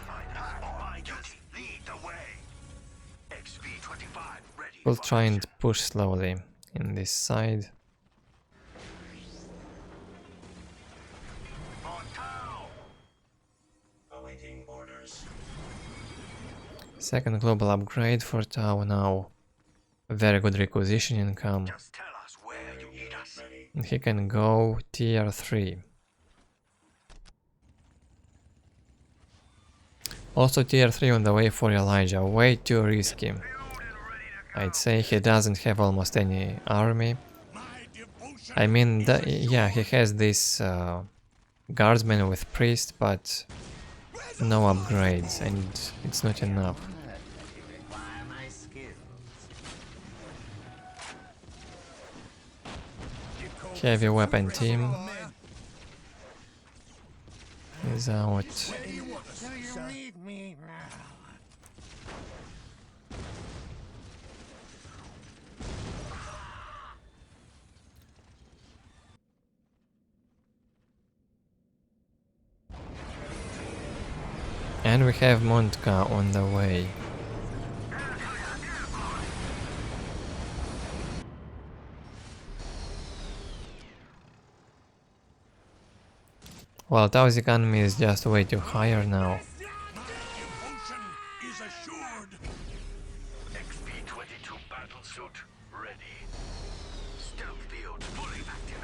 We'll try and push slowly in this side. Awaiting orders. Second global upgrade for Tau now. Very good requisition income. Just tell us where you need us. And he can go tier 3. Also tier 3 on the way for Elijah, way too risky. I'd say he doesn't have almost any army. I mean, yeah, he has this guardsman with priest, but no upgrades, and it's not enough. Require my skills. Heavy weapon team is out. So you need me now. And we have Montka on the way. Well, Tau's economy is just way too higher now. Devotion is assured. XP-22 battle suit ready. Stealth field fully active.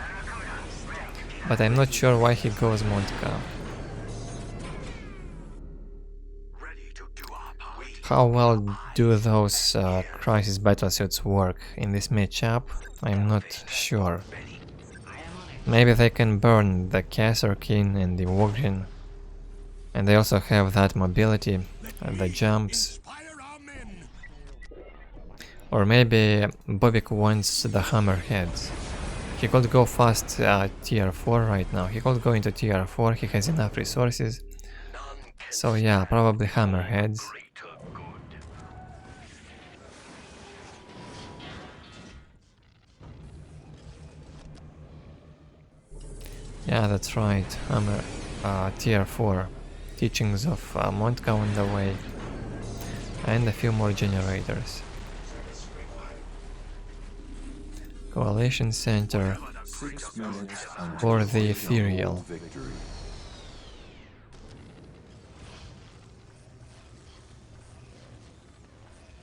But I'm not sure why he goes Montka. How well do those crisis battlesuits work in this matchup? I'm not sure. Maybe they can burn the Kasserkin and the Wogrin. And they also have that mobility, the jumps. Inspire our men. Or maybe Bobik wants the hammerheads. He could go fast tier 4 right now. He could go into tier 4, he has enough resources. So yeah, probably hammerheads. Greater good. Yeah, that's right. Hammer tier 4. Teachings of Montka on the way. And a few more generators. Coalition Center 6 minutes for until the taking Ethereal. full victory.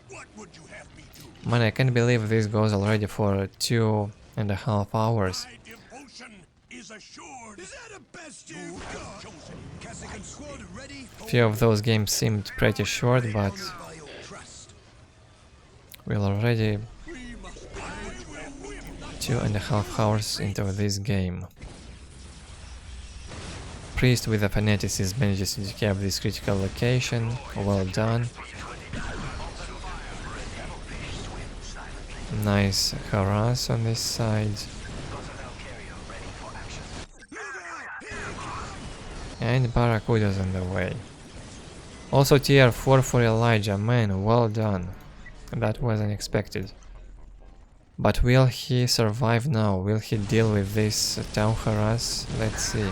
What would you have me do? Man, I can't believe this goes already for 2.5 hours. My devotion is assured. Is that a best you have chosen? Cassigan squad ready? Few of those games seemed pretty short, but By your trust. we're already We must find you have win. 2.5 hours into this game. Priest with a fanaticism manages to decap this critical location. Well done. Nice harass on this side. And Barracuda's on the way. Also tier 4 for Elijah, man, well done. That was unexpected. But will he survive now? Will he deal with this town harass? Let's see.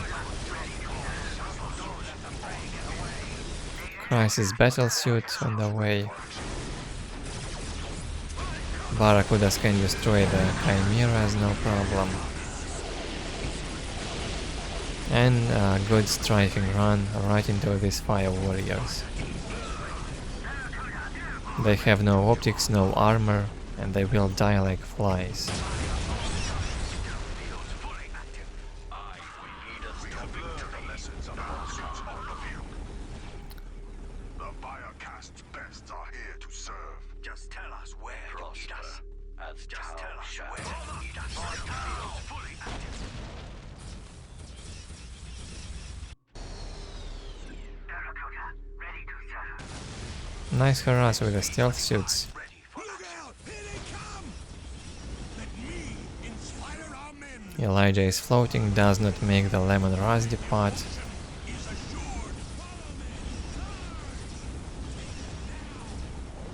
Crisis battlesuit on the way. Barracudas can destroy the Chimeras, no problem. And a good striking run right into these fire warriors. They have no optics, no armor, and they will die like flies. The Firecast's best are here to serve. Just tell us where you need us. Just tell us where you need us. Field's fully active. Terracotta, ready to serve. Nice harass with the stealth suits. Ready for Look out! Here they come! Let me inspire our men. Elijah is floating, does not make the lemon ras depart. Is assured. Follow me.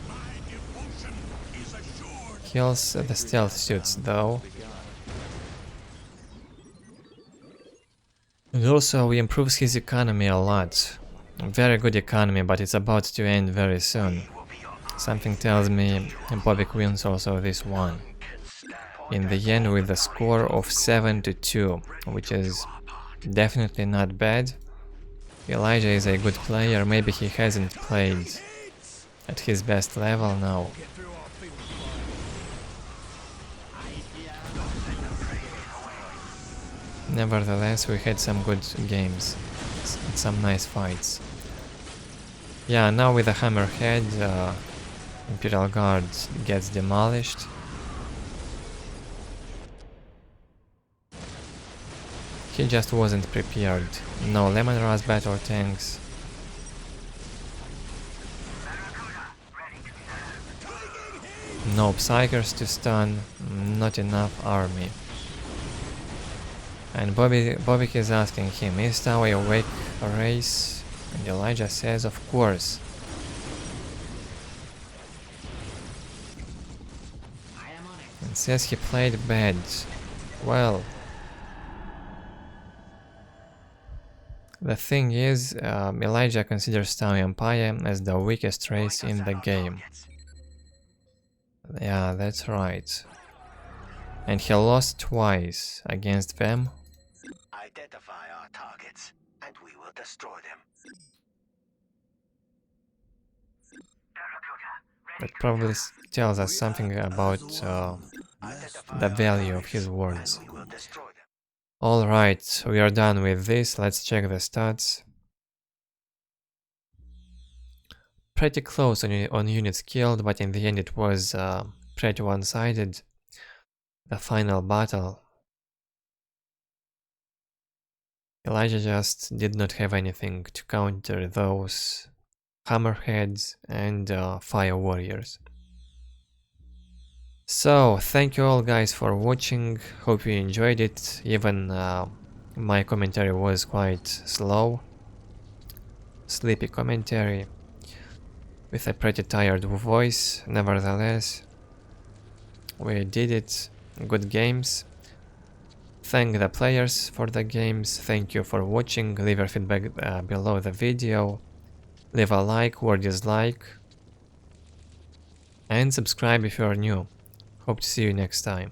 My devotion is assured. Kills the stealth suits though. And also he improves his economy a lot. Very good economy, but it's about to end very soon. Something tells me Bobik wins also this one. In the end with a score of 7-2, which is definitely not bad. Elijah is a good player, maybe he hasn't played at his best level now. Nevertheless, we had some good games, some nice fights. Yeah, now with the hammerhead, Imperial Guard gets demolished. He just wasn't prepared. No Lemon Ras battle tanks. No Psychers to stun, not enough army. And Bobik is asking him, is Tao awake a race? And Elijah says, of course. And says he played bad. Well, the thing is, Elijah considers Tao Empire as the weakest race in the game. Yeah, that's right. And he lost twice against them. Identify our targets, and we will destroy them. That probably tells us something about the value of his words. We will destroy them. Alright, we are done with this, let's check the stats. pretty close on units killed, but in the end it was pretty one-sided. The final battle. Elijah just did not have anything to counter those hammerheads and fire warriors. So, thank you all guys for watching, hope you enjoyed it, even my commentary was quite slow, sleepy commentary, with a pretty tired voice. Nevertheless, we did it, good games. Thank the players for the games, thank you for watching, leave your feedback below the video, leave a like or dislike, and subscribe if you are new. Hope to see you next time.